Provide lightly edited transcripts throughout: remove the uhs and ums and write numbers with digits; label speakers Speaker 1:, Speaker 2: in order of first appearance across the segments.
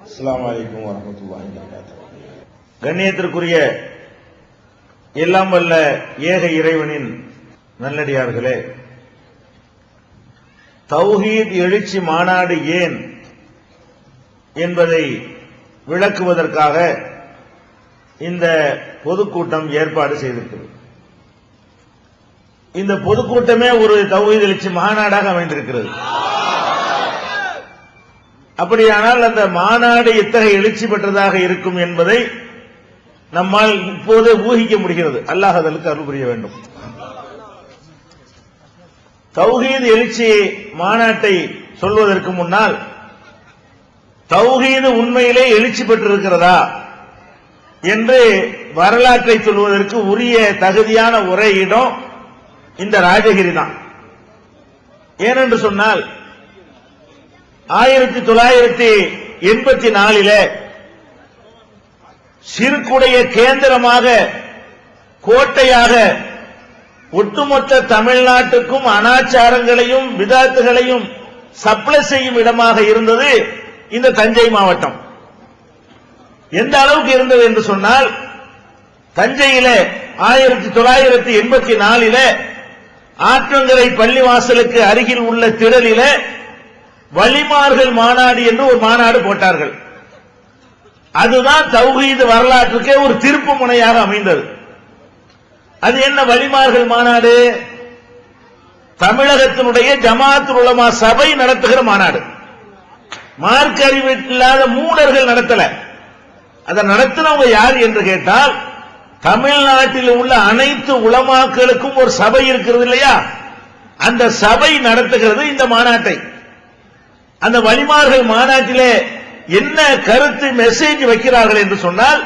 Speaker 1: அஸ்ஸலாமு அலைக்கும் வரஹ்மத்துல்லாஹி வபரகாத்துஹு. கண்ணியத்திற்குரிய எல்லாம் வல்ல ஏக இறைவனின் நல்லடியார்களே, தௌஹீத் எழுச்சி மாநாடு ஏன் என்பதை விளக்குவதற்காக இந்த பொதுக்கூட்டம் ஏற்பாடு செய்திருக்கிறது. இந்த பொதுக்கூட்டமே ஒரு தௌஹீத் எழுச்சி மாநாடாக அமைந்திருக்கிறது. அப்படியானால் அந்த மாநாடு எத்தகைய எழுச்சி பெற்றதாக இருக்கும் என்பதை நம்மால் இப்போது ஊகிக்க முடிகிறது. அல்லாஹ் அதற்கு அருள் புரிய வேண்டும். தௌஹீத் எழுச்சி மாநாட்டை சொல்வதற்கு முன்னால் தௌஹீது உண்மையிலே எழுச்சி பெற்றிருக்கிறதா என்று வரலாற்றை சொல்வதற்கு உரிய தகுதியான ஒரே இடம் இந்த ராஜகிரி தான். ஏனென்று சொன்னால் 1984 சிறுக்குடைய கேந்திரமாக கோட்டையாக ஒட்டுமொத்த தமிழ்நாட்டுக்கும் அனாச்சாரங்களையும் விதாத்துகளையும் சப்ளை செய்யும் இடமாக இருந்தது இந்த தஞ்சை மாவட்டம். எந்த அளவுக்கு இருந்தது என்று சொன்னால், தஞ்சையில 1984 ஆற்றங்கரை பள்ளிவாசலுக்கு அருகில் உள்ள திடலில வலிமார்கள் மாநாடு என்று ஒரு மாநாடு போட்டார்கள். அதுதான் தௌஹீத் வரலாற்றுக்கே ஒரு திருப்பு முனையாக அமைந்தது. அது என்ன வலிமார்கள் மாநாடு? தமிழகத்தினுடைய ஜமாஅத்துல் உலமா சபை நடத்துகிற மாநாடு. மார்க்க அறிவு இல்லாத மூடர்கள் நடத்தல. அதை நடத்தினவங்க யார் என்று கேட்டால், தமிழ்நாட்டில் உள்ள அனைத்து உலமாக்களுக்கும் ஒரு சபை இருக்கிறது இல்லையா, அந்த சபை நடத்துகிறது இந்த மாநாட்டை. அந்த வலிமார்கள் மாநாட்டிலே என்ன கருத்து மெசேஜ் வைக்கிறார்கள் என்று சொன்னால்,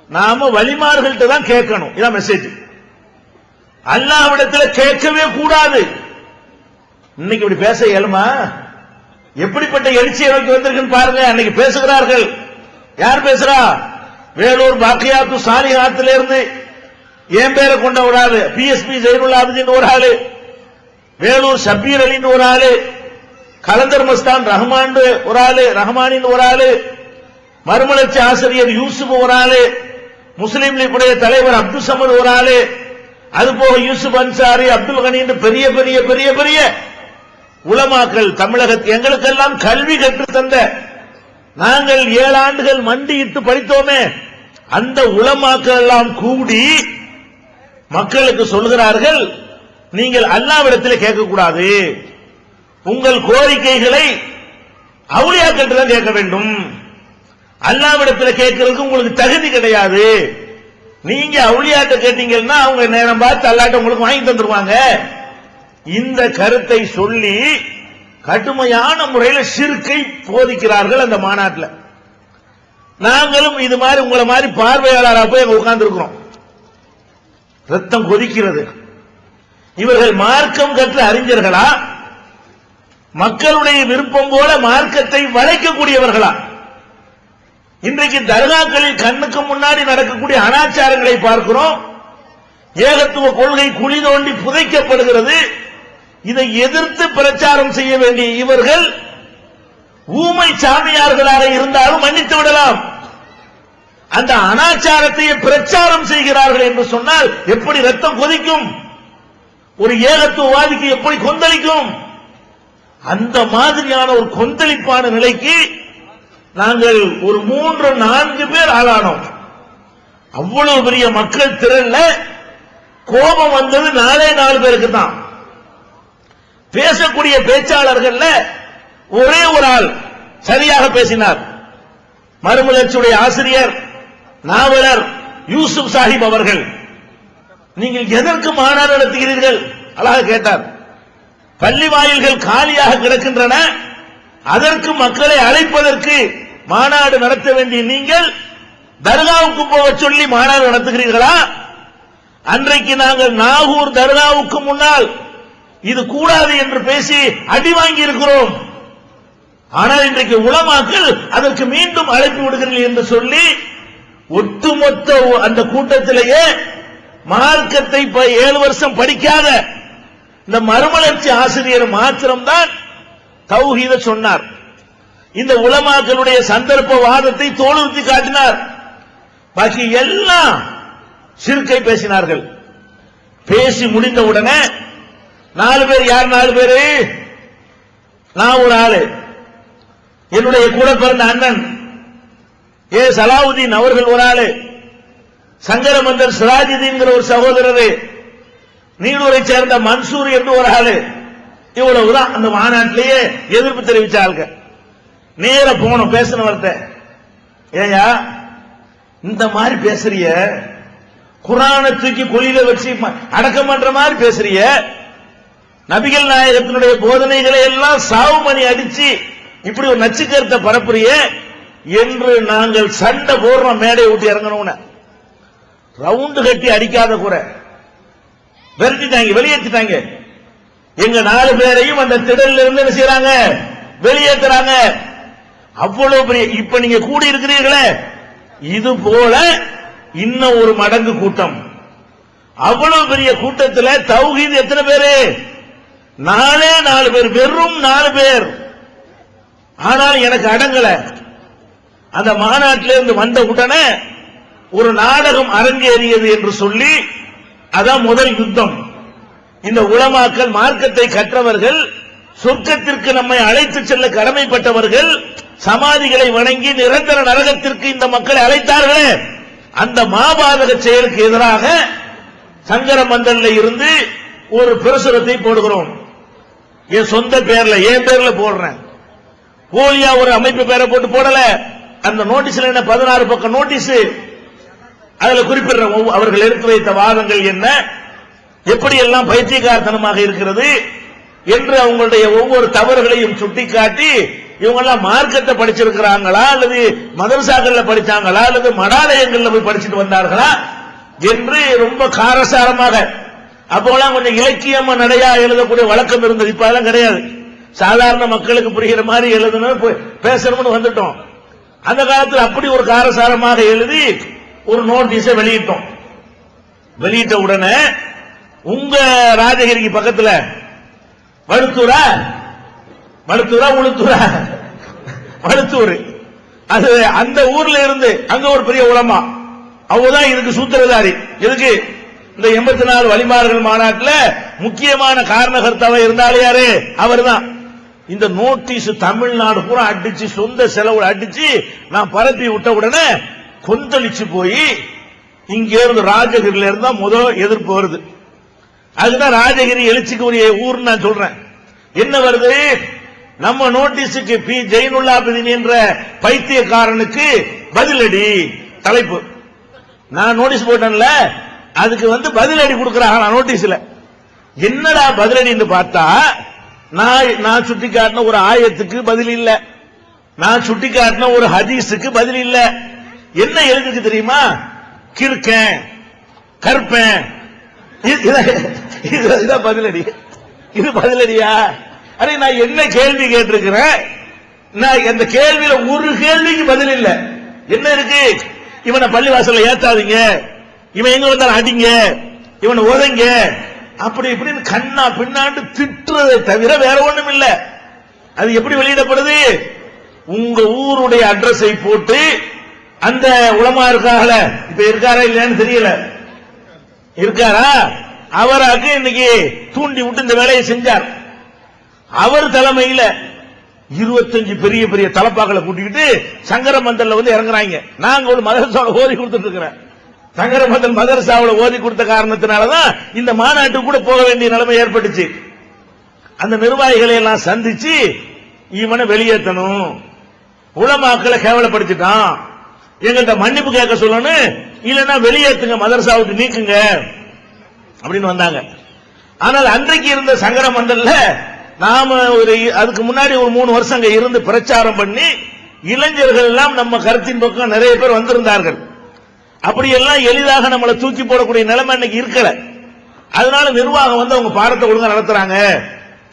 Speaker 1: நாம வலிமார்கள்ட்ட தான் கேட்கணும். இதான் மெசேஜ். அல்லாஹ்விடத்தில் கேட்கவே கூடாது. இன்னைக்கு இப்படி பேச இயலுமா? எப்படிப்பட்ட எழுச்சியை நோக்கி வந்திருக்குன்னு பாருங்க. அன்னைக்கு பேசுகிறார்கள். யார் பேசுறா? வேலூர் பாக்கியாத்து சாலிஹாத்துல இருந்து என் பேரை கொண்ட ஒரு ஆளு, பிஎஸ்பி ஜெயினுல் ஆபிதீன் ஒரு ஆளு, வேலூர் ஷபீர் அலின்னு ஒரு ஆளு, கலந்தர் மஸ்தான் ரஹ்மான் ஒரு ஆளு, ரஹ்மானின் ஒரு ஆளு, மறுமலர்ச்சி ஆசிரியர் யூசுப் ஒரு ஆளு, முஸ்லீம் லீக்குடைய தலைவர் அப்துல் சமது ஒரு ஆளு, அதுபோக யூசுப் அன்சாரி, அப்துல் கனி பெரிய பெரிய பெரிய பெரிய உலமாக்கள் தமிழகத்தில் எங்களுக்கெல்லாம் கல்வி கற்றுத் தந்த, நாங்கள் 7 ஆண்டுகள் மண்டியிட்டு படித்தோமே, அந்த உலமாக்கள் எல்லாம் கூடி மக்களுக்கு சொல்கிறார்கள், நீங்கள் அல்லாஹ்விடத்தில் கேட்கக்கூடாது, உங்கள் கோரிக்கைகளை அவுலியாக்கள் தான் கேட்க வேண்டும், அல்லாஹ்விடத்தில் கேட்கிறதுக்கு உங்களுக்கு தகுதி கிடையாது. நீங்க அவுலியாட்ட கேட்டீங்கன்னா அவங்க நேரம் பார்த்து அல்லாஹ்ட்ட உங்களுக்கு வாங்கி தந்துருவாங்க. இந்த கருத்தை சொல்லி கடுமையான முறையில் ஷிர்கை போதிக்கிறார்கள் அந்த மாநாட்டில். நாங்களும் இது மாதிரி உங்களை மாதிரி பார்வையாளராக போய் உட்கார்ந்து இருக்கிறோம். ரத்தம் கொதிக்கிறது. இவர்கள் மார்க்கம் கற்ற அறிஞர்களா, மக்களுடைய விருப்பம் போல மார்க்கத்தை வளைக்கக்கூடியவர்களா? இன்றைக்கு தர்காக்களில் கண்ணுக்கு முன்னாடி நடக்கக்கூடிய அனாச்சாரங்களை பார்க்கிறோம். ஏகத்துவ கொள்கை குழி தோண்டி புதைக்கப்படுகிறது. இதை எதிர்த்து பிரச்சாரம் செய்ய வேண்டிய இவர்கள் ஊமை சாமியார்களாக இருந்தாலும் மன்னித்து விடலாம். அந்த அனாச்சாரத்தை பிரச்சாரம் செய்கிறார்கள் என்று சொன்னால் எப்படி ரத்தம் கொதிக்கும்? ஒரு ஏகத்துவவாதிக்கு எப்படி கொந்தளிக்கும்? அந்த மாதிரியான ஒரு கொந்தளிப்பான நிலைக்கு நாங்கள் ஒரு 3-4 பேர் ஆளானோம். அவ்வளவு பெரிய மக்கள் திரள்ல கோபம் வந்தது 4 பேருக்கு தான். பேசக்கூடிய பேச்சாளர்கள் ஒரே ஒரு ஆள் சரியாக பேசினார். மறுமலர்ச்சியுடைய ஆசிரியர் நாவலர் யூசுப் சாஹிப் அவர்கள், நீங்கள் எதற்கு மாநாடு நடத்துகிறீர்கள்? அழகாக கேட்டார். பள்ளி வாயில்கள் காலியாக கிடக்கின்றன, அதற்கு மக்களை அழைப்பதற்கு மாநாடு நடத்த வேண்டிய நீங்கள் தர்காவுக்கு போக சொல்லி மாநாடு நடத்துகிறீர்களா? அன்றைக்கு நாங்கள் நாகூர் தர்காவுக்கு முன்னால் இது கூடாது என்று பேசி அடி வாங்கி இருக்கிறோம். ஆனால் இன்றைக்கு உலமாக்கள் அதற்கு மீண்டும் அழைப்பு விடுகிறீர்கள் என்று சொல்லி ஒட்டுமொத்த அந்த கூட்டத்திலேயே மார்க்கத்தை 7 வருஷம் படிக்காத இந்த மறுமலர்ச்சி ஆசிரியர் மாத்திரம்தான் தௌஹீத சொன்னார். இந்த உலமாக்களுடைய சந்தர்ப்பவாதத்தை தோலுறுத்தி காட்டினார். பாக்கி எல்லாம் சிறுக்கை பேசினார்கள். பேசி முடிந்த உடனே 4 பேர், யார் 4 பேரு? நான் ஒரு ஆளு, என்னுடைய கூட பிறந்த அண்ணன் சலாவுதீன் அவர்கள் ஒரு ஆளு, சங்கரமந்தர் சிராஜுதீன் ஒரு சகோதரர், நீலூரை சேர்ந்த மன்சூர் என்று ஒரு ஆளு. இவ்வளவுதான் அந்த மாநாட்டிலேயே எதிர்ப்பு தெரிவிச்சாங்க. நேர போனோம் பேசினவர்கிட்ட, ஏயா இந்த மாதிரி பேசுறிய, குர்ஆனை தூக்கி குழியில வச்சு அடக்கம் பண்ற மாதிரி பேசுறிய, நபிகள் நாயகத்தினுடைய போதனைகளை எல்லாம் சாவுமணி அடிச்சு இப்படி ஒரு நச்சு கருத்தை பரப்புறிய என்று நாங்கள் சண்டை போடுறோம். மேடை விட்டு இறங்கணும், ரவுண்டு கட்டி அடிக்காத குறை விரட்டிட்டாங்க, வெளியேற்றிட்டாங்க. எங்க 4 பேரையும் அந்த திடல்ல இருந்து என்ன செய்யறாங்க, வெளியேற்றுறாங்க. அவ்வளவு பெரிய, இப்ப நீங்க கூடி இருக்கிறீர்களே, இது போல இன்னும் ஒரு மடங்கு கூட்டம். அவ்வளவு பெரிய கூட்டத்தில் தௌஹீத் எத்தனை பேரு? 4 பேர், வெறும் 4 பேர். ஆனால் எனக்கு அடங்கல. அந்த மாநாட்டிலிருந்து வந்த உடனே ஒரு நாடகம் அரங்கேறியது என்று சொல்லி, அதான் முதல் யுத்தம். இந்த உலமாக்கள் மார்க்கத்தை கற்றவர்கள், சொர்க்கத்திற்கு நம்மை அழைத்து செல்ல கடமைப்பட்டவர்கள், சமாதிகளை வணங்கி நிரந்தர நரகத்திற்கு இந்த மக்களை அழைத்தார்களே, அந்த மாபாதக செயலுக்கு எதிராக சங்கரமந்தல்ல இருந்து ஒரு பிரசுரத்தை போடுகிறோம். என் சொந்த பேர்ல, என் பேர்ல போடுறேன். போலியா ஒரு அமைப்பு பேரை போட்டு போடல. அந்த நோட்டீஸ்ல என்ன 16 பக்கம் நோட்டீஸ். அதுல குறிப்பிடுற அவர்கள் எடுத்து வைத்த வாதங்கள் என்ன, எப்படி எல்லாம் பைத்தியக்காரத்தனமாக இருக்கிறது என்று அவங்களுடைய ஒவ்வொரு தவறுகளையும் சுட்டிக்காட்டி, இவங்க எல்லாம் மார்க்கத்தை படிச்சிருக்கிறாங்களா அல்லது மதரசாக்கள்ல படிச்சாங்களா அல்லது மடாலயங்கள்ல போய் படிச்சுட்டு வந்தார்களா என்று ரொம்ப காரசாரமாக, அப்போலாம் கொஞ்சம் இலக்கியமா நடையா எழுதக்கூடிய வழக்கம் இருந்தது. இப்ப அதெல்லாம் கிடையாது. சாதாரண மக்களுக்கு புரிகிற மாதிரி எழுதணும், பேசணும்னு வந்துட்டோம். அந்த காலத்தில் அப்படி ஒரு காரசாரமாக எழுதி ஒரு நோட்டீஸை வெளியிட்டோம். வெளியிட்ட உடனே உங்க ராஜகிரிக்கு பக்கத்துல வழுத்தூரா உளுத்தூரா, வழுத்தூர், அது அந்த ஊர்ல இருந்து அங்க ஒரு பெரிய உலமா, அவங்கதான் இதுக்கு சூத்திரதாரி. இதுக்கு இந்த 84 வழிமார்கள் மாநாட்டில் முக்கியமான காரணகர்த்தாவா இருந்தாலே யாரு? அவர் தான். இந்த நோட்டீஸ் தமிழ்நாடு பூரா அடிச்சு, சொந்த செலவு அடிச்சு நான் பரப்பி விட்ட உடனே கொந்தளிச்சு போய் இங்க இருந்து ராஜகிரியில இருந்தா முதல் எதிர்ப்பு வருது. அதுதான் ராஜகிரி எழுச்சிக்கு ஒரு ஊர் நான் சொல்றேன். என்ன வருது? நம்ம நோட்டீஸுக்கு பி ஜெயினுல்லாபிதீன் என்ற பைத்தியக்காரனுக்கு பதிலடி தலைப்பு. நான் நோட்டீஸ் போட்டேன்ல, அதுக்கு பதிலடி கொடுக்கிறாங்க நோட்டீஸ்ல. என்னடா பதிலடின்னு பார்த்தா, நான் சுட்டி காட்டின ஒரு ஆயத்துக்கு பதில் இல்ல, நான் சுட்டி காட்டின ஒரு ஹதீஸுக்கு பதில் இல்ல. என்ன எழுதுக்கு தெரியுமா? கிறுக்கன், கற்பேன். இதுதான் பதிலடி. இது பதிலடியா? அரை நான் என்ன கேள்வி கேட்டிருக்கிறேன்? நான் அந்த கேள்வியில ஒரு கேள்விக்கு பதில் இல்ல. என்ன இருக்கு? இவனை பள்ளிவாசல்ல ஏத்தாதீங்க, இவன் எங்க வந்தாலும் அடிங்க, இவனை உதங்க, அப்படி இப்படின்னு கண்ணா பின்னாண்டு திட்டுறதை தவிர வேற ஒண்ணும் இல்ல. அது எப்படி வெளியிடப்படுது? உங்க ஊருடைய அட்ரஸை போட்டு அந்த உலமா இருக்காங்கள, இப்ப இருக்காரா இல்லையான்னு தெரியல, இருக்காரா, அவராக்கு இன்னைக்கு தூண்டி விட்டு இந்த வேலையை செஞ்சார். அவர் தலைமையில 25 பெரிய பெரிய தலப்பாக்களை கூட்டிக்கிட்டு சங்கரமந்தல்ல இறங்குறாங்க. நாங்க ஒரு மதரசாவில் ஓதி கொடுத்துட்டு இருக்கிறேன். சங்கரமந்தல் மதரசாவில் ஓதி கொடுத்த காரணத்தினாலதான் இந்த மாநாட்டுக்கு கூட போக வேண்டிய நிலைமை ஏற்பட்டுச்சு. அந்த நிர்வாகிகளை எல்லாம் சந்திச்சு இவனை வெளியேற்றணும், உலமாக்களை கேவலப்படுத்திட்டான், எங்கள்கிட்ட மன்னிப்பு கேட்க சொல்லணும், இல்லைன்னா வெளியேற்றுங்க, மதரசாவுக்கு நீக்குங்க அப்படின்னு வந்தாங்க. ஆனால் அன்றைக்கு இருந்த சங்கரமந்தல்ல நாம அதுக்கு முன்னாடி ஒரு 3 வருஷம் அங்க இருந்து பிரச்சாரம் பண்ணி இளைஞர்கள் எல்லாம் நம்ம கருத்தின் பக்கம் நிறைய பேர் வந்திருந்தார்கள். அப்படியெல்லாம் எளிதாக நம்மளை தூக்கி போடக்கூடிய நிலைமை இன்னைக்கு இருக்கல. அதனால நிர்வாகம் அவங்க பாடத்தை ஒழுங்கா நடத்துறாங்க,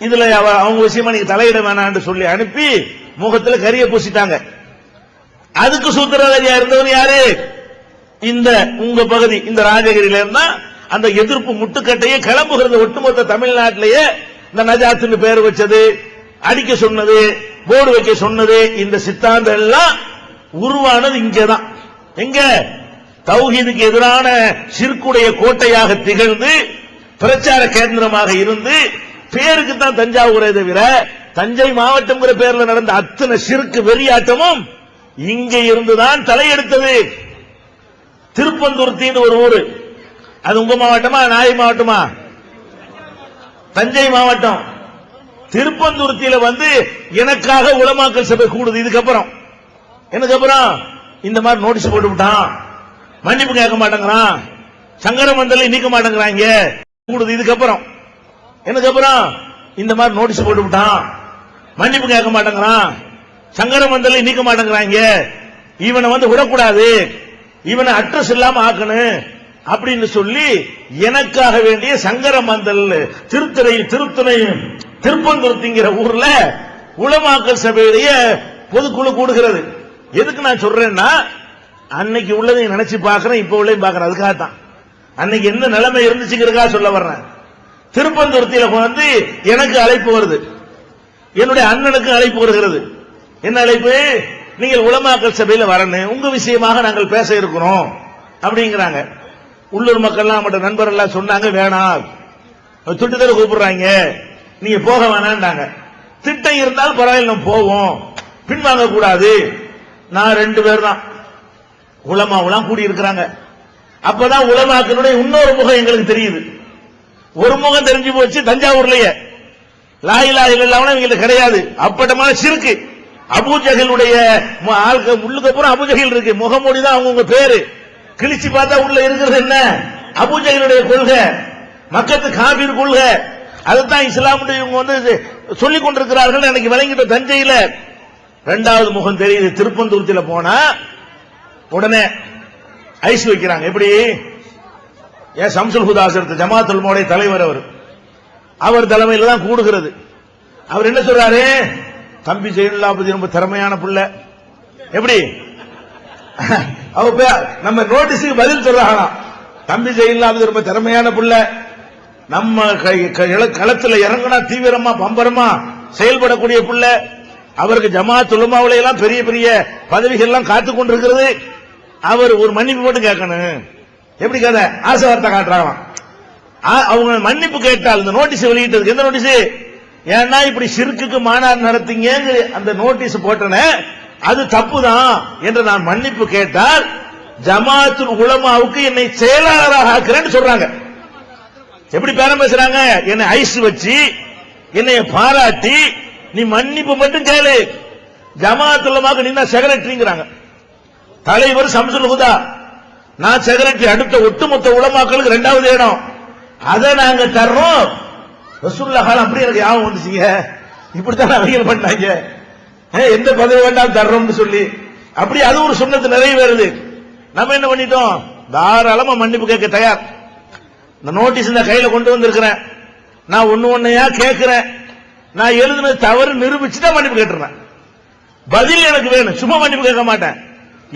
Speaker 1: இதுல அவங்க விஷயமா நீங்க தலையிட வேணான்னு சொல்லி அனுப்பி முகத்துல கரிய பூசிட்டாங்க. அதுக்கு சூத்திரதாரியா இருந்தவர் யாரு? இந்த உங்க பகுதி, இந்த ராஜகிரியில இருந்தா அந்த எதிர்ப்பு முட்டுக்கட்டையே கிளம்புகிறது. ஒட்டுமொத்த தமிழ்நாட்டிலேயே இந்த நஜாத்துன்னு பேர் வச்சது, அடிக்க சொன்னது, போர்டு வைக்க சொன்னது இந்த சித்தாந்தம் எல்லாம் உருவானது இங்கதான். எங்க தௌஹீதுக்கு எதிரான ஷிர்க்குடைய கோட்டையாக திகழ்ந்து பிரச்சார கேந்திரமாக இருந்து பேருக்கு தான் தஞ்சாவூரை தவிர தஞ்சை மாவட்டம் பேர்ல நடந்த அத்தனை ஷிர்க்கு வெறியாட்டமும் இங்க இருந்துதான் தலையெடுத்தது. திருப்பந்துருத்தின்னு ஒரு ஊரு, அது உங்க மாவட்டமா நாகை மாவட்டமா? தஞ்சை மாவட்டம். திருப்பந்துருத்தியில எனக்காக உலமாக்கல் சபை கூடுது. இதுக்கப்புறம் இந்த மாதிரி நோட்டீஸ் போட்டு விட்டான், மன்னிப்பு கேட்க மாட்டேங்கிறான், சங்கரமந்தலை நீக்க மாட்டேங்கிறாங்க கூடுது. இதுக்கப்புறம் இந்த மாதிரி நோட்டீஸ் போட்டு விட்டான், மன்னிப்பு கேட்க மாட்டேங்கிறான், சங்கரமந்தலை நீக்க மாட்டேங்கிறாங்க, இவனை விடக்கூடாது, இவனை அட்ரஸ் இல்லாம ஆக்கணும் அப்படின்னு சொல்லி எனக்காக வேண்டிய சங்கரமந்தல் திருத்துறை திருப்பந்துருத்திங்கிற ஊர்ல உலமாக்கல் சபையுடைய பொதுக்குழு கூடுகிறது. எதுக்கு நான் சொல்றேன்னா, அன்னைக்கு உள்ளதை நினைச்சு பாக்குறேன், இப்ப உள்ளதையும் பாக்குறேன். அதுக்காகத்தான் அன்னைக்கு என்ன நிலைமை இருந்துச்சுங்கிறதுக்காக சொல்ல வர்றேன். திருப்பந்துருத்தியில எனக்கு அழைப்பு வருது, என்னுடைய அண்ணனுக்கு அழைப்பு வருகிறது. என்ன அழைப்பு? நீங்கள் உலமாக்கல் சபையில வரணும், உங்க விஷயமாக நாங்கள் பேச இருக்கிறோம் அப்படிங்கிறாங்க. உள்ளூர் மக்கள் நம்மட நண்பர் எல்லாம் சொன்னாங்க, வேணாம் திட்டத்தில் கூப்பிடுறாங்க, நீங்க போக வேணாண்டாங்க. திட்டம் இருந்தால் பரவாயில்ல நம்ம போவோம், பின்வாங்க கூடாது. நான் 2 பேர் தான் உலமாவெல்லாம் கூடி இருக்கிறாங்க. அப்பதான் உலமாக்களுடைய இன்னொரு முகம் எங்களுக்கு தெரியுது. ஒரு முகம் தெரிஞ்சு போச்சு தஞ்சாவூர்லயே, லா இலாஹ இல்லல்லாஹ் இவங்களுக்கு கிடையாது, அப்பட்டமான ஷிர்க். அபூஜஹலுடைய உள்ளுக்கு அப்புறம் அபூஜஹல் இருக்கு, முகமூடி தான் அவங்க பேரு. கிழிச்சு பார்த்தா உள்ள இருக்கிறது என்ன? அபூஜஹலுடைய கொள்கை, மக்கத்து காபீர் கொள்கை. அதுதான் இஸ்லாமுடைய இவங்க சொல்லிக் கொண்டிருக்கிறார்கள். எனக்கு விளங்கிட்ட தஞ்சையில 2வது முகம் தெரியுது. திருப்பந்தூர்த்தில போனா உடனே ஐஸ் வைக்கிறாங்க. எப்படி? ஏன் சம்சுல் ஹுதாசர் ஜமாத்துல் உலமாவுடைய தலைவர் அவர் தலைமையில தான் கூடுகிறது. அவர் என்ன சொல்றாரு? தம்பி ஜெயினுல்லாபதி ரொம்ப திறமையான புள்ள. எப்படி நம்ம நோட்டீஸுக்கு பதில் சொல்றாங்களாம். தம்பி ஜெயினுல்லாபதி ரொம்ப திறமையான புள்ள, நம்ம களத்துல இறங்கினா தீவிரமா பம்பரமா செயல்படக்கூடிய புள்ள, அவருக்கு ஜமாத்துல் உலமாவுல எல்லாம் பெரிய பெரிய பதவிகள் எல்லாம் காத்து கொண்டிருக்கிறது. அவர் ஒரு மன்னிப்பு மட்டும் கேட்கணும். எப்படி கதை? ஆசை வார்த்தை காட்டுறாங்க. அவங்க மன்னிப்பு கேட்டால் இந்த நோட்டீஸ் வெளியிட்டதுக்கு, எந்த நோட்டீஸ்? ஏன்னா இப்படி ஷிர்க்குக்கு மாநாடு நடத்தீங்க அந்த நோட்டீஸ் போட்டன, அது தப்புதான் என்று நான் மன்னிப்பு கேட்டால் ஜமாத்துல் உலமாவுக்கு என்னை செயலாளராக ஆக்குறேன்னு சொல்றாங்க. எப்படி பேரம் பேசுறாங்க? என்னை ஐஸ் வச்சு என்னை பாராட்டி நீ மன்னிப்பு மட்டும் கேளு, ஜமாத்துல் உலமாவுக்கு நீ தான் செக்ரட்டரிங்கிறாங்க. தலைவர் சம்சுல் ஹுதா, நான் செக்ரட்டரி. அடுத்த ஒட்டுமொத்த உலமாக்களுக்கு 2வது இடம், அதை நாங்க தர்றோம். ரசூலுல்லாஹ் அப்படி எனக்கு ஞாபகம் வந்துச்சுங்க, இப்படித்தான் அவங்க பண்ணாங்க, எந்த பதவி வேண்டாம் தர்றோம்னு சொல்லி. அப்படி அது ஒரு சுன்னத்து நிறைவேறுது. நம்ம என்ன பண்ணிட்டோம்? தாராளமா மன்னிப்பு கேட்க தயார். இந்த நோட்டீஸ் இந்த கையில கொண்டு வந்திருக்கிறேன், நான் ஒண்ணையா கேட்கிறேன். நான் எழுதுனது தவறு நிரூபிச்சுட்டா மன்னிப்பு கேட்டுறேன். பதில் எனக்கு வேணும், சும்மா மன்னிப்பு கேட்க மாட்டேன்.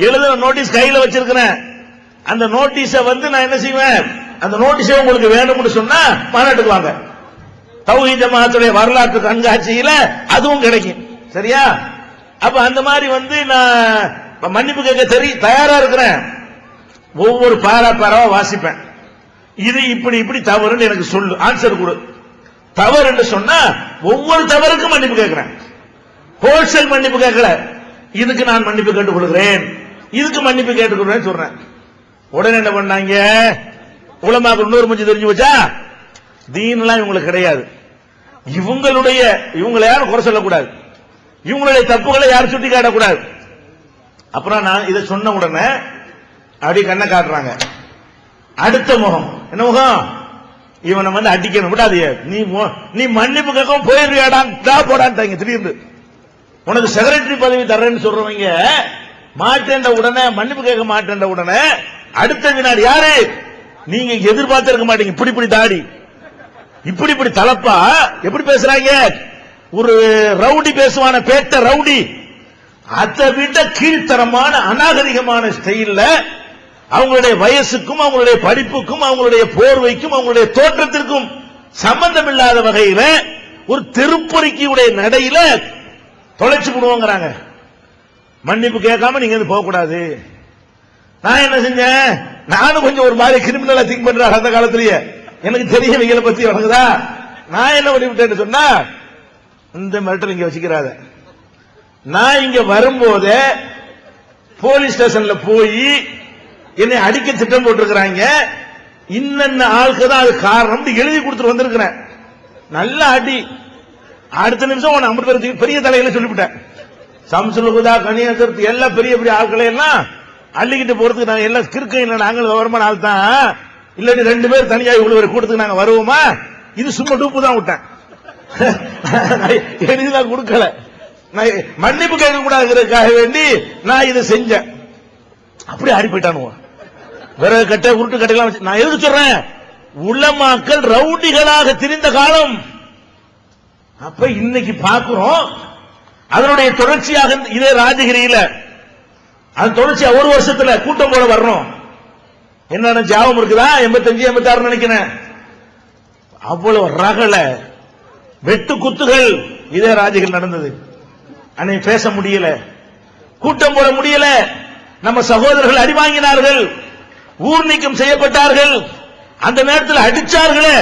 Speaker 1: எழுதுன நோட்டீஸ் கையில வச்சிருக்கிறேன், அந்த நோட்டீஸ நான் என்ன செய்வேன்? அந்த நோட்டீஸை உங்களுக்கு வேணும்னு சொன்னா மாநாட்டுக்கு வாங்க, தௌஹீத் ஜமாஅத்துடைய வரலாற்று கண்காட்சியில அதுவும் கிடைக்கும். சரியா? அப்ப அந்த மாதிரி நான் மன்னிப்பு கேட்க தயாரா இருக்கிறேன். ஒவ்வொரு பாராவா வாசிப்பேன். இது இப்படி இப்படி தவறுன்னு எனக்கு சொல்லு, ஆன்சர் கொடு. தவறு என்று சொன்னா ஒவ்வொரு தவறுக்கும் மன்னிப்பு கேட்கிறேன். ஹோல்சேல் மன்னிப்பு கேட்கல, இதுக்கு நான் மன்னிப்பு கேட்டுக் கொள்கிறேன், இதுக்கு மன்னிப்பு கேட்டுக் கொள்றேன் சொல்றேன். உடனே என்ன பண்ணாங்க? உலமாக்கள் இன்னொரு மூஞ்சி தெரிஞ்சு வச்சா, தீன்லாம் இவங்களுக்கு கிடையாது, இவங்களை யாரும் குறை சொல்லக்கூடாது, இவங்களுடைய தப்புகளை யாரும் சுட்டி காட்டக்கூடாது. அப்புறம் நான் இதை சொன்ன உடனே அப்படி கண்ணை காட்டுறாங்க. அடுத்த முகம் என்ன முகம்? இவனை அடிக்கணும், விடாது, நீ மன்னிப்பு கேட்கவும் போயிருவியாடா போடான்ட்டாங்க. திடீர்னு உனக்கு செக்ரட்டரி பதவி தர்றேன்னு சொல்றவங்க மாட்டேன்ற உடனே, மன்னிப்பு கேட்க மாட்டேன்ற உடனே அடுத்த வினாடி யாரு? நீங்க எதிர்பார்த்திருக்க மாட்டீங்க. இப்படி இப்படி தாடி, இப்படி இப்படி தலப்பா, எப்படி பேசுறாங்க? ஒரு ரவுடி பேசுவான, பேட்ட ரவுடி, அதை விட கீழ்த்தரமான அநாகரிகமான ஸ்டைல்ல அவங்களுடைய வயசுக்கும் அவங்களுடைய படிப்புக்கும் அவங்களுடைய போர்வைக்கும் அவங்களுடைய தோற்றத்திற்கும் சம்பந்தம் இல்லாத வகையில ஒரு தெருப்பொறிக்கையுடைய நடையில தொலைச்சு போடுவோங்கிறாங்க. மன்னிப்பு கேட்காம நீங்க போக கூடாது. நான் என்ன செஞ்சேன், நானும் கொஞ்சம் ஒரு மாதிரி கிரிமினலா திங்க் பண்றேன் அந்த காலத்திலேயே, எனக்கு தெரிய வைகளை பத்தி வழங்குதா. நான் என்ன பண்ணி விட்டேன்னு சொன்னா, இந்த மிரட்டல் இங்க வச்சுக்கிறாத. நான் இங்க வரும்போது போலீஸ் ஸ்டேஷன்ல போய் என்னை அடிக்க திட்டம் போட்டிருக்கிறாங்க, இன்னென்ன ஆளுக்கு தான் அது காரணம் எழுதி கொடுத்துட்டு வந்திருக்கிறேன். நல்ல அடி. அடுத்த நிமிஷம் 50 பேருக்கு பெரிய தலையில சொல்லிவிட்டேன். சம்சுலுகுதா, கனியசர்த்து எல்லாம் பெரிய பெரிய ஆட்களை எல்லாம் அள்ளிக்கிட்டு போறதுக்கு நாங்க எல்லாம் கிறுக்க இல்லை, நாங்கள் விவரமான ஆள் தான். இல்லாட்டி 2 பேர் தனியா இவ்வளவு கூட்டத்துக்கு நாங்க வருவோமா? இது சும்மா டூப்பு தான் விட்டேன், எழுதிதான் கொடுக்கல. மன்னிப்பு கேட்க கூடாதுக்காக வேண்டி நான் இதை செஞ்சேன். அப்படி ஆடி போயிட்டானுவோம். விறகு கட்ட உருட்டு கட்டைலாம் நான் எதுக்கு சொல்றேன், உலமாக்கள் ரவுடிகளாக திரிந்த காலம். அப்ப இன்னைக்கு பார்க்கிறோம் அதனுடைய தொடர்ச்சியாக இதே ராஜகிரியில அது தொடர்ச்சியா ஒரு வருஷத்துல கூட்டம் போல வரணும். என்ன ஜாபம் இருக்குதா, 85 86 நினைக்கிறேன். அவ்வளவு ரகல வெட்டு குத்துகள் இதே ராஜகிரி நடந்தது. அன்னைக்கு பேச முடியல, கூட்டம் போட முடியல. நம்ம சகோதரர்கள் அடி வாங்கினார்கள், ஊர் நீக்கம் செய்யப்பட்டார்கள், அந்த நேரத்தில் அடிச்சார்களே.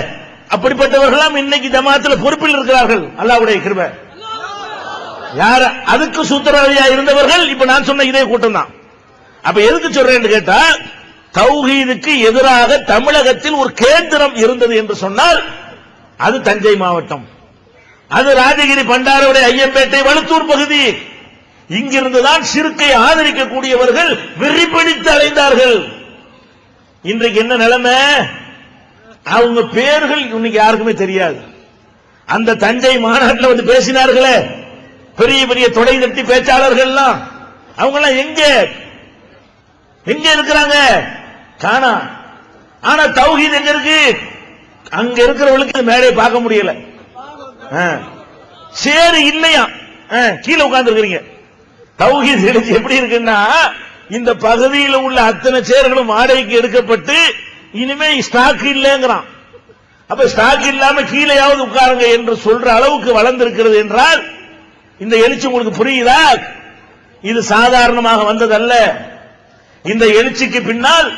Speaker 1: அப்படிப்பட்டவர்களாம் இன்னைக்கு ஜமாத்தில் பொறுப்பில் இருக்கிறார்கள். அல்லாஹ்வுடைய கிருபை. யார் அதுக்கு சூத்திரவாதியா இருந்தவர்கள் இப்ப நான் சொன்ன இதே கூட்டம் தான். அப்ப எதுக்கு சொல்றேன்னு கேட்டா, தௌஹீதுக்கு எதிராக தமிழகத்தில் ஒரு கேந்திரம் இருந்தது என்று சொன்னால் அது தஞ்சை மாவட்டம், அது ராஜகிரி, பண்டாரவடை, ஐயம்பேட்டை, வழுத்தூர் பகுதி. இங்கிருந்துதான் சிறுக்கை ஆதரிக்கக்கூடியவர்கள் வெறி பிடித்து அலைந்தார்கள். இன்றைக்கு என்ன நிலைமை, அவங்க பேர்கள் இன்னைக்கு யாருக்குமே தெரியாது. அந்த தஞ்சை மாநாட்டில் வந்து பேசினார்களே பெரிய பெரிய தொடை தட்டி பேச்சாளர்கள் எல்லாம், அவங்க எல்லாம் எங்க எங்க இருக்கிறாங்க காணா. ஆனா தௌஹீத் எங்க இருக்கு, அங்க இருக்கிறவங்களுக்கு மேலே பார்க்க முடியல. சேரு இல்லையா, கீழே உட்கார்ந்து இருக்கிறீங்க. தௌஹீத் எழுச்சி எப்படி இருக்குன்னா, இந்த பகுதியில் உள்ள அத்தனை சேர்களும் வாடகைக்கு எடுக்கப்பட்டு இனிமே ஸ்டாக் இல்லைங்கிறான். அப்ப ஸ்டாக் இல்லாம கீழேயாவது உட்காருங்க என்று சொல்ற அளவுக்கு வளர்ந்திருக்கிறது என்றால் இந்த எழுச்சி உங்களுக்கு புரியுதா? இது சாதாரணமாக வந்ததல்ல. இந்த எழுச்சிக்கு பின்னால்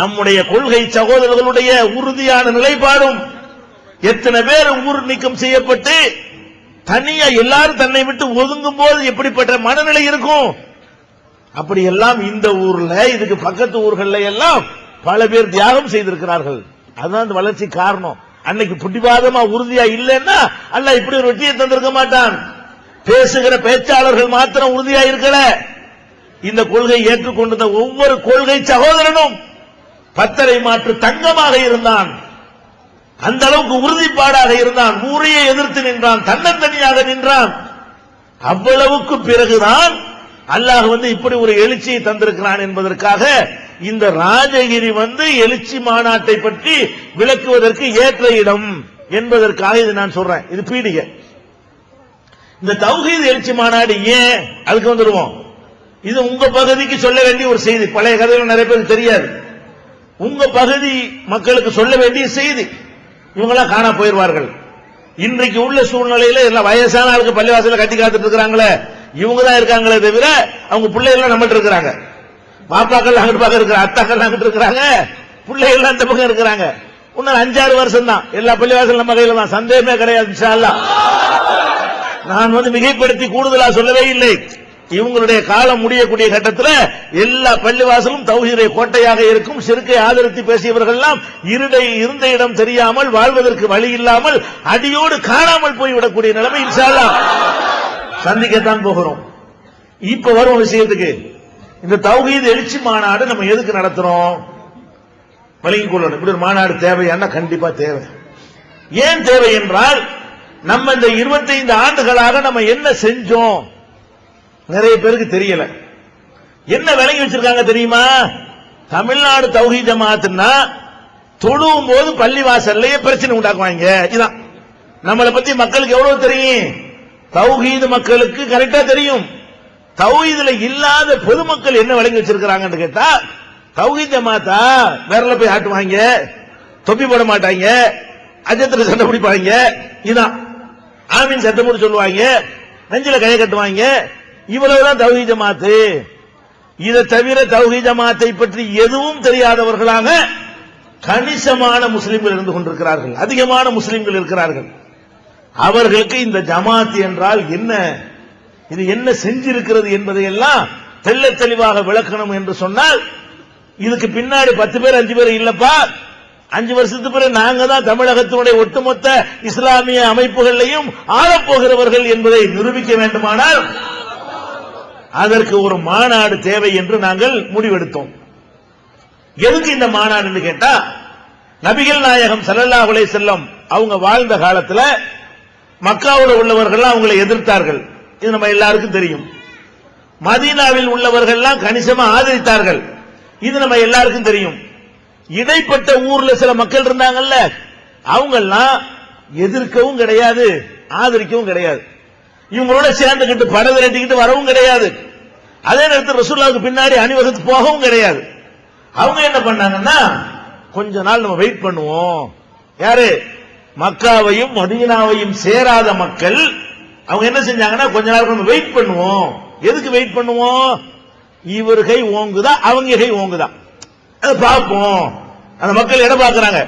Speaker 1: நம்முடைய கொள்கை சகோதரர்களுடைய உறுதியான நிலைப்பாடும், எத்தனை பேர் ஊர் நீக்கம் செய்யப்பட்டு தனியா எல்லாரும் தன்னை விட்டு ஒதுங்கும் போது எப்படிப்பட்ட மனநிலை இருக்கும். அப்படி எல்லாம் இந்த ஊர்ல, இதுக்கு பக்கத்து ஊர்கள்ல எல்லாம் பல பேர் தியாகம் செய்திருக்கிறார்கள். அதுதான் அந்த வளர்ச்சி காரணம். அன்னைக்கு புடிவாதமா உறுதியா இல்லைன்னா அல்லாஹ் இப்படி ஒரு வெற்றியை தந்திருக்க மாட்டான். பேசுகிற பேச்சாளர்கள் மாத்திரம் உறுதியா இருக்கல, இந்த கொள்கை ஏற்றுக்கொண்ட ஒவ்வொரு கொள்கை சகோதரனும் பத்தரை மாற்று தங்கமாக இருந்தான். அந்த அளவுக்கு உறுதிப்பாடாக இருந்தான். ஊரையே எதிர்த்து நின்றான், தன்னந்தனியாக நின்றான். அவ்வளவுக்கு பிறகுதான் அல்லாஹ் இப்படி ஒரு எழுச்சியை தந்திருக்கிறான் என்பதற்காக இந்த ராஜகிரி எழுச்சி மாநாட்டை பற்றி விளக்குவதற்கு ஏற்ற இடம் என்பதற்காக இது நான் சொல்றேன். இது பீடிகை. இந்த தௌஹீத் எழுச்சி மாநாடு ஏன், அதுக்கு வந்துருவோம். இது உங்க பகுதிக்கு சொல்ல வேண்டிய ஒரு செய்தி. பழைய கதைகள் நிறைய பேருக்கு தெரியாது. உங்க பகுதி மக்களுக்கு சொல்ல வேண்டிய செய்தி. இவங்கெல்லாம் காணா போயிருவார்கள். இன்றைக்கு உள்ள சூழ்நிலையில எல்லாம் வயசான ஆளுக்கு பள்ளிவாசல கட்டி காத்துட்டு இருக்கிறாங்களே, இவங்க தான் இருக்காங்களே தவிர அவங்க பிள்ளைகள் நம்மகிட்ட இருக்கிறாங்க. பாப்பாக்கள் அங்கிட்டு பக்கம் இருக்கிற, அத்தாக்கள் அங்கிட்டு இருக்கிறாங்க, பிள்ளைகள் அந்த பக்கம் இருக்கிறாங்க. இன்னும் 5-6 வருஷம் தான் எல்லா பள்ளிவாசல் நம்ம கையில தான், சந்தேகமே கிடையாது. இன்ஷா அல்லாஹ். நான் மிகைப்படுத்தி கூடுதலா சொல்லவே இல்லை. இவங்களுடைய காலம் முடியக்கூடிய கட்டத்தில் எல்லா பள்ளிவாசலும் தௌஹீதுடைய கோட்டையாக இருக்கும். ஷிர்கை ஆதரித்து பேசியவர்கள் எல்லாம் இருந்த இடம் தெரியாமல், வாழ்வதற்கு வழி இல்லாமல், அடியோடு காணாமல் போய்விடக்கூடிய நிலைமை இன்ஷா அல்லாஹ் சந்திக்கத்தான் போகிறோம். இப்ப வரும் விஷயத்துக்கு, இந்த தௌஹீத் எழுச்சி மாநாடு நம்ம எதுக்கு நடத்துறோம் வழங்கிக் கொள்ளணும். இப்படி ஒரு மாநாடு தேவையான கண்டிப்பா தேவை. ஏன் தேவை என்றால், நம்ம இந்த 25 ஆண்டுகளாக நம்ம என்ன செஞ்சோம் நிறைய பேருக்கு தெரியல. என்ன விளங்கி வச்சிருக்காங்க தெரியுமா? தமிழ்நாடு தௌஹீத் ஜமாஅத்னா தொழுவும் போது பள்ளிவாசல்லையே பிரச்சனை உண்டாக்குவாங்க. இதான் நம்மளை பத்தி மக்களுக்கு எவ்வளவு தெரியும். தௌஹீத் மக்களுக்கு கரெக்டா தெரியும். தௌஹீதுல இல்லாத பொதுமக்கள் என்ன விளங்கி வச்சிருக்காங்கன்னு கேட்டா, தௌஹீத் ஜமாத்தா விரல போய் ஆட்டுவாங்க, தொப்பி போட மாட்டாங்க, அஜத்துல சண்டை பிடிப்பாங்க, இதான் ஆமீன் சத்தம் போட்டு சொல்லுவாங்க. நெஞ்சில கையை கட்டுவாங்க. இவ்வளவுதான் தௌஹீத் ஜமாத்து. இதை தவிர தௌஹீத் ஜமாத்தை பற்றி எதுவும் தெரியாதவர்களாக கணிசமான முஸ்லிம்கள் இருந்து கொண்டிருக்கிறார்கள், அதிகமான முஸ்லிம்கள் இருக்கிறார்கள். அவர்களுக்கு இந்த ஜமாத் என்றால் என்ன, இது என்ன செஞ்சிருக்கிறது என்பதை எல்லாம் தெள்ள தெளிவாக விளக்கணும் என்று சொன்னால், இதுக்கு பின்னாடி 10 பேர் 5 பேர் இல்லப்பா, 5 வருஷத்துக்கு பிறகு நாங்க தான் தமிழகத்தினுடைய ஒட்டுமொத்த இஸ்லாமிய அமைப்புகளையும் ஆளப்போகிறவர்கள் என்பதை நிரூபிக்க வேண்டுமானால் அதற்கு ஒரு மாநாடு தேவை என்று நாங்கள் முடிவெடுத்தோம். எதுக்கு இந்த மாநாடு கேட்டா, நபிகள் நாயகம் ஸல்லல்லாஹு அலைஹி வஸல்லம் அவங்க வாழ்ந்த காலத்துல மக்காவில் உள்ளவர்கள் அவங்களை எதிர்த்தார்கள். இது நம்ம எல்லாருக்கும் தெரியும். மதீனாவில் உள்ளவர்கள் எல்லாம் கணிசமா ஆதரித்தார்கள். இது நம்ம எல்லாருக்கும் தெரியும். இடைப்பட்ட ஊர்ல சில மக்கள் இருந்தாங்கல்ல, அவங்க எல்லாம் எதிர்க்கவும் கிடையாது, ஆதரிக்கவும் கிடையாது. இவங்களோட சேர்ந்துகிட்டு படை திரட்டிக்கிட்டு வரவும் கிடையாது. அதே நேரத்தில் ரசூலுல்லாஹ்வுக்கு பின்னாடி அணிவகுத்து போகவும் கிடையாது. அவங்க என்ன பண்ணாங்கன்னா, கொஞ்ச நாள் நம்ம வெயிட் பண்ணுவோம். யாரு? மக்காவையும் மதீனாவையும் சேராத மக்கள் அவங்க என்ன செஞ்சாங்கன்னா, கொஞ்ச நாள் நம்ம வெயிட் பண்ணுவோம். எதுக்கு வெயிட் பண்ணுவோம்? இவர் கை ஓங்குதா அவங்க கை ஓங்குதா அதை பார்ப்போம். அந்த மக்கள் எதை பார்க்கறாங்க?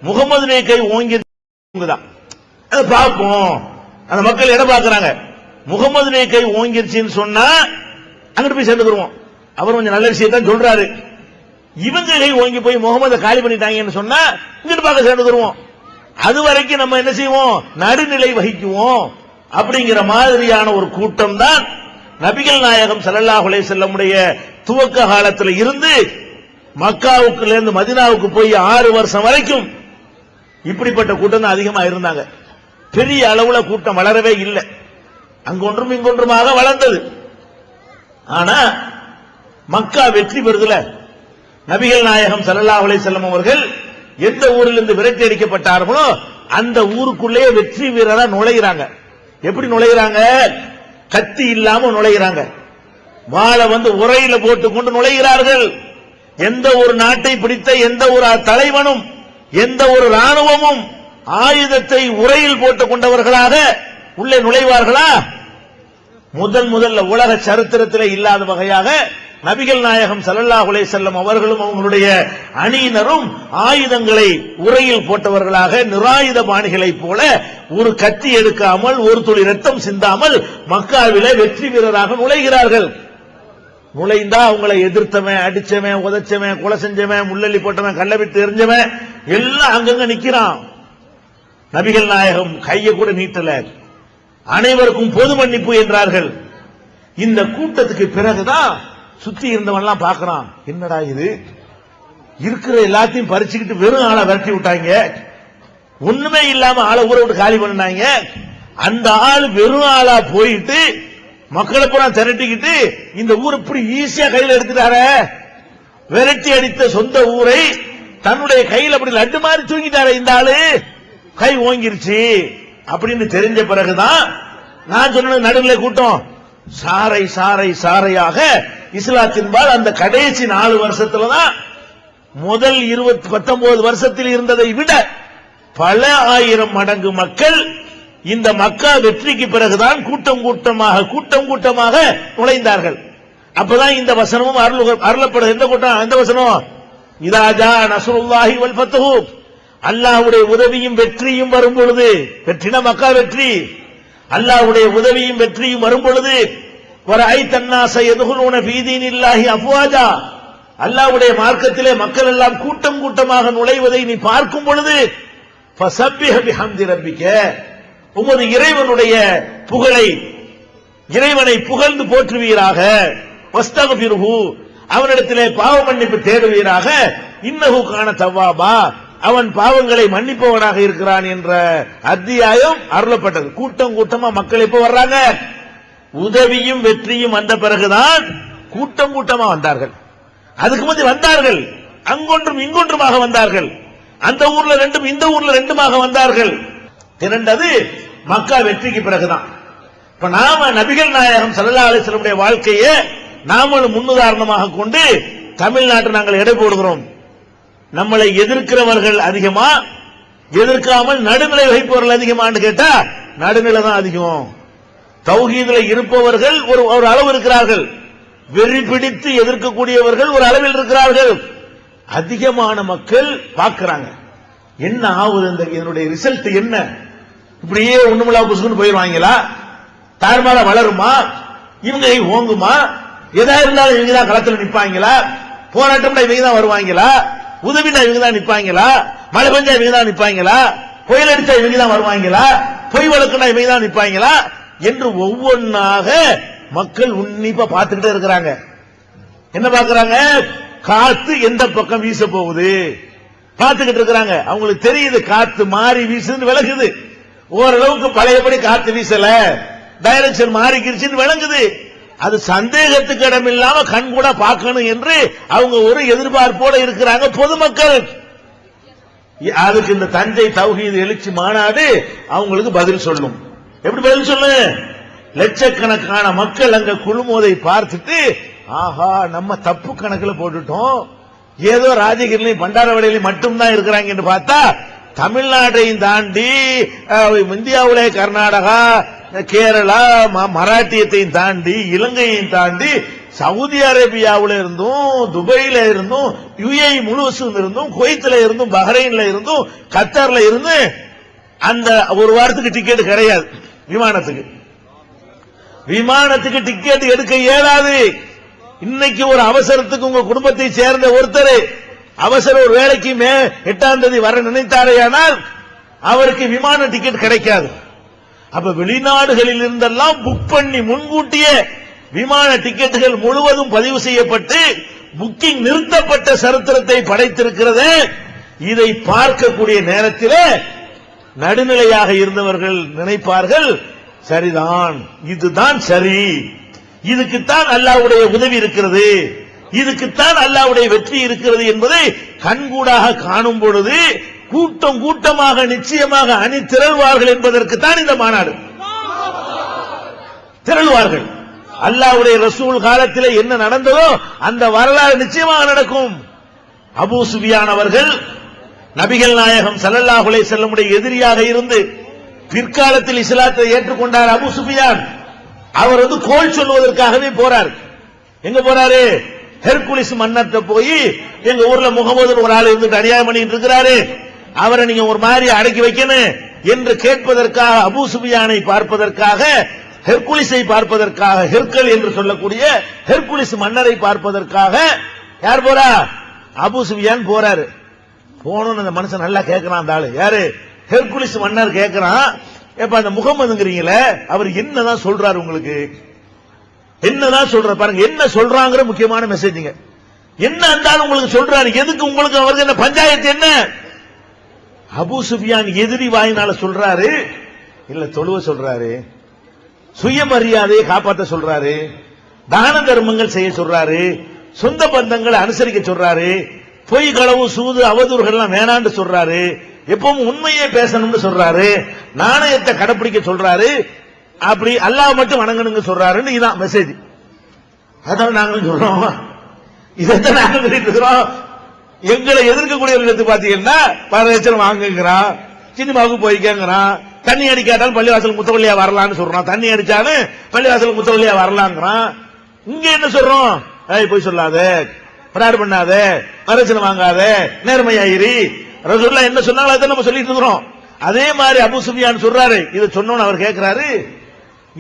Speaker 1: முகமது கை ஓங்குதா அதை பார்ப்போம். அந்த மக்கள் எதை பார்க்கறாங்க? முகமது கை ஓங்கிருச்சுன்னு சொன்னா அங்கிட்டு போய் சேர்ந்துக்குருவோம். அவர் கொஞ்சம் நல்ல விஷயத்தான் சொல்றாரு. இவங்க கை ஓங்கி போய் முகமதை காலி பண்ணிட்டாங்கன்னு சொன்னா இங்கிட்டு பார்க்க சேர்ந்துக்குருவோம். அது வரைக்கும் நம்ம என்ன செய்வோம்? நடுநிலை வகிக்குவோம். அப்படிங்கிற மாதிரியான ஒரு கூட்டம் தான் நபிகள் நாயகம் ஸல்லல்லாஹு அலைஹி வஸல்லமுடைய துவக்க காலத்தில் இருந்து மக்காவுக்குல இருந்து மதீனாவுக்கு போய் 6 வருஷம் வரைக்கும் இப்படிப்பட்ட கூட்டம் தான் அதிகமா இருந்தாங்க. பெரிய அளவுல கூட்டம் வளரவே இல்லை, அங்கொன்றும் இங்கொன்றுமாக வளர்ந்தது. ஆனா மக்கா வெற்றி பெறுதல நபிகள் நாயகம் ஸல்லல்லாஹு அலைஹி வஸல்லம் அவர்கள் எந்த ஊரிலிருந்து விரட்டி அடிக்கப்பட்டார்களோ அந்த ஊருக்குள்ளே வெற்றி வீரரா நுழைகிறாங்க. எப்படி நுழைகிறாங்க? கத்தி இல்லாம நுழைகிறாங்க. வாளை உரையில போட்டுக் கொண்டு நுழைகிறார்கள். எந்த ஒரு நாட்டை பிடித்த எந்த ஒரு தலைவனும் எந்த ஒரு ராணுவமும் ஆயுதத்தை உரையில் போட்டுக் கொண்டவர்களாக உள்ளே நுழைவார்களா? முதல்ல உலக சரித்திரத்திலே இல்லாத வகையாக நபிகள் நாயகம் ஸல்லல்லாஹு அலைஹி வஸல்லம் அவர்களும் அவங்களுடைய அணியினரும் ஆயுதங்களை உரையில் போட்டவர்களாக நிராயுத பாணிகளைப் போல ஒரு கத்தி எடுக்காமல் ஒரு துளி ரத்தம் சிந்தாமல் மக்காவிலே வெற்றி வீரராக நுழைகிறார்கள். நுழைந்தா அவங்களை எதிர்த்தவன், அடிச்சவன், உதைச்சவன், கொலை செஞ்சவன், முள்ளலி போட்டவன், கள்ள விட்டு எரிஞ்சவன் எல்லாம் அங்கங்க நிக்கிறான். நபிகள் நாயகம் கையை கூட நீட்டல. அனைவருக்கும் பொது மன்னிப்பு என்றார்கள். இந்த கூட்டத்துக்கு பிறகுதான் சுத்தி இருந்தவன் பார்க்கிறான், என்னடா இது, இருக்கிற எல்லாத்தையும் பறிச்சுக்கிட்டு வெறும் ஆளை விரட்டி விட்டாங்க, ஒண்ணுமே இல்லாம ஆளை ஊரை விட்டு காலி பண்ணாங்க. அந்த ஆள் வெறும் ஆளா போயிட்டு மக்களை பூரா திரட்டிக்கிட்டு இந்த ஊர் இப்படி ஈஸியா கையில் எடுத்துட்டாரு. விரட்டி அடித்த சொந்த ஊரை தன்னுடைய கையில் அப்படி லட்டு மாதிரி தூங்கிட்டாரு. இந்த ஆளு கை ஓங்கிருச்சு அப்படின்னு தெரிஞ்ச பிறகுதான் நான் சொன்ன நடுநிலை கூட்டம் சாரை சாரை சாரையாக இஸ்லாத்தின்பால் அந்த கடைசி 4 வருஷத்துலதான் முதல் 19 வருஷத்தில் இருந்ததை விட பல ஆயிரம் மடங்கு மக்கள் இந்த மக்கா வெற்றிக்கு பிறகுதான் கூட்டம் கூட்டமாக நுழைந்தார்கள். அப்பதான் இந்த வசனமும் அருளப்படுது. எந்த கூட்டம்? எந்த வசனம்? இதா ஜா நஸ்ருல்லாஹி வல் ஃபத்ஹு, அல்லாஹ்வுடைய உதவியும் வெற்றியும் வரும் பொழுது, வெற்றினா மக்கா வெற்றி, அல்லாஹ்வுடைய உதவியும் வெற்றியும் வரும் பொழுது, வரைத்தன் நாஸ யதுகுலூன ஃபீ தீனில்லாஹி அஃப்வாஜா, அல்லாஹ்வுடைய மார்க்கத்திலே மக்கள் எல்லாம் கூட்டமாக நுழைவதை நீ பார்க்கும் பொழுது, ஃபஸப்பிஹ் பிஹம்தி ரப்பிக, உமது இறைவனுடைய புகழை, இறைவனை புகழ்ந்து போற்றுவீராக, வஸ்தக்ஃபிருஹு, அவனிடத்திலே பாவ மன்னிப்பு தேடுவீராக, இன்னஹு கான தவ்வாபா, அவன் பாவங்களை மன்னிப்பவனாக இருக்கிறான் என்ற அத்தியாயம் அருளப்பட்டது. கூட்டமா மக்கள் எப்ப வர்றாங்க? உதவியும் வெற்றியும் வந்த பிறகுதான் கூட்டமா வந்தார்கள். அதுக்கு முந்தி வந்தார்கள், அங்கொன்றும் இங்கொன்றுமாக வந்தார்கள். அந்த ஊர்ல ரெண்டும் இந்த ஊர்ல ரெண்டுமாக வந்தார்கள். திரண்டது மக்கா வெற்றிக்கு பிறகுதான். இப்ப நாம நபிகள் நாயகம் ஸல்லல்லாஹு அலைஹி வஸல்லம் வாழ்க்கையை நாமளும் முன்னுதாரணமாக கொண்டு தமிழ்நாட்டை நாங்கள் எடை போடுகிறோம். நம்மளை எதிர்க்கிறவர்கள் அதிகமா, எதிர்க்காமல் நடுநிலை வகிப்பவர்கள் அதிகமான்னு கேட்டா நடுநிலை தான் அதிகம். தௌஹீதுல இருப்பவர்கள் ஒரு அளவு இருக்கிறார்கள், வெறி பிடித்து எதிர்க்கக்கூடியவர்கள் ஒரு அளவில் இருக்கிறார்கள். அதிகமான மக்கள் பார்க்கிறாங்க என்ன ஆகுது, இதனுடைய ரிசல்ட் என்ன, இப்படியே ஒண்ணுமில்லா புசுக்குன்னு போயிருவாங்களா, தார்மாலா வளருமா, இவங்க ஓங்குமா, எதா இருந்தாலும் இவங்க தான் களத்தில் நிற்பாங்களா, போராட்டம்னா இவங்க தான் வருவாங்களா, உதவினா இவங்க தான் நிற்பாங்களா, மழை பெஞ்சா இவங்க தான் நிற்பாங்களா, புயல் அடிச்சா இவங்க தான் வருவாங்களா, பொய் வழக்குனா இவங்க தான் நிற்பாங்களா என்று ஒவ்வொன்னாக மக்கள் உன்னிப்பா பார்த்துக்கிட்டே இருக்கிறாங்க. என்ன பார்க்கறாங்க, காத்து எந்த பக்கம் வீச போகுது பார்த்துக்கிட்டு இருக்கிறாங்க. அவங்களுக்கு தெரியுது காத்து மாறி வீசுன்னு விளங்குது, ஓரளவுக்கு பழையபடி காத்து வீசல, டைரக்ஷன் மாறிக்கிருச்சுன்னு விளங்குது. அது சந்தேகத்துக்கு இடம் இல்லாம கண் கூட பார்க்கணும் என்று அவங்க ஒரு எதிர்பார்ப்போட இருக்கிறாங்க பொதுமக்கள். அதுக்கு இந்த தஞ்சை தௌஹீத் எழுச்சி மாநாடு அவங்களுக்கு பதில் சொல்லும். எப்படி பதில் சொல்லு, லட்சக்கணக்கான மக்கள் அங்க குழுமோதை பார்த்துட்டு, ஆஹா நம்ம தப்பு கணக்கில் போட்டுட்டோம், ஏதோ ராஜகிரிலையும் பண்டாரவடையிலையும் மட்டும்தான் இருக்கிறாங்க என்று பார்த்தா தமிழ்நாட்டையும் தாண்டி இந்தியாவிலே கர்நாடகா, கேரளா, மராட்டியத்தையும் தாண்டி இலங்கையையும் தாண்டி சவுதி அரேபியாவில இருந்தும், துபாயில இருந்தும், யுஏஇ முழுவதும் இருந்தும், குவைத்துல இருந்தும், பஹ்ரைன்ல இருந்தும், கத்தார்ல இருந்து அந்த ஒரு வாரத்துக்கு டிக்கெட் கிடையாது. விமானத்துக்கு டிக்கெட் எடுக்க இயலாது. இன்னைக்கு ஒரு அவசரத்துக்கு உங்க குடும்பத்தை சேர்ந்த ஒருத்தர் அவசர ஒரு வேலைக்கு 8ஆம் தேதி வர நினைத்தாரையானால் அவருக்கு விமான டிக்கெட் கிடைக்காது. அப்ப வெளிநாடுகளில் இருந்தெல்லாம் புக் பண்ணி முன்கூட்டியே விமான டிக்கெட்டுகள் முழுவதும் பதிவு செய்யப்பட்டு புக்கிங் நிறுத்தப்பட்ட சரித்திரத்தை படைத்திருக்கிறது. இதை பார்க்கக்கூடிய நேரத்தில் நடுநிலையாக இருந்தவர்கள் நினைப்பார்கள், சரிதான், இதுதான் சரி, இதுக்குத்தான் அல்லாஹ்வுடைய உதவி இருக்கிறது, இதுக்குத்தான் அல்லாஹ்வுடைய வெற்றி இருக்கிறது என்பதை கண்கூடாக காணும் பொழுது கூட்டம் கூட்டமாக நிச்சயமாக அணி திரள்வார்கள் என்பதற்குத்தான் இந்த மாநாடு. திரள்வார்கள். அல்லாஹ்வுடைய ரசூல் காலத்தில் என்ன நடந்ததோ அந்த வரலாறு நிச்சயமாக நடக்கும். அபூ சுஃபியான் அவர்கள் நபிகள் நாயகம் ஸல்லல்லாஹு அலைஹி வஸல்லம் எதிரியாக இருந்து பிற்காலத்தில் இஸ்லாத்தை ஏற்றுக்கொண்டார். அபூ சுஃபியான் அவர் கோல் சொல்வதற்காகவே போறார். எங்க போறாரு, ஹெர்குலிஸ் மன்னர்ட்ட போய் எங்க ஊர்ல முகமது ஒரு ஆள் இருந்துட்டு அநியாயம் பண்ணிட்டு இருக்கிறாரு, அவரை நீங்க ஒரு மாதிரி அடக்கி வைக்கணும் என்று கேட்பதற்காக, அபூ சுஃபியானை பார்ப்பதற்காக, ஹெர்குலிஸை பார்ப்பதற்காக, ஹெர்கல் என்று சொல்லக்கூடிய ஹெர்குலிஸ் மன்னரை பார்ப்பதற்காக யார் போறா, அபூ சுஃபியான் போறாரு. போனோம் அந்த மனுஷன் நல்லா கேட்கிறான். அந்த ஆளு யாரு, ஹெர்குலிஸ் மன்னர் கேட்கிறான், எப்ப அந்த முகமதுங்கிறீங்களே அவர் என்னதான் சொல்றாரு, உங்களுக்கு என்னதான் சொல்ற பாருங்க, என்ன சொல்றாங்கிற முக்கியமான மெசேஜ்ங்க. என்ன இருந்தாலும் உங்களுக்கு சொல்றாரு, எதுக்கு உங்களுக்கு அவருக்கு என்ன பஞ்சாயத்து என்ன? அபூ சுஃபியான் எதிரி வாயினால சொல்றாரு, இல்ல தொழுவ சொல்றாரு, சுயமரியாதையை காப்பாற்ற சொல்றாரு, தான தர்மங்கள் செய்ய சொல்றாரு, சொந்த பந்தங்களை அனுசரிக்க சொல்றாரு, பொய் களவு சூது அவதூறுகள் எல்லாம் வேணான்னு சொல்றாரு, எப்பவும் உண்மையே பேசணும்னு சொல்றாரு, நாணயத்தை கடைப்பிடிக்க சொல்றாரு, அப்படி அல்லாஹ் மட்டும் வணங்கணுங்க சொல்றாருன்னு இதான் மெசேஜ். அதான் நாங்களும் சொல்றோம், இதைத்தான் நாங்கள் சொல்லிட்டு இருக்கிறோம். எங்களை எதிர்க்கக்கூடியவர்களுக்கு பாத்தீங்கன்னா பரதேச்சம் வாங்குங்கிறான், சினிமாவுக்கு போய்க்காங்கிறான், தண்ணி அடிக்காட்டாலும் பள்ளிவாசல் முத்தவள்ளியா வரலான்னு சொல்றான், தண்ணி அடிச்சாலும் பள்ளிவாசல் முத்தவள்ளியா வரலாங்கிறான். இங்க என்ன சொல்றோம், போய் சொல்லாத, பிராடு பண்ணாத, பரதேச்சம் வாங்காத, நேர்மையாயிரி, ரசூலுல்லாஹ் என்ன சொன்னாங்களோ அதை நம்ம சொல்லிட்டு இருக்கிறோம். அதே மாதிரி அபூ சுஃபியான் சொல்றாரு, இதை சொன்னோன்னு அவர் கேட்கிறாரு,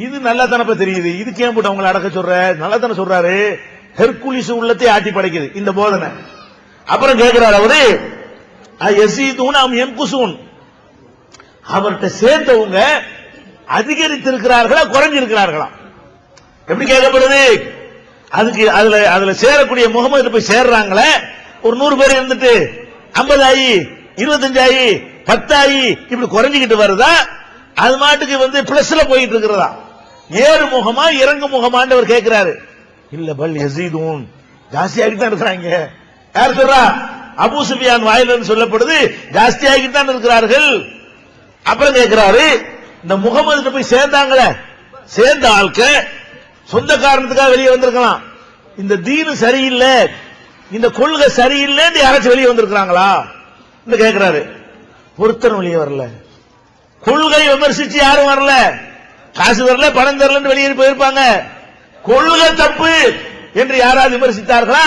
Speaker 1: இது நல்லா தானப்ப தெரியுது, இதுக்கு ஏன் போட்டு அவங்களை அடக்க சொல்ற, நல்லா தானே சொல்றாரு, ஹெர்குலிஸ் உள்ளத்தை ஆட்டி படைக்குது இந்த போதனை. அப்புறம் கேட்கிறார் அவரு, யஸீதுன் யன்குஸூன், அவர்கிட்ட சேர்ந்தவங்க அதிகரித்திருக்கிறார்களா குறைஞ்சிருக்கிறார்களா, எப்படி கேட்கப்படுது? அதுக்கு அதுல சேரக்கூடிய முகமது போய் சேர்றாங்களே, ஒரு 100 பேர் இருந்துட்டு 50 ஆகி 25 ஆகி 10 ஆகி இப்படி குறைஞ்சிக்கிட்டு வருதா, அது மாட்டுக்கு பிளஸ்ல போயிட்டு இருக்கிறதா, ஏறு முகமா இறங்கு முகமான்னு அவர் கேட்கிறாரு. இல்ல பல் யஸீதுன், ஜாஸ்தியாகிட்டு தான் இருக்கிறாங்க. யார் சொல்றா, அபூ சுஃபியான் வாயிலிருந்து சொல்லப்படுது, ஜாஸ்தியாகிட்டு தான் இருக்கிறார்கள். அப்புறம் கேட்கிறாரு, இந்த முகமது போய் சேர்ந்தாங்களே, சேர்ந்த ஆட்க சொந்த காரணத்துக்காக வெளியே வந்திருக்கலாம், இந்த தீனு சரியில்லை, இந்த கொள்கை சரியில்லைன்னு யாராச்சும் வெளியே வந்திருக்கிறாங்களா கேட்கிறாரு. ஒருத்தரும் வெளியே வரல, கொள்கை விமர்சிச்சு யாரும் வரல, காசு வரல பணம் தரலன்னு வெளியே போயிருப்பாங்க. கொள்கை தப்பு என்று யாராவது விமர்சித்தார்களா?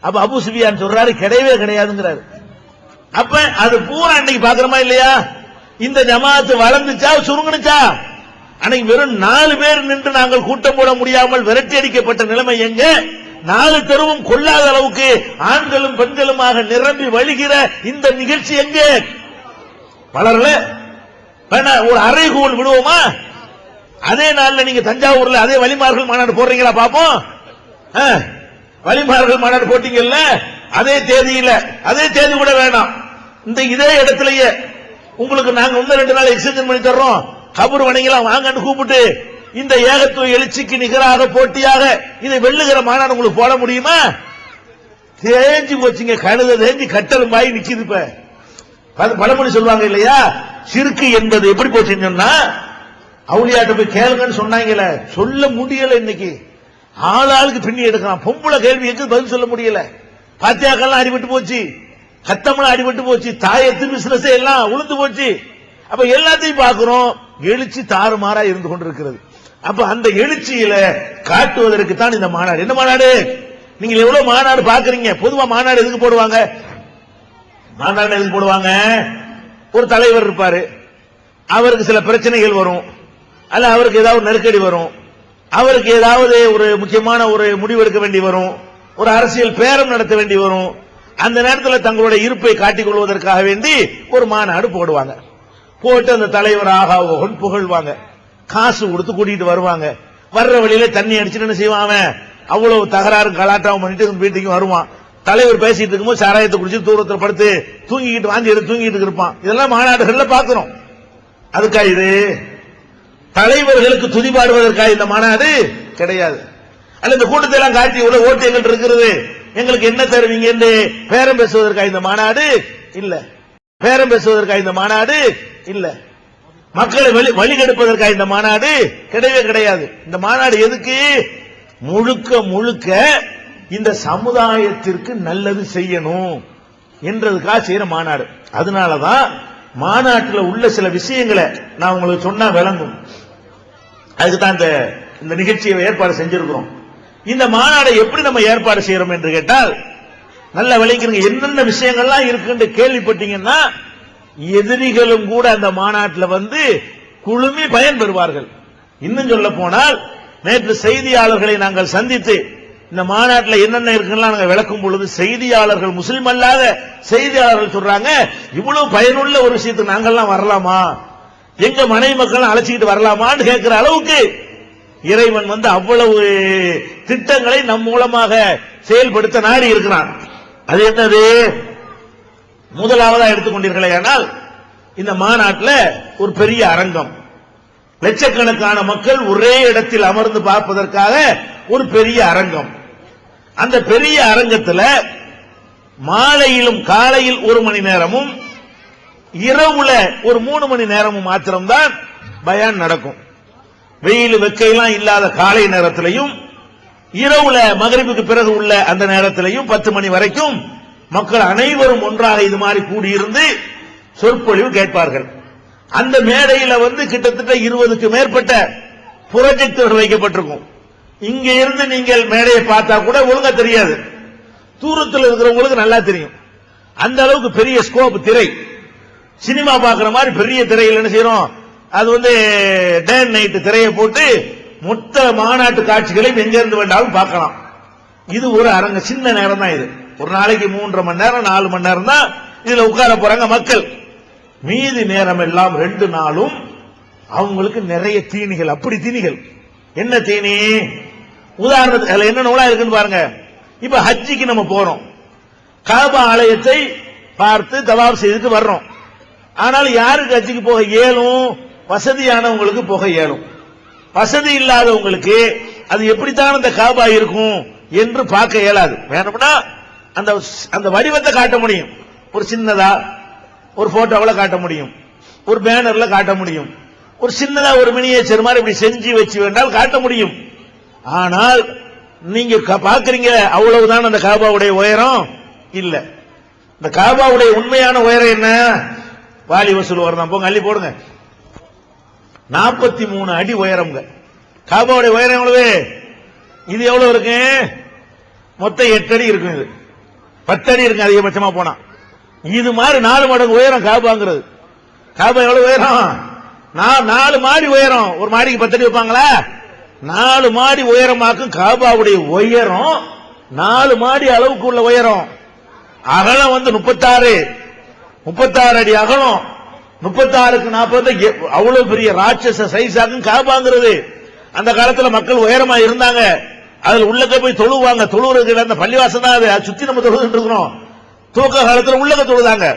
Speaker 1: அப்ப அபூ சுஃபியான் சொல்றாரு கிடையவே கிடையாதுங்கிறாரு. அப்ப அது பூரா அன்னைக்கு பாக்குறோமா இல்லையா? இந்த ஜமாத்து வளர்ந்துச்சா சுருங்குனுச்சா? அன்னைக்கு வெறும் 4 பேர் நின்று நாங்கள் கூட்டம் போட முடியாமல் விரட்டி அடிக்கப்பட்ட நிலைமை எங்க? 4 தெருவும் கொள்ளாத அளவுக்கு ஆண்களும் பெண்களுமாக நிரம்பி வழிகிற இந்த நிகழ்ச்சி எங்க வளரல? ஒரு அறைகூல் விடுவோமா? அதே நாள்ல நீங்க தஞ்சாவூர்ல அதே வலிமார்கள் மாநாடு போடுறீங்களா பாப்போம். வலிமார்கள் மாநாடு போட்டீங்கல்ல, அதே தேதியில, அதே தேதி கூட வேணாம், இந்த இதே இடத்திலேயே உங்களுக்கு நாங்க 1-2 நாள் எக்ஸ்டென்ஷன் பண்ணி தர்றோம், கபர் வணங்கலாம் வாங்கன்னு கூப்பிட்டு இந்த ஏகத்துவ எழுச்சிக்கு நிகராக போட்டியாக இதை வெல்லுகிற மாநாடு உங்களுக்கு போட முடியுமா? தேஞ்சு போச்சுங்க, கழுத தேஞ்சு கட்டலும் பாய் நிக்குது. இப்ப பழமொழி சொல்லுவாங்க இல்லையா, சிறுக்கு என்பது எப்படி போச்சுன்னு சொன்னா, அவுளியாட்ட போய் கேளுங்கன்னு சொன்னாங்கல்ல, சொல்ல முடியல. இன்னைக்கு ஆளாளுக்கு பின்னி எடுக்கலாம். பொம்பளை கேள்விக்கு பதில் சொல்ல முடியல. பாத்தியாக்கெல்லாம் அடிபட்டு போச்சு, கத்தமெல்லாம் அடிபட்டு போச்சு, தாயத்து பிசினஸ் எல்லாம் உளுந்து போச்சு. அப்ப எல்லாத்தையும் பார்க்கிறோம், எழுச்சி தாறுமாறா இருந்து கொண்டிருக்கிறது. அப்ப அந்த எழுச்சியில காட்டுவதற்கு தான் இந்த மாநாடு. என்ன மாநாடு? நீங்க எவ்வளவு மாநாடு பாக்குறீங்க? பொதுவா மாநாடு எதுக்கு போடுவாங்க? மாநாடு எதுக்கு போடுவாங்க? ஒரு தலைவர் இருப்பாரு, அவருக்கு சில பிரச்சனைகள் வரும், அல்ல அவருக்கு ஏதாவது நெருக்கடி வரும், அவருக்கு ஏதாவது ஒரு முக்கியமான ஒரு முடிவு எடுக்க வேண்டி வரும், ஒரு அரசியல் பேரம் நடத்த வேண்டி வரும். அந்த நேரத்தில் தங்களுடைய இருப்பை காட்டிக் கொள்வதற்காக வேண்டி ஒரு மாநாடு போடுவாங்க. போட்டு அந்த தலைவர் ஆகா ஓகன் புகழ்வாங்க, காசு கொடுத்து கூட்டிட்டு வருவாங்க. வர்ற வழியில தண்ணி அடிச்சுட்டு என்ன செய்வான், அவ்வளவு தகராறு கலாட்டாவும் பண்ணிட்டு வீட்டுக்கு வருவான். தலைவர் பேசிட்டு இருக்கும்போது சாராயத்தை குடிச்சு தூரத்தில் படுத்து தூங்கிக்கிட்டு வாந்தி எடுத்து தூங்கிட்டு இருப்பான். இதெல்லாம் மாநாடுகள்ல பாக்குறோம். அதுக்கா இது தலைவர்களுக்கு துதிபாடுவதற்காக இந்த மாநாடு கிடையாது. அல்ல இந்த கூட்டத்தை எல்லாம் காட்டி இவ்வளவு ஓட்டு எங்கிட்ட இருக்கிறது, எங்களுக்கு என்ன தருவீங்க என்று பேரம் பேசுவதற்காக இந்த மாநாடு இல்ல. பேரம் பேசுவதற்காக இந்த மாநாடு இல்ல. மக்களை வழிகெடுப்பதற்காக இந்த மாநாடு கிடையவே கிடையாது. இந்த மாநாடு எதுக்கு? முழுக்க முழுக்க இந்த சமுதாயத்திற்கு நல்லது செய்யணும் என்றதுக்காக செய்யற மாநாடு. அதனாலதான் மாநாட்டில் உள்ள சில விஷயங்களை நான் உங்களுக்கு சொன்னா விளங்கும். அதுக்குதான் இந்த நிகழ்ச்சியை ஏற்பாடு செஞ்சிருக்கிறோம். இந்த மாநாடை எப்படி நம்ம ஏற்பாடு செய்யறோம் என்று கேட்டால், நல்ல விளங்கிறீங்க, என்னென்ன விஷயங்கள்லாம் இருக்குன்னு கேள்விப்பட்டீங்கன்னா எதிரிகளும் கூட அந்த மாநாட்டில் வந்து குழுமி பயன்பெறுவார்கள். இன்னும் சொல்ல போனால், நேற்று செய்தியாளர்களை நாங்கள் சந்தித்து இந்த மாநாட்டில் என்னென்ன இருக்குன்னு நாங்கள் விளக்கும் பொழுது, செய்தியாளர்கள், முஸ்லிம் அல்லாத செய்தியாளர்கள் சொல்றாங்க, இவ்வளவு பயனுள்ள ஒரு விஷயத்துக்கு நாங்கள்லாம் வரலாமா, எங்க மனைவி மக்கள் அழைச்சிக்கிட்டு வரலாமான்னு கேட்கிற அளவுக்கு இறைவன் வந்து அவ்வளவு திட்டங்களை நம் மூலமாக செயல்படுத்த நாடி இருக்கிறான். அது என்னது? முதலாவதா எடுத்துக்கொண்டீர்களே ஆனால், இந்த மாநாட்டில் ஒரு பெரிய அரங்கம், லட்சக்கணக்கான மக்கள் ஒரே இடத்தில் அமர்ந்து பார்ப்பதற்காக ஒரு பெரிய அரங்கம். அந்த பெரிய அரங்கத்தில் மாலையிலும் காலையில் 1 மணி நேரமும் இரவுல ஒரு 3 மணி நேரமும் மாத்திரம்தான் பயான் நடக்கும். வெயில் வெக்கையெல்லாம் இல்லாத காலை நேரத்திலையும் இரவுல மகரிபுக்கு பிறகு உள்ள அந்த நேரத்திலையும் 10 மணி வரைக்கும் மக்கள் அனைவரும் ஒன்றாக இது மாதிரி கூடியிருந்து சொற்பொழிவு கேட்பார்கள். அந்த மேடையில வந்து கிட்டத்தட்ட 20க்கு மேற்பட்ட புரொஜெக்டர்கள் வைக்கப்பட்டிருக்கும். இங்க இருந்து நீங்கள் மேடையை பார்த்தா கூட ஒழுங்கா தெரியாது, தூரத்தில் இருக்கிறவங்களுக்கு நல்லா தெரியும். அந்த அளவுக்கு பெரிய ஸ்கோப் திரை, சினிமா பார்க்கிற மாதிரி பெரிய திரையில் என்ன செய்யறோம், அது வந்து டே அண்ட் நைட் திரையை போட்டு மொத்த மாநாட்டு காட்சிகளையும் எங்கிருந்து வேண்டாலும் பார்க்கலாம். இது ஒரு அரங்க, சின்ன நேரம் தான் இது. ஒரு நாளைக்கு 3.5 மணி நேரம் 4 மணி நேரம் தான் இதுல உட்கார போறாங்க மக்கள். மீதி நேரம் எல்லாம் 2 நாளும் அவங்களுக்கு நிறைய தீனிகள். அப்படி தீனிகள் என்ன தீனி? உதாரணத்துக்கு அதுல என்ன நூலா இருக்குன்னு பாருங்க. இப்ப ஹஜ்ஜிக்கு நம்ம போறோம், காபா ஆலயத்தை பார்த்து தவாப் செய்துட்டு வர்றோம். ஆனால் யாருக்கு ஹஜ்ஜிக்கு போக இயலும்? வசதியானவங்களுக்கு போக இயலும். வசதி இல்லாதவங்களுக்கு அது எப்படித்தான் அந்த காபா இருக்கும் என்று பார்க்க இயலாது. வேணும்னா அந்த வடிவத்தை காட்ட முடியும், ஒரு சின்னதா ஒரு போட்டோவில் காட்ட முடியும், ஒரு பேனர்ல காட்ட முடியும், ஒரு சின்னதா ஒரு மினியேச்சர் மாதிரி இப்படி செஞ்சு வச்சு வேண்டால் காட்ட முடியும். ஆனால் நீங்க பாக்குறீங்க அவ்வளவுதான் அந்த காபாவுடைய உயரம் இல்ல. இந்த காபாவுடைய உண்மையான உயரம் என்ன? வாலி வசூல் வரதான் போங்க, அள்ளி போடுங்க. 43 அடி உயரம்ங்க. காபாவுடைய உயரம் எவ்வளவு? இது எவ்வளவு இருக்கு? மொத்தம் 8 அடி இருக்கும். இது 10 அடி இருக்கு அதிகபட்சமா போனா. இது மாதிரி 4 மடங்கு உயரம் காபாங்கிறது. காபா எவ்வளவு உயரம்? 4 மாடி உயரம். ஒரு மாடிக்கு 10 அடி வைப்பாங்களா? 4 மாடி உயரமாக்கும் காபாவுடைய உயரம். 4 மாடி அளவுக்கு உள்ள உயரம். அகலம் வந்து 36 அடி அகலம். 36க்கு 40 அவ்வளவு பெரிய ராட்சச சைஸ் ஆகும் காபாங்கிறது. அந்த காலத்துல மக்கள் உயரமா இருந்தாங்க. அதுல உள்ளக்க போய் தொழுவாங்க. தொழுவுறதுக்கு அந்த பள்ளிவாசம் தான். அதை சுத்தி நம்ம தொழுதுட்டு இருக்கிறோம். தூக்க காலத்துல உள்ளக்க தொழுதாங்க.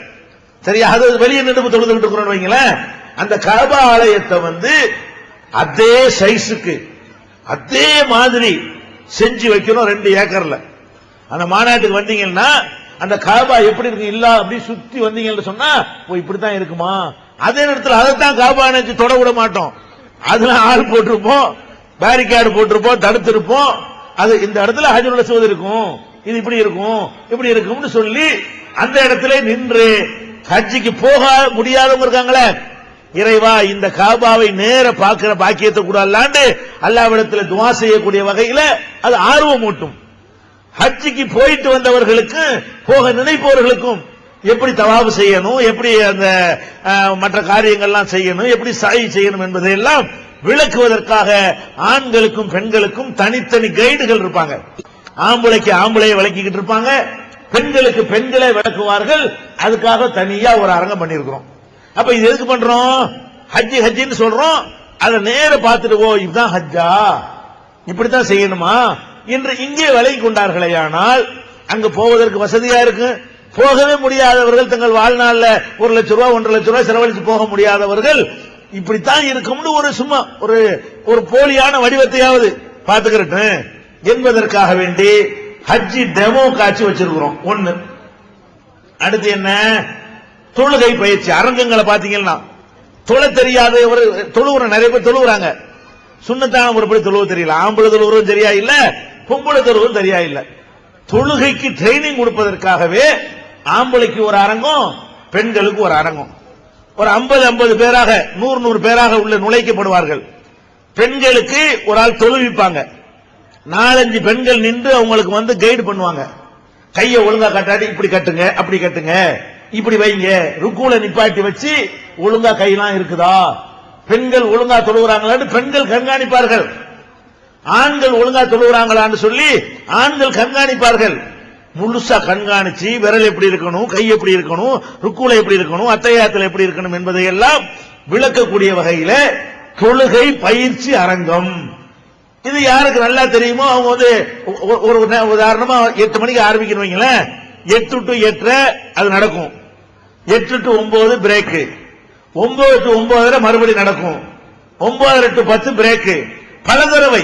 Speaker 1: சரியா? அது வெளியே நின்று தொழுதுட்டு இருக்கிறோம் வைங்களேன். அந்த காபா ஆலயத்தை வந்து அதே சைஸுக்கு அதே மாதிரி செஞ்சு வைக்கணும் 2 ஏக்கர்ல. அந்த மாநாட்டுக்கு வந்தீங்கன்னா அந்த காபா எப்படி இருக்கு இல்ல அப்படி சுத்தி வந்தீங்கன்னு சொன்னா இப்படித்தான் இருக்குமா? அதே நேரத்தில் அதைத்தான் காபா நினைச்சு தொட விட மாட்டோம். அதுல ஆள் போட்டிருப்போம், பேரிகார்டு போட்டிருப்போம், தடுத்திருப்போம். அது இந்த இடத்துல ஹஜ்ருல் அஸ்வத் இருக்கும், இது இப்படி இருக்கும், இப்படி இருக்கும்னு சொல்லி அந்த இடத்துல நின்று ஹஜ்ஜிக்கு போக முடியாதவங்க இருக்காங்களே, இறைவா இந்த காபாவை நேர பார்க்கிற பாக்கியத்தை கூட அல்லாண்டு அல்லாஹ்விடத்தில் துஆ செய்யக்கூடிய வகையில அது ஆர்வம் ஊட்டும். ஹஜ்ஜிக்கு போயிட்டு வந்தவர்களுக்கு போக நினைப்பவர்களுக்கும் எப்படி தவாஃப் செய்யணும், எப்படி அந்த மற்ற காரியங்கள்லாம் செய்யணும், எப்படி சாய் செய்யணும் என்பதை எல்லாம் விளக்குவதற்காக ஆண்களுக்கும் பெண்களுக்கும் தனித்தனி கைடுகள் இருப்பாங்க. ஆம்பளைக்கு ஆம்பளையை விளக்கிக்கிட்டு இருப்பாங்க, பெண்களுக்கு பெண்களை விளக்குவார்கள். அதுக்காக தனியா ஒரு அரங்கம் பண்ணிருக்கிறோம். அப்ப இது எதுக்கு பண்றோம்? ஹஜ்ஜி ஹஜ்ஜின்னு சொல்றோம். அதை நேர பார்த்துட்டு இதுதான் ஹஜ்ஜா, இப்படித்தான் செய்யணுமா என்று இங்கே விலகி கொண்டார்களே. ஆனால் அங்கு போவதற்கு வசதியா இருக்கு. போகவே முடியாதவர்கள், தங்கள் வாழ்நாள்ல 1 லட்சம் ரூபாய் 1.5 லட்சம் ரூபாய் செலவழித்து போக முடியாதவர்கள் இப்படித்தான் இருக்கும்னு ஒரு சும்மா ஒரு போலியான வடிவத்தையாவது பார்த்துக்கிறேன் என்பதற்காக வேண்டி ஹஜ்ஜி டெமோ காட்சி வச்சிருக்கிறோம். 1. அடுத்து என்ன? தொழுகை பயிற்சி அரங்கங்களை பாத்தீங்கன்னா தொழ தெரியாத ஒரு தொழுவுற நிறைய பேர் தொழுவுறாங்க. சுன்னத்தான முறைப்படி தொழுவு தெரியல. ஆம்பளை தொழுவுறதும் சரியா இல்ல, பொம்பளை தொழுவும் சரியா இல்ல. தொழுகைக்கு ட்ரைனிங் கொடுப்பதற்காகவே ஆம்பளைக்கு ஒரு அரங்கம், பெண்களுக்கு ஒரு அரங்கம். ஒரு 50 பேராக 100 பேராக உள்ள நுழைக்கப்படுவார்கள். பெண்களுக்கு ஒரு ஆள் தொழுவிப்பாங்க. 4-5 பெண்கள் நின்று அவங்களுக்கு வந்து கைடு பண்ணுவாங்க. கையை ஒழுங்கா கட்டாடி இப்படி கட்டுங்க, அப்படி கட்டுங்க, இப்படி வைங்க, ருக்குல நிப்பாட்டி வச்சு ஒழுங்கா கையெல்லாம் இருக்குதா, பெண்கள் ஒழுங்கா தொழுகிறாங்களான்னு பெண்கள் கண்காணிப்பார்கள். ஆண்கள் ஒழுங்கா தொழுகிறாங்களான்னு சொல்லி ஆண்கள் கண்காணிப்பார்கள். முழுசா கண்காணிச்சு விரல் எப்படி இருக்கணும், கை எப்படி இருக்கணும், ருக்குல எப்படி இருக்கணும், அத்தையாத்துல எப்படி இருக்கணும் என்பதை எல்லாம் விளக்கக்கூடிய வகையில தொழுகை பயிற்சி அரங்கம். இது யாருக்கு நல்லா தெரியுமோ அவங்க வந்து ஒரு உதாரணமா 8 மணிக்கு ஆரம்பிக்கணும், 8 to 8 அது நடக்கும். 8 to 9 பிரேக், 9 to 9:30 மறுபடி நடக்கும், 9:30 to 10 பிரேக். பல தடவை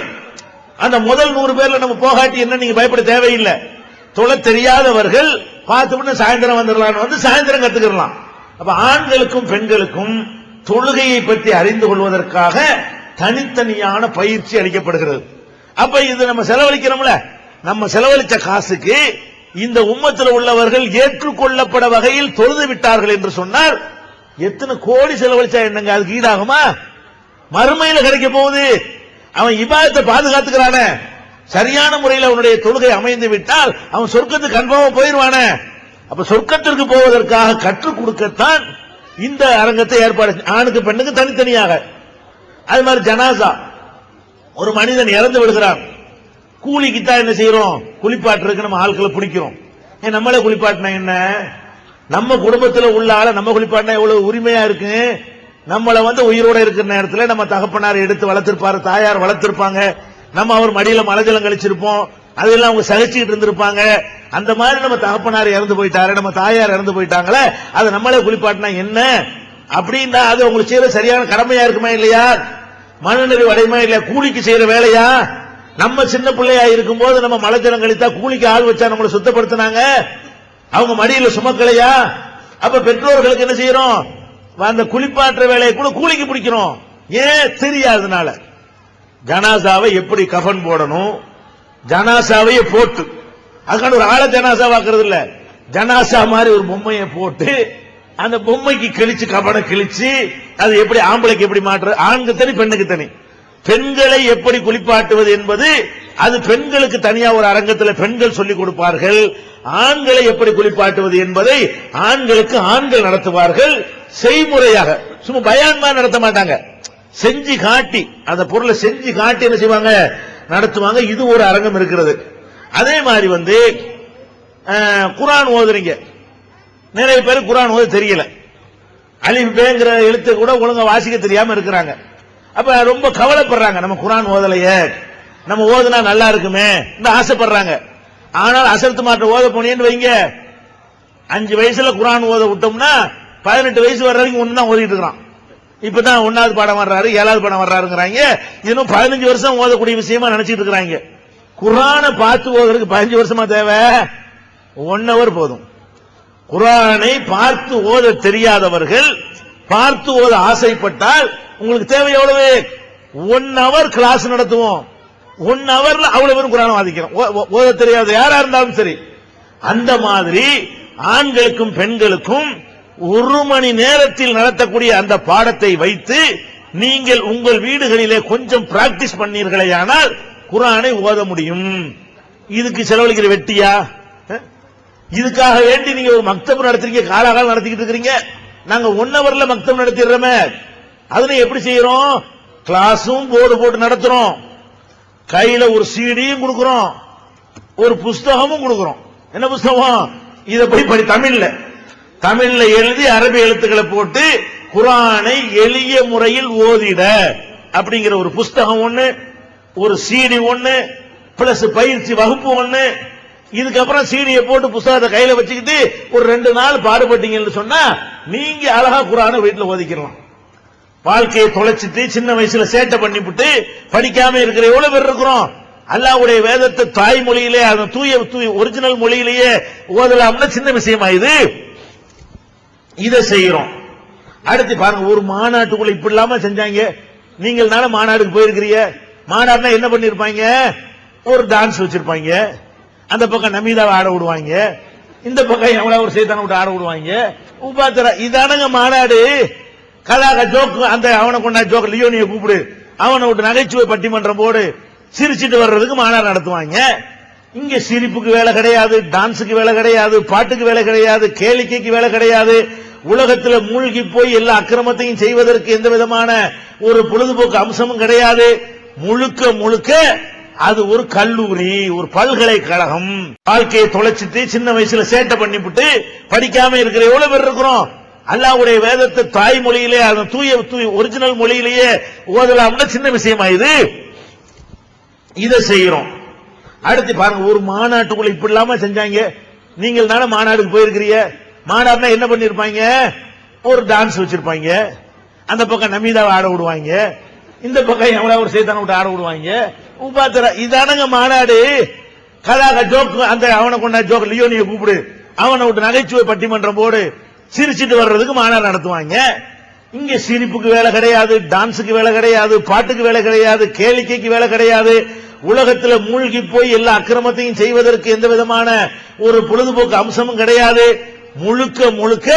Speaker 1: அந்த முதல் 100 பேர்ல நம்ம போகாட்டி என்ன நீங்க பயப்பட தேவையில்லை. தொழ தெரியாதவர்கள் பார்த்து சாயந்தரம் வந்துடலாம், வந்து சாயந்தரம் கத்துக்கலாம். அப்ப ஆண்களுக்கும் பெண்களுக்கும் தொழுகையை பற்றி அறிந்து கொள்வதற்காக தனித்தனியான பயிற்சி அளிக்கப்படுகிறது. அப்ப இது நம்ம செலவழிக்கிறோம்ல, நம்ம செலவழிச்ச காசுக்கு இந்த உம்மத்தில் உள்ளவர்கள் ஏற்றுக்கொள்ளப்பட வகையில் தொழுது விட்டார்கள் என்று சொன்னார். எத்தனை கோடி செலவழிச்சா என்னங்க அதுக்கு ஈடாகுமா? மறுமையில கிடைக்க போகுது. அவன் இபாதத்தை பாதுகாத்துக்கிறான, சரியான முறையில் அவனுடைய தொழுகை அமைந்து விட்டால் அவன் சொர்க்கத்துக்கு கன்ஃபார்மா போயிருவானே. அப்ப சொர்க்கத்திற்கு போவதற்காக கற்றுக் கொடுக்கத்தான் இந்த அரங்கத்தை ஏற்பாடு, ஆணுக்கு பெண்ணுக்கு தனித்தனியாக. அது மாதிரி ஜனாசா, ஒரு மனிதன் இறந்து விடுகிறான், கூலிக்குத்தான் என்ன செய்யறோம்? குளிப்பாட்டுறதுக்கு நம்ம ஆட்களை பிடிக்கிறோம். நம்மளே குளிப்பாட்டினா என்ன? நம்ம குடும்பத்தில் உள்ள ஆளை நம்ம குளிப்பாட்டினா எவ்வளவு உரிமையா இருக்கு. நம்மளை வந்து உயிரோட இருக்கிற நேரத்தில் நம்ம தகப்பனார் எடுத்து வளர்த்திருப்பாரு, தாயார் வளர்த்திருப்பாங்க, நம்ம அவர் மடியில மலஜலம் கழிச்சிருப்போம், அதெல்லாம் அவங்க சகிச்சுக்கிட்டு இருந்திருப்பாங்க. அந்த மாதிரி நம்ம தகப்பனார் இறந்து போயிட்டாரு, நம்ம தாயார் இறந்து போயிட்டாங்களே, அதை நம்மளே குளிப்பாட்டினா என்ன அப்படின்னா அது உங்களுக்கு செய்யற சரியான கடமையா இருக்குமா இல்லையா? மனநிறைவு அடையுமா இல்லையா? கூலிக்கு செய்யற வேலையா? நம்ம சின்ன பிள்ளையா இருக்கும் போது நம்ம மலஜலம் கழித்தா கூலிக்கு ஆள் வச்சா நம்மளை சுத்தப்படுத்தினாங்க, அவங்க மடியில சுமக்கலையா? அப்ப பெற்றோர்களுக்கு என்ன செய்யறோம்? அந்த குளிப்பாற்ற வேலையை கூட கூலிக்கு பிடிக்கிறோம். ஏன்? தெரியாதனால. ஜனாசாவை எப்படி கஃன் போடணும், ஜனாசாவையே போட்டு, அதுக்கான ஒரு ஆளை ஜனாசா வாக்குறது இல்ல, ஜனாசா மாதிரி ஒரு பொம்மையை போட்டு அந்த பொம்மைக்கு கிழிச்சு கபனை கிழிச்சு அது எப்படி ஆம்பளைக்கு எப்படி மாற்று, ஆணுக்கு தனி பெண்ணுக்கு தனி. பெண்களை எப்படி குளிப்பாட்டுவது என்பது அது பெண்களுக்கு தனியா ஒரு அரங்கத்தில் பெண்கள் சொல்லிக் கொடுப்பார்கள். ஆண்களை எப்படி குளிப்பாட்டுவது என்பதை ஆண்களுக்கு ஆண்கள் நடத்துவார்கள். செய்முறையாக சும்மா பயான்மா நடத்த மாட்டாங்க, செஞ்சு காட்டி அந்த பொருளை செஞ்சு காட்டி என்ன செய்வாங்க, நடத்துவாங்க. இது ஒரு அரங்கம் இருக்கிறது. அதே மாதிரி குர்ஆன் ஓதுறீங்க, நிறைய பேர் குர்ஆன் ஓத தெரியல, அலிஃப் பேங்கிற எழுத்து கூட ஒழுங்கா வாசிக்க தெரியாம இருக்கிறாங்க. அப்ப ரொம்ப கவலைப்படுறாங்க, நம்ம குர்ஆன் ஓதலையே, நம்ம ஓதுனா நல்லா இருக்குமே என்று ஆசைப்படுறாங்க. ஆனால் அசரத்து மாற்ற ஓத போனேன்னு வைங்க, 5 வயசுல குர்ஆன் ஓத விட்டோம்னா 18 வயசு வர வரைக்கும் ஒண்ணு தான் ஓதிட்டு இருக்கிறான். இப்பதான் 1வது பாடம் வர்றாரு, 7வது பாடம் வர்றாருங்கிறாங்க. இன்னும் 15 வருஷம் ஓதக்கூடிய விஷயமா நினைச்சிட்டு இருக்கிறாங்க. குர்ஆனை பார்த்து ஓதுறதுக்கு 15 வருஷமா தேவை, 1 hour போதும். குர்ஆனை பார்த்து ஓத தெரியாதவர்கள் பார்த்து ஓத ஆசைப்பட்டால் உங்களுக்கு தேவை எவ்வளவு? 1 hour கிளாஸ் நடத்துவோம். 1 hourல அவ்வளவு பேரும் குர்ஆனை வாசிக்கிறோம். ஓத தெரியாத யாரா இருந்தாலும் சரி. அந்த மாதிரி ஆண்களுக்கும் பெண்களுக்கும் 1 மணி நேரத்தில் நடத்தக்கூடிய அந்த பாடத்தை வைத்து நீங்கள் உங்கள் வீடுகளிலே கொஞ்சம் பிராக்டிஸ் பண்ணீர்களேயானால் குர்ஆனை ஓத முடியும். இதுக்கு செலவழிக்கிற வெட்டியா? இதுக்காக வேண்டி நீங்க ஒரு மக்தப் நடத்துறீங்க, காலாகாலம் நடத்திக்கிட்டு இருக்கிறீங்க. நாங்க 1 hourல மக்தப் நடத்திடுறோமே, அதனை எப்படி செய்யறோம்? கிளாஸும் போர்டு போட்டு நடத்துறோம், கையில ஒரு சீடியும் கொடுக்கிறோம், ஒரு புஸ்தகமும் கொடுக்கிறோம். என்ன புஸ்தகம்? இதை போய் படி, தமிழ்ல எழுதி அரபி எழுத்துக்களை போட்டு குர்ஆனை எளிய முறையில் ஓதிட அப்படிங்கிற ஒரு புஸ்தகம் ஒண்ணு, ஒரு சீடி ஒண்ணு, பிளஸ் பயிற்சி வகுப்பு ஒண்ணு. இதுக்கப்புறம் சீடியை போட்டு புஸ்தகத்தை கையில வச்சுக்கிட்டு ஒரு 2 நாள் பாடுபட்டீங்கன்னு சொன்னா நீங்க அழகா குர்ஆனை வீட்டுல ஓதிக்கலாம். வாழ்க்கையை தொலைச்சிட்டு சின்ன வயசுல சேட்டை பண்ணிவிட்டு படிக்காம இருக்கிற எவ்வளவு பேர் இருக்கிறோம். அல்லாஹ்வுடைய வேதத்தை தாய்மொழியிலே, அந்த தூய ஒரிஜினல் மொழியிலேயே ஓதலாம்னா சின்ன விஷயமா இது? இதை செய்யறோம். அடுத்து பாருங்க, ஒரு மாநாட்டுக்குள்ள இப்படி இல்லாம செஞ்சாங்க. நீங்கள் நாள மாநாடுக்கு போயிருக்கிறீங்க, மாநாடுனா என்ன பண்ணிருப்பாங்க? ஒரு டான்ஸ் வச்சிருப்பாங்க, அந்த பக்கம் நமீதாவை ஆட விடுவாங்க, இந்த பக்கம் எவ்வளவு ஒரு சைத்தான விட்டு ஆட விடுவாங்க. உபாத்திர இதானங்க மாநாடு. கலாக ஜோக்கு, அந்த அவனை கொண்டா ஜோக், லியோனியை கூப்பிடு, அவனை விட்டு நகைச்சுவை பட்டிமன்றம் போடு, சிரிச்சிட்டு வர்றதுக்கு மாநாடு நடத்துவாங்க. இங்க சிரிப்புக்கு வேலை கிடையாது, டான்ஸுக்கு வேலை கிடையாது, பாட்டுக்கு வேலை கிடையாது, கேளிக்கைக்கு வேலை கிடையாது. உலகத்தில் மூழ்கி போய் எல்லா அக்கிரமத்தையும் செய்வதற்கு எந்த விதமான ஒரு பொழுதுபோக்கு அம்சமும் கிடையாது. முழுக்க முழுக்க அது ஒரு கல்லூரி, ஒரு பல்கலைக்கழகம். வாழ்க்கையை தொலைச்சிட்டு சின்ன வயசுல சேட்டை பண்ணிவிட்டு படிக்காம இருக்கிற எவ்வளவு பேர் இருக்கிறோம். அல்லாஹ்வுடைய வேதத்தை தாய்மொழியிலே, அந்த தூய ஒரிஜினல் மொழியிலேயே ஓதலாம்னா சின்ன விஷயமா இது? இதை செய்யறோம். அடுத்து பாருங்க, ஒரு மாநாட்டுக்குள்ள இப்படி இல்லாம செஞ்சாங்க. நீங்கள் நாள மாநாடுக்கு போயிருக்கிறீங்க, மாநாடுனா என்ன பண்ணிருப்பாங்க? ஒரு டான்ஸ் வச்சிருப்பாங்க, அந்த பக்கம் நமீதாவை ஆட விடுவாங்க, இந்த பக்கம் எவ்வளவு ஒரு சைத்தான விட்டு ஆட விடுவாங்க. உபாத்திர இதானங்க மாநாடு. கலாக ஜோக்கு, அந்த அவனை கொண்டா ஜோக், லியோனியை கூப்பிடு, அவனை விட்டு நகைச்சுவை பட்டிமன்றம் போடு, சிரிச்சிட்டு வர்றதுக்கு மாநாடு நடத்துவாங்க. இங்க சிரிப்புக்கு வேலை கிடையாது, டான்ஸுக்கு வேலை கிடையாது, பாட்டுக்கு வேலை கிடையாது, கேளிக்கைக்கு வேலை கிடையாது. உலகத்தில் மூழ்கி போய் எல்லா அக்கிரமத்தையும் செய்வதற்கு எந்த விதமான ஒரு பொழுதுபோக்கு அம்சமும் கிடையாது. முழுக்க முழுக்க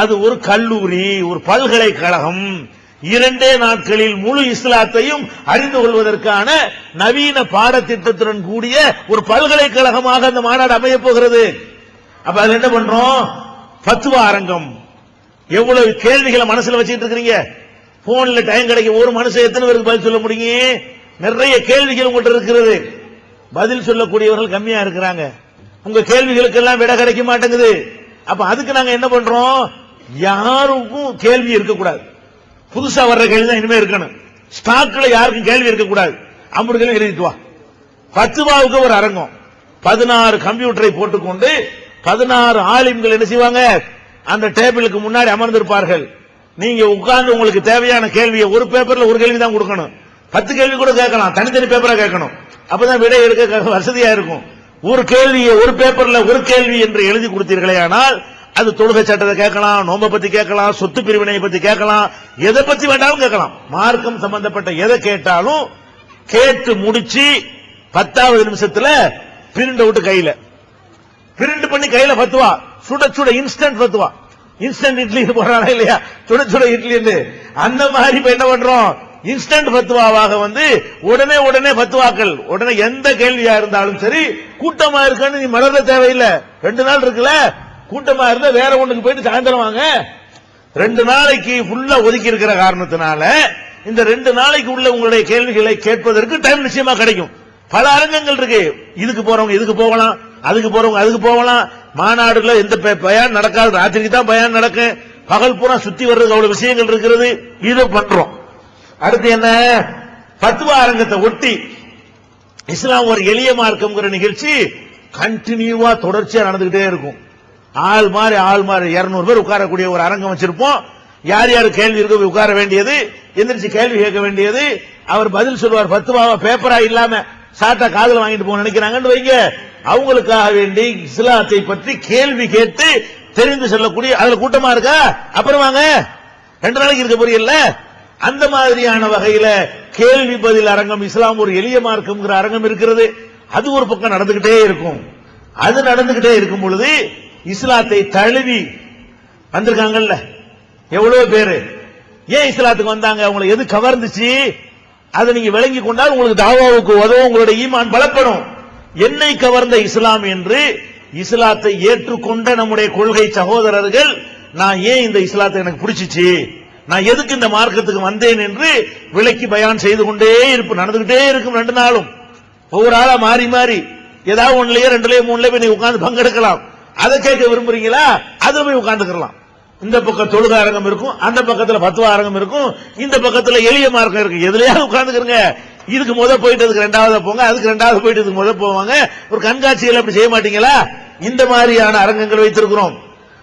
Speaker 1: அது ஒரு கல்லூரி, ஒரு பல்கலைக்கழகம். 2 நாட்களில் முழு இஸ்லாத்தையும் அறிந்து கொள்வதற்கான நவீன பாடத்திட்டத்துடன் கூடிய ஒரு பல்கலைக்கழகமாக அந்த மாநாடு அமைய போகிறது. அப்ப அது என்ன பண்றோம்? ஃபத்வா அரங்கம். எவ்வளவு கேள்விகளை மனசுல வச்சுட்டு இருக்கிறீங்க. போன்ல டைம் கிடைக்கும், ஒரு மனுஷன் எத்தனை பேருக்கு பதில் சொல்ல முடியும்? நிறைய கேள்விகள் உங்கள்கிட்ட இருக்கிறது, பதில் சொல்லக்கூடியவர்கள் கம்மியா இருக்கிறாங்க. உங்க கேள்விகளுக்கு எல்லாம் விட கிடைக்க மாட்டேங்குது. அப்ப அதுக்கு நாங்க என்ன பண்றோம்? யாருக்கும் கேள்வி இருக்கக்கூடாது. புதுசா வர்ற கேள்வி தான் இனிமே இருக்கணும். ஸ்டாக்ல யாருக்கும் கேள்வி இருக்கக்கூடாது. 50 கேள்வி எழுதிட்டு வா. ஃபத்வாவுக்கு ஒரு அரங்கம், 16 கம்ப்யூட்டரை போட்டுக்கொண்டு 16 ஆலிம்கள் என்ன செய்வாங்க? அந்த டேபிளுக்கு முன்னாடி அமர்ந்திருப்பார்கள். நீங்க உட்கார்ந்து உங்களுக்கு தேவையான கேள்வியை, ஒரு பேப்பர்ல ஒரு கேள்வி தான் கொடுக்கணும், 10 கேள்வி கூட கேட்கலாம், தனித்தனி பேப்பரா கேட்கணும். அப்பதான் விடை எடுக்க வசதியா இருக்கும். ஒரு கேள்வியை ஒரு பேப்பர்ல ஒரு கேள்வி என்று எழுதி கொடுத்தீர்களே ஆனால் அது தொழுகை சட்டத்தை கேட்கலாம், நோம்பை பத்தி கேட்கலாம், சொத்து பிரிவினை பத்தி கேட்கலாம், எதை பத்தி வேண்டாலும் கேட்கலாம். மார்க்கம் சம்பந்தப்பட்ட எதை கேட்டாலும் கேட்டு முடிச்சு 10வது நிமிஷத்துல பிரிண்ட் அவுட் கையில பிரிண்ட் பண்ணி கையில ஃபத்வா, சுட சுட இன்ஸ்டன்ட் ஃபத்வா. இன்ஸ்டன்ட் இட்லி போடுறாங்க இல்லையா, சுட சுட இட்லி. அந்த மாதிரி இப்ப என்ன பண்றோம், இன்ஸ்டன்ட் பத்துவாவாக வந்து உடனே உடனே பத்துவாக்கள், உடனே எந்த கேள்வியா இருந்தாலும் சரி, கூட்டமா இருக்கான்னு நீ மலர தேவையில்லை. 2 நாள் இருக்குல்ல, கூட்டமா இருந்தா வேற ஒண்ணுக்கு போயிட்டு சாயந்தரம் வாங்க. 2 நாளைக்கு ஃபுல்லா ஒதுக்கி இருக்கிற காரணத்தினால இந்த 2 நாளைக்கு உள்ள உங்களுடைய கேள்விகளை கேட்பதற்கு டைம் நிச்சயமா கிடைக்கும். பல அரங்கங்கள் இருக்கு. இதுக்கு போறவங்க இதுக்கு போகலாம், அதுக்கு போறவங்க அதுக்கு போகலாம். மாநாடுல எந்த பயான் நடக்காது, ராத்திரிக்கு தான் பயான் நடக்கும். பகல் பூரா சுத்தி வர்றதுக்கு அவ்வளவு விஷயங்கள் இருக்கிறது. இது பண்றோம். அடுத்து என்ன, பத்துவா அரங்கத்தை ஒட்டி இஸ்லாம் ஒரு எளிய மார்க்கம்ங்கிற நிகழ்ச்சி கண்டினியூவா தொடர்ச்சியா நடந்துகிட்டே இருக்கும். ஆள் மாறி 200 பேர் உட்காரக்கூடிய ஒரு அரங்கம் வச்சிருப்போம். யார் யார் கேள்வி இருக்க உட்கார வேண்டியது, எந்திரிச்சு கேள்வி கேட்க வேண்டியது, அவர் பதில் சொல்லுவார். பத்துவாவா பேப்பரா இல்லாம சாட்டா காதல வாங்கிட்டு போக நினைக்கிறாங்கன்னு வைங்க, அவங்களுக்காக வேண்டி இஸ்லாத்தை பற்றி கேள்வி கேட்டு தெரிந்து சொல்லக்கூடிய அதுல கூட்டமா இருக்கா. அப்புறம் வாங்க 2 நாளைக்கு இருக்க புரியல. அந்த மாதிரியான வகையில கேள்வி பதில் அரங்கம், இஸ்லாம் ஒரு எளிய மார்க்கம்ங்கிற அரங்கம் இருக்கிறது. அது ஒரு பக்கம் நடந்துகிட்டே இருக்கும். அது நடந்துகிட்டே இருக்கும் பொழுது இஸ்லாத்தை தழுவி வந்திருக்காங்கல்ல எவ்வளவு பேரு, ஏன் இஸ்லாத்துக்கு வந்தாங்க, அவங்களை எது கவர்ந்துச்சு, அதை நீங்க விளங்கி கொண்டால் உங்களுக்கு தாவாவுக்கு உதவும், உங்களுடைய ஈமான் பலப்படும். என்னை கவர்ந்த இஸ்லாம் என்று இஸ்லாத்தை ஏற்றுக்கொண்ட நம்முடைய கொள்கை சகோதரர்கள், நான் ஏன் இந்த இஸ்லாத்தை எனக்கு பிடிச்சிச்சு, நான் எதுக்கு இந்த மார்க்கத்துக்கு வந்தேன் என்று விளக்கி பயான் செய்து கொண்டே இருப்பு நடந்துகிட்டே இருக்கும். 2 நாளும் ஒவ்வொரு ஆளா மாறி மாறி ஏதாவது 1லயோ 2லயோ 3லயோ போய் நீங்க உட்கார்ந்து பங்கெடுக்கலாம். அதை கேட்க விரும்புறீங்களா, அதுல போய் உட்கார்ந்துக்கலாம். இந்த பக்கம் தொழுக அரங்கம் இருக்கும், அந்த பக்கத்துல பத்துவா அரங்கம் இருக்கும், இந்த பக்கத்துல எளிய மார்க்கம் இருக்கு. எதுலயாவது உட்கார்ந்துக்கிறங்க. இதுக்கு போயிட்டு அதுக்கு 2வது போங்க, அதுக்கு 2வது போயிட்டு இதுக்கு போவாங்க. ஒரு கண்காட்சிகள் அப்படி செய்ய மாட்டீங்களா? இந்த மாதிரியான அரங்கங்கள் வைத்திருக்கிறோம்.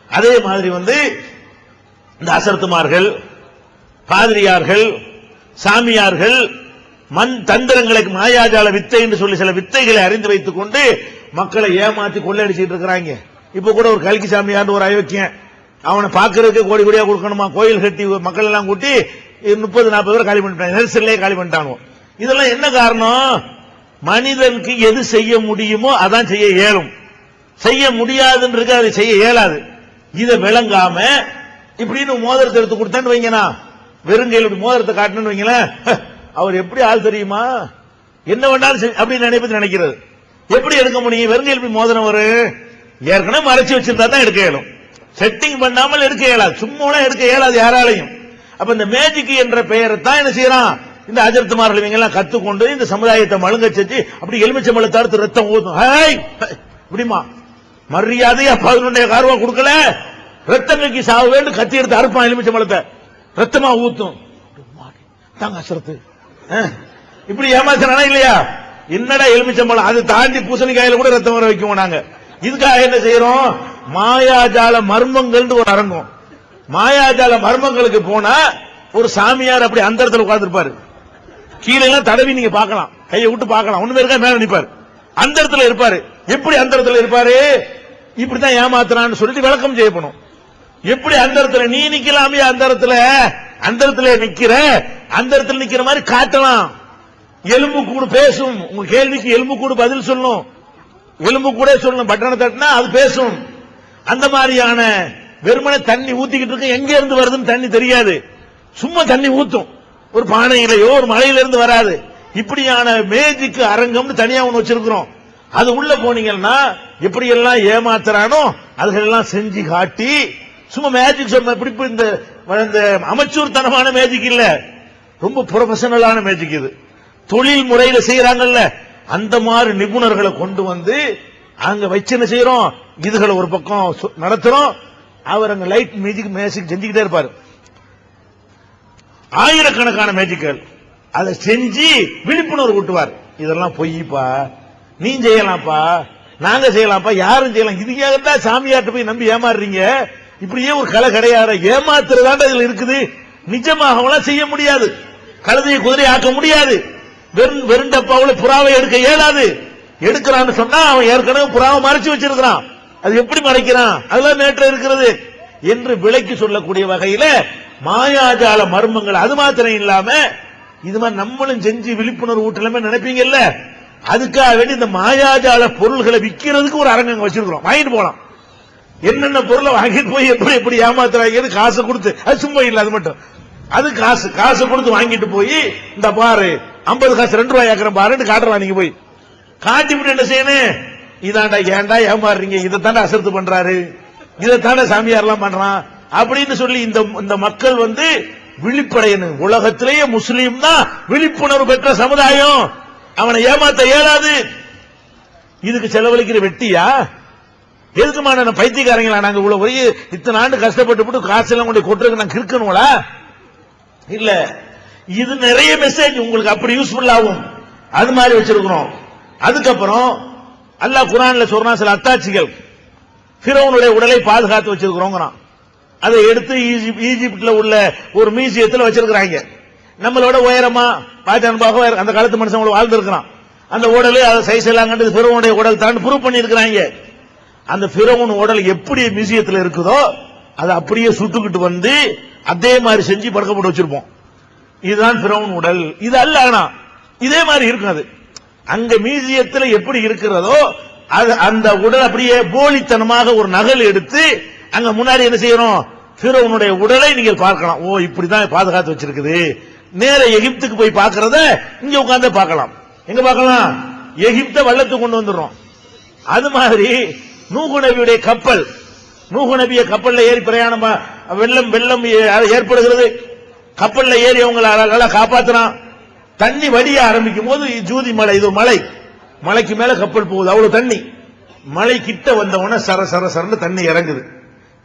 Speaker 1: அதே மாதிரி வந்து இந்த அசர்த்துமார்கள், பாதிரியார்கள், சாமியார்கள் மண் தந்திரங்களுக்கு மாயாஜால வித்தை என்று சொல்லி சில வித்தைகளை அறிந்து வைத்துக் கொண்டு மக்களை ஏமாத்தி கொள்ளையடிச்சிட்டு இருக்கிறாங்க. இப்ப கூட ஒரு கல்கி சாமியார் ஒரு அயோக்கியன், அவனை பாக்குறதுக்கு கோடி கோடியா கொடுக்கணுமா, கோயில் கட்டி மக்கள் எல்லாம் கூட்டி 30-40 பேர் காலி பண்ணிட்டாங்க, நெரிசல்லே காலி பண்ணிட்டாங்க. இதெல்லாம் என்ன காரணம்? மனிதனுக்கு எது செய்ய முடியுமோ அதான் செய்ய இயலும், செய்ய முடியாதுன்னு அதை செய்ய இயலாது. இதை விளங்காம இப்படின்னு மோதிரத்தை எடுத்து கொடுத்தான்னு வைங்கண்ணா, வெறுங்கையில் மோதிரத்தை காட்டணும்னு வைங்களேன், அவர் எப்படி ஆள் தெரியுமா, என்ன வேண்டாலும் அப்படின்னு நினைக்கிறது. எப்படி எடுக்க முடியும்? வெறுங்கையில் மோதிரம் வரும், ஏற்கனவே மறைச்சு வச்சிருந்தா தான் எடுக்க இயலும், செட்டிங் பண்ணாமல் எடுக்க இயலாது, சும்மா எடுக்க இயலாது யாராலையும். அப்ப இந்த மேஜிக் என்ற பெயரை தான் என்ன செய்யறான், இந்த அஜர்த்துமார்கள் இவங்க எல்லாம் கத்துக்கொண்டு இந்த சமுதாயத்தை மழுங்க செஞ்சு அப்படி எலுமிச்சம்பழத்தை தடுத்து ரத்தம் ஊத்தும். இப்படிமா மரியாதையா 11 காரவா கொடுக்கல, ரத்தங்களுக்கு சாவு வேண்டும், கத்தி எடுத்து அறுப்பான் எலுமிச்சம்பழத்தை, ரத்தமா ஊத்தும். தாங்க அசரத்து இப்படி ஏமாத்துறானா இல்லையா? என்னடா எலுமிச்சம்பழம், அதை தாண்டி பூசணிக்காயில கூட ரத்தம் வர வைக்குவோம் நாங்க. இதுக்காக என்ன செய்யறோம்? மாயாஜால மர்மங்கள் ஒரு அரங்கம். மாயாஜால மர்மங்களுக்கு போனா ஒரு சாமியார் அப்படி அந்த இடத்துல உட்கார்ந்துருப்பாரு, கீழே எல்லாம் தடவி நீங்க பார்க்கலாம், கையை விட்டு பார்க்கலாம், ஒண்ணுமே இருக்கா, மேல நிப்பாரு, அந்த இடத்துல இருப்பாரு. எப்படி அந்த இடத்துல இருப்பாரு? இப்படித்தான் ஏமாத்துறான்னு சொல்லிட்டு விளக்கம் செய்யப்படும். எப்படி அந்த இடத்துல நீ நிக்கலாமே, அந்த இடத்துல நிக்கிற, அந்த இடத்துல நிக்கிற மாதிரி காட்டலாம். எலும்பு கூடு பேசும், உங்க கேள்விக்கு எலும்பு கூடு பதில் சொல்லணும், எலும்பு கூட சொல்லணும், பட்டனை தட்டினா அது பேசும். அந்த மாதிரியான வெறுமனே தண்ணி ஊத்திக்கிட்டு இருக்கு, எங்க இருந்து வருதுன்னு தண்ணி தெரியாது, சும்மா தண்ணி ஊத்தும், ஒரு பானையிலையோ ஒரு மலையிலிருந்து வராது. இப்படியான மேஜிக் அரங்கம் தனியா ஒண்ணு வச்சிருக்கிறோம். அது உள்ள போனீங்கன்னா எப்படி எல்லாம் ஏமாத்துறானோ அதுகளெல்லாம் செஞ்சு காட்டி, சும்மா மேஜிக் சொன்ன இப்படி இந்த அமைச்சூர் தனமான மேஜிக் இல்ல, ரொம்ப ப்ரொஃபஷனலான மேஜிக். இது தொழில் முறையில செய்யறாங்கல்ல, அந்த மாதிரி நிபுணர்களை கொண்டு வந்து அங்க வச்சு என்ன செய்யறோம், இதுகளை ஒரு பக்கம் நடத்துறோம். அவர் அங்க லைட் மேஜிக் செஞ்சுக்கிட்டே இருப்பாரு, ஆயிரக்கணக்கான மேஜிக்கள் அதை செஞ்சு விழிப்புணர்வு கூட்டுவார். இதெல்லாம் பொய்ப்பா, நீ செய்யலாம்ப்பா, நாங்க செய்யலாம்ப்பா, யாரும் செய்யலாம். இதுக்காகத்தான் சாமியார்ட்ட போய் நம்பி ஏமாறுறீங்க. இப்படியே ஒரு கலை கிடையாது, ஏமாத்துறதாண்ட இதுல இருக்குது. நிஜமாக செய்ய முடியாது, கழுதையை குதிரை ஆக்க முடியாது, வெறும் டப்பாவுல புறாவை எடுக்க இயலாது. எடுக்கிறான்னு சொன்னா அவன் ஏற்கனவே புறாவை மறைச்சு வச்சிருக்கிறான், அது எப்படி மறைக்கிறான், அதெல்லாம் நேற்று இருக்கிறது என்று விலைக்கு சொல்லக்கூடிய வகையில மாயாஜால மர்மங்கள். அது மாத்திரம் இல்லாம இது மாதிரி நம்மளும் செஞ்சு விழிப்புணர்வு ஊட்டலாமே நினைப்பீங்கல்ல, அதுக்காக வேண்டி இந்த மாயாஜால பொருள்களை விற்கிறதுக்கு ஒரு அரங்கம் வச்சிருக்கிறோம். வாங்கிட்டு போலாம், என்னென்ன பொருளை வாங்கிட்டு போய் எப்படி எப்படி ஏமாத்துறாங்க காசு கொடுத்து, அது சும்மா இல்ல, அது மட்டும் அது காசு கொடுத்து வாங்கிட்டு போய் இந்த பாரு 50 காசு 2 ரூபாய் ஆக்குறேன் பாருன்னு காட்டுறான். நீங்க போய் காட்டிவிட்டு என்ன செய்யணும்? இதாண்டா ஏன்டா ஏமாறுறீங்க, இதைத்தாண்டா அசர்த்து பண்றாரு, இதைத்தாண்டா சாமியார்லாம் பண்றான் அப்படின்னு சொல்லி இந்த மக்கள் வந்து விழிப்படையணும். உலகத்திலேயே முஸ்லீம் தான் விழிப்புணர்வு பெற்ற சமுதாயம். அவனை ஏமாத்த இயலாது. இதுக்கு செலவழிக்கிற வெட்டியா? எதுக்குமான பைத்தியக்காரங்களா நாங்க இவ்வளவு போய் இத்தனை ஆண்டு கஷ்டப்பட்டு காசு எல்லாம் கொண்டு கொட்டுறதுக்கு நாங்க இருக்கணுங்களா? இல்ல, இது நிறைய மெசேஜ் உங்களுக்கு அப்படி யூஸ்ஃபுல் ஆகும். அது மாதிரி வச்சிருக்கிறோம். அதுக்கப்புறம் அல்லாஹ் குர்ஆன்ல சொல்றான் சில அத்தாட்சிகள். ஃபிரௌனுடைய உடலை பாதுகாத்து வச்சிருக்கிறோம். அதை எடுத்து ஈஜிப்ட்ல உள்ள ஒரு மியூசியத்தில் வச்சிருக்கிறாங்க. நம்மளோட உயரமா பாஜான்பாக அந்த காலத்து மனுஷன் வாழ்ந்திருக்கிறான். அந்த உடல் அதை சைஸ் எல்லாம் கண்டு ஃபிரௌனுடைய உடல் தான் ப்ரூவ் பண்ணி இருக்கிறாங்க. அந்த ஃபிரௌன் உடல் எப்படி மியூசியத்தில் இருக்குதோ அதை அப்படியே சுட்டுக்கிட்டு வந்து அதே மாதிரி செஞ்சு படுக்க போட்டு வச்சிருப்போம். இதுதான் ஃபிரௌன் உடல். இது அல்ல, ஆனா இதே மாதிரி இருக்கும். அது அங்க மியூசியத்தில் எப்படி இருக்கிறதோ அது அந்த உடல் அப்படியே போலித்தனமாக ஒரு நகல் எடுத்து அங்க முன்னாடி என்ன செய்யணும்? ஃபிரௌனுடைய உடலை நீங்கள் பார்க்கலாம். ஓ, இப்படிதான் பாதுகாத்து வச்சிருக்குது. நேர எகிப்துக்கு போய் பார்க்கறத இங்க உட்கார்ந்து பார்க்கலாம். எங்க பார்க்கலாம்? எகிப்த வள்ளத்துக்கு கொண்டு வந்துடுறோம். அது மாதிரி நூஹ் நபியுடைய கப்பல், நூஹ் நபிய கப்பல்ல ஏறி பிரயாணம், வெள்ளம் ஏற்படுகிறது. கப்பல்ல ஏறி அவங்களை காப்பாத்துறான். தண்ணி வடிய ஆரம்பிக்கும் போது ஜூதி மலை, இது மலைக்கு மேல கப்பல் போகுது, அவ்வளவு தண்ணி. மலை கிட்ட வந்தவன சர சர சரன்னு தண்ணி இறங்குது.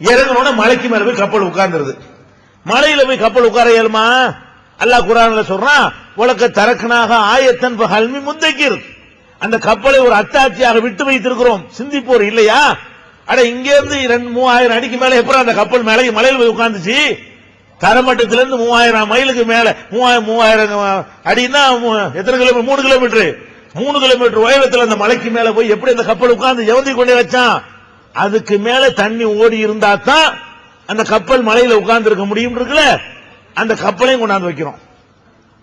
Speaker 1: இறங்கின மலைக்கு மேல போய் கப்பல் உட்கார்ந்துருது. மலையில போய் கப்பல் உட்கார இயலுமா? அல்லாஹ் குர்ஆன்ல சொல்றான், உலக தரக்கனாக ஆயத்தன் ஹல்மி முத்தக்கிர். அந்த கப்பலை ஒரு அத்தாட்சியாக விட்டு வைத்திருக்கிறோம், சிந்திப்போர் இல்லையா? அட, இங்க இருந்து 2,000-3,000 அடிக்கு மேல எப்ப அந்த கப்பல் மேல மலையில போய் உட்கார்ந்துச்சு? தரமட்டத்திலிருந்து 3,000 மைலுக்கு மேல 3,000 அடினா எத்தனை கிலோமீட்டர்? 3 கிலோமீட்டர். 3 கிலோமீட்டர் உயரத்தில் அந்த மலைக்கு மேல போய் எப்படி அந்த கப்பல் உட்கார்ந்து எவந்தி கொண்டே வச்சான்? அதுக்கு மேல தண்ணி ஓடி இருந்தா தான் அந்த கப்பல் மலையில உட்கார்ந்து இருக்க முடியும் இருக்குல்ல. அந்த கப்பலையும் கொண்டாந்து வைக்கிறோம்.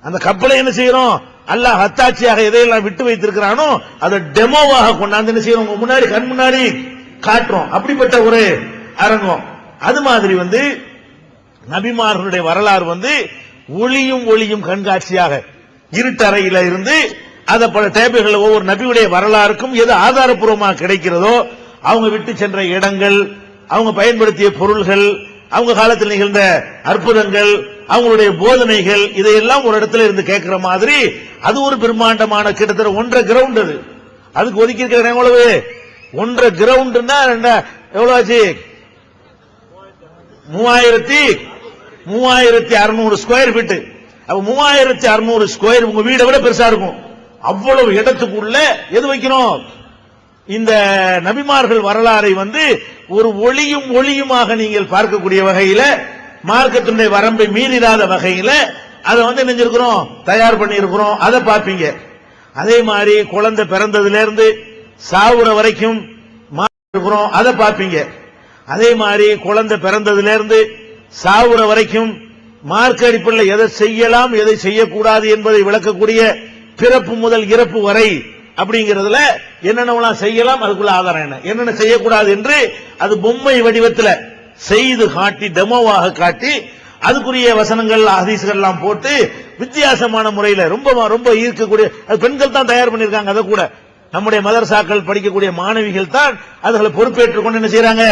Speaker 1: அந்த கப்பலை என்ன செய்யறோம்? அல்லாஹ் அத்தாட்சியாக எதையெல்லாம் விட்டு வைத்திருக்கிறானோ அதை டெமோவாக கொண்டாந்து என்ன செய்யறோம்? முன்னாடி கண் முன்னாடி காட்டுறோம். அப்படிப்பட்ட ஒரு அரங்கம். அது மாதிரி வந்து நபிமார்களுடைய வரலாறு வந்து ஒளியும் கண்காட்சியாக இருட்டறையில இருந்து அதை பல டேபிள்கள் ஒவ்வொரு நபியுடைய வரலாறுக்கும் எது ஆதாரப்பூர்வமாக கிடைக்கிறதோ, அவங்க விட்டு சென்ற இடங்கள், அவங்க பயன்படுத்திய பொருள்கள், அவங்க காலத்தில் நிகழ்ந்த அற்புதங்கள், அவங்களுடைய போதனைகள், இதையெல்லாம் ஒரு இடத்துல இருந்து கேட்கிற மாதிரி அது ஒரு பிரம்மாண்டமான கிட்டத்தட்ட 1.5 கிரவுண்ட். அதுக்கு ஒதுக்கி இருக்கிற எவ்வளவு? 1.5 கிரவுண்ட்னா எவ்வளவு ஆச்சு? 3600 ஸ்கொயர் ஃபீட். அப்ப 3600 ஸ்கொயர் உங்க வீடை விட பெருசா இருக்கும். அவ்வளவு இடத்துக்குள்ள எது வைக்கணும்? இந்த நபிமார்கள் வரலாறை வந்து ஒரு ஒளியுமாக நீங்கள் பார்க்கக்கூடிய வகையில, மார்க்கத்தினுடைய வரம்பை மீறிடாத வகையில அதை வந்து நினைஞ்சிருக்கிறோம், தயார் பண்ணி இருக்கிறோம். அதை பார்ப்பீங்க. அதே மாதிரி குழந்தை பிறந்ததுல இருந்து சாவுற வரைக்கும் இருக்கிறோம், அதை பார்ப்பீங்க. அதே மாதிரி குழந்தை பிறந்ததுல இருந்து சாவுற வரைக்கும் மார்க்க அடிப்படையில் எதை செய்யலாம் எதை செய்யக்கூடாது என்பதை விளக்கக்கூடிய பிறப்பு முதல் இறப்பு வரை அப்படிங்கிறதுல என்னென்ன செய்யலாம், அதுக்குள்ள ஆதாரம் என்னென்ன செய்யக்கூடாது என்று அது பொம்மை வடிவத்தில் செய்து காட்டி, டெமோவாக காட்டி, அதுக்குரிய வசனங்கள் ஹதீஸ்கள் எல்லாம் போட்டு வித்தியாசமான முறையில் ரொம்ப ஈர்க்கக்கூடிய, அது பெண்கள் தான் தயார் பண்ணிருக்காங்க. அதை கூட நம்முடைய மதரசாக்கள் படிக்கக்கூடிய மாணவிகள் தான் அதுகளை பொறுப்பேற்றுக் கொண்டு என்ன செய்யறாங்க,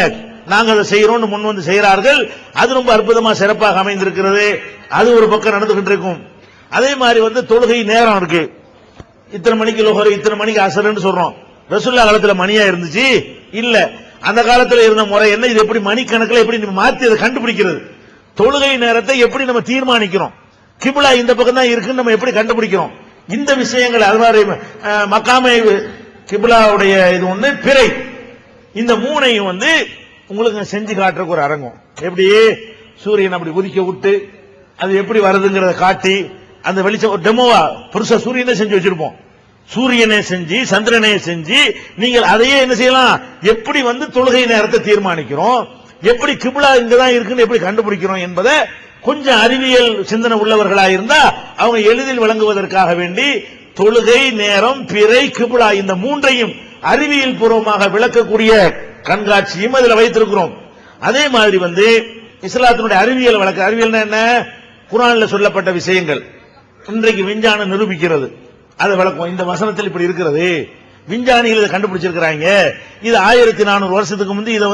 Speaker 1: நாங்க அதை செய்யறோம் முன் வந்து செய்யறார்கள். அது ரொம்ப அற்புதமா சிறப்பாக அமைந்திருக்கிறது. அது ஒரு பக்கம் நடந்துகிட்டு இருக்கும். அதே மாதிரி வந்து தொழுகை நேரம் இருக்கு. இத்தனை மணிக்கு லோஹர், இத்தனை மணிக்கு அசர்ன்னு சொல்றோம். ரசூலுல்லாஹ் காலத்துல மணியா இருந்துச்சு இல்ல. அந்த காலத்துல இருந்த முறை என்ன? இது எப்படி மணிக்கணக்கில் எப்படி மாத்தி அதை கண்டுபிடிக்கிறது? தொழுகை நேரத்தை எப்படி நம்ம தீர்மானிக்கிறோம்? கிப்லா இந்த பக்கம் தான் இருக்குன்னு நம்ம எப்படி கண்டுபிடிக்கிறோம்? இந்த விஷயங்கள், அது மாதிரி மக்காமை கிப்லாவுடைய இது ஒண்ணு, பிறை, இந்த மூணையும் வந்து உங்களுக்கு செஞ்சு காட்டுறதுக்கு ஒரு அரங்கம். எப்படி சூரியன் அப்படி உதிக்க விட்டு அது எப்படி வருதுங்கிறத காட்டி அந்த வெளிச்சம் ஒரு டெமோவா புருஷ சூரியனை செஞ்சு வச்சிருப்போம். சூரியனை செஞ்சு சந்திரனை செஞ்சு நீங்கள் அதையே என்ன செய்யலாம், எப்படி வந்து தொழுகை நேரத்தை தீர்மானிக்கிறோம், எப்படி கிப்லா இங்கதான் இருக்குன்னு எப்படி கண்டுபிடிக்கிறோம் என்பதை கொஞ்சம் அறிவியல் சிந்தனை உள்ளவர்களாக இருந்தா அவங்க எளிதில் விளங்குவதற்காக வேண்டி தொழுகை நேரம், பிறை, கிப்லா இந்த மூன்றையும் அறிவியல் பூர்வமாக விளக்கக்கூடிய கண்காட்சியும் அதுல வைத்திருக்கிறோம். அதே மாதிரி வந்து இஸ்லாத்தினுடைய அறிவியல் வழக்கு, அறிவியல் என்ன, குர்ஆன்ல சொல்லப்பட்ட விஷயங்கள் இன்றைக்கு விஞ்ஞானம் நிரூபிக்கிறது. அதை விளக்கும். இந்த வசனத்தில் இப்படி இருக்கிறது, விஞ்ஞானிகள் இதை கண்டுபிடிச்சிருக்கிறாங்க, இது 1400 வருஷத்துக்கு முந்தி இதை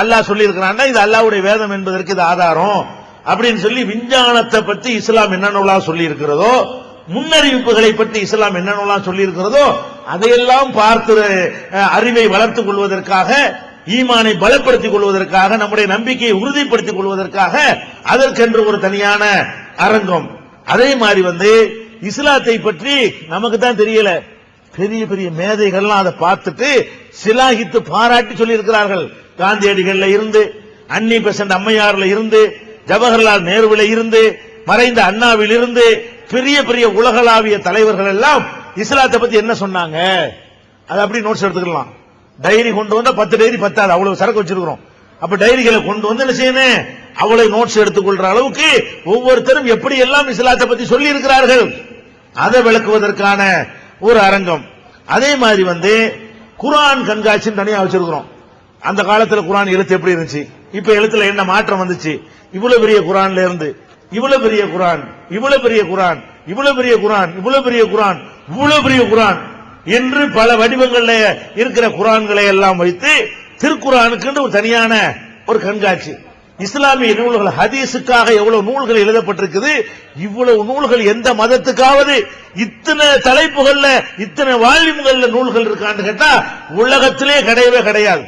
Speaker 1: அல்லாஹ் சொல்லி இருக்கிறான்னா இது அல்லாஹ்வுடைய வேதம் என்பதற்கு இது ஆதாரம் அப்படின்னு சொல்லி விஞ்ஞானத்தை பத்தி இஸ்லாம் என்னென்னலாம் சொல்லி இருக்கிறதோ, முன்னறிவிப்புகளை பற்றி இஸ்லாம் என்னென்னலாம் சொல்லி இருக்கிறதோ அதையெல்லாம் பார்த்து அறிவை வளர்த்துக் கொள்வதற்காக, ஈமானை பலப்படுத்திக் கொள்வதற்காக, நம்முடைய நம்பிக்கையை உறுதிப்படுத்திக் கொள்வதற்காக அதற்கென்று ஒரு தனியான அரங்கம். அதே மாதிரி இஸ்லாத்தை பற்றி நமக்கு தான் தெரியல, பெரிய பெரிய மேதைகள்லாம் அதை பார்த்துட்டு சிலாகித்து பாராட்டி சொல்லி இருக்கிறார்கள். காந்தியடிகள்ல இருந்து, அன்னி பெசன்ட் அம்மையார்ல இருந்து, ஜவஹர்லால் நேருவில இருந்து, மறைந்த அண்ணாவில் இருந்து பெரிய பெரிய உலகளாவிய தலைவர்கள் எல்லாம் இஸ்லாத்தை பத்தி என்ன சொன்னாங்க அது அப்படி நோட்ஸ் எடுத்துக்கலாம். டைரி கொண்டு வந்தா 10 டைரி பத்தாது, அவ்வளவு சரக்கு வச்சிருக்கிறோம். அப்ப டைரிகளை கொண்டு வந்து என்ன செய்யணும், அவ்வளவு நோட்ஸ் எடுத்துக்கொள்ற அளவுக்கு ஒவ்வொருத்தரும் எப்படி எல்லாம் இஸ்லாத்தை பத்தி சொல்லி இருக்கிறார்கள் அதை விளக்குவதற்கான ஒரு அரங்கம். அதே மாதிரி குர்ஆன் கண்காட்சி தனியா வச்சிருக்கிறோம். அந்த காலத்துல குர்ஆன் எழுத்து எப்படி இருந்துச்சு, இப்ப எழுத்துல என்ன மாற்றம் வந்துச்சு, இவ்வளவு பெரிய குர்ஆன்ல இருந்து இவ்வளவு பெரிய குர்ஆன், இவ்வளவு பெரிய குர்ஆன், இவ்வளவு பெரிய குர்ஆன், இவ்வளவு பெரிய குர்ஆன், இவ்வளவு பெரிய குர்ஆன் என்று பல வடிவங்கள்ல இருக்கிற குர்ஆன்களை எல்லாம் வைத்து திருக்குர்ஆனுக்கு ஒரு தனியான ஒரு கண்காட்சி. இஸ்லாமிய நூல்கள், ஹதீஸுக்காக எவ்வளவு நூல்கள் எழுதப்பட்டிருக்குது, இவ்வளவு நூல்கள் எந்த மதத்துக்காவது இத்தனை தலைப்புகள்ல இத்தனை வால்யூம்கள்ல நூல்கள் இருக்கான்னு கேட்டா உலகத்திலே கிடையவே கிடையாது.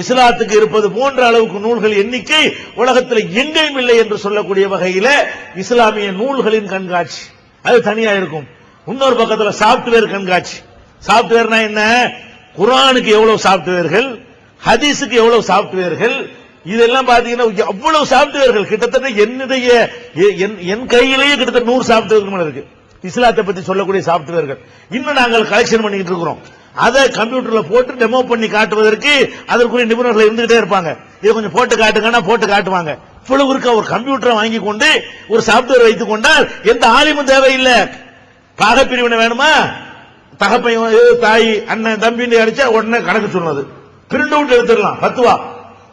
Speaker 1: இஸ்லாத்துக்கு இருப்பது போன்ற அளவுக்கு நூல்கள் எண்ணிக்கை உலகத்தில் எங்கேயும் இல்லை என்று சொல்லக்கூடிய வகையில இஸ்லாமிய நூல்களின் கண்காட்சி அது தனியா இருக்கும். இன்னொரு பக்கத்துல சாப்ட்வேர் கண்காட்சி. சாப்ட்வேர்னா என்ன, குர்ஆனுக்கு எவ்வளவு சாப்ட்வேர்கள், ஹதீஸுக்கு எவ்வளவு சாப்ட்வேர்கள், இதெல்லாம் பாத்தீங்கன்னா அவ்வளவு சாப்ட்வேர்கள் கிட்டத்தட்ட என்னுடைய என் கையிலேயே கிட்டத்தட்ட 100 சாப்ட்வேர்கள் இருக்கு. இஸ்லாத்தை பத்தி சொல்லக்கூடிய சாப்ட்வேர்கள் இன்னும் நாங்கள் கலெக்ஷன் பண்ணிட்டு இருக்கிறோம். அதை கம்ப்யூட்டர்ல போட்டு டெமோ பண்ணி காட்டுவதற்கு அதற்குரிய நிபுணர்கள் இருந்துகிட்டே இருப்பாங்க. இதை கொஞ்சம் போட்டு காட்டுங்கன்னா போட்டு காட்டுவாங்க. இவ்வளவு இருக்க ஒரு கம்ப்யூட்டரை வாங்கி கொண்டு ஒரு சாப்ட்வேர் வைத்துக் கொண்டால் எந்த ஆலிமும் தேவையில்லை. பாகப்பிரிவினை வேணுமா, தகப்பையும் தாய் அண்ணன் தம்பின்னு அடிச்சா உடனே கணக்கு சொன்னது பிரிண்ட் அவுட் எடுத்துடலாம். பத்துவா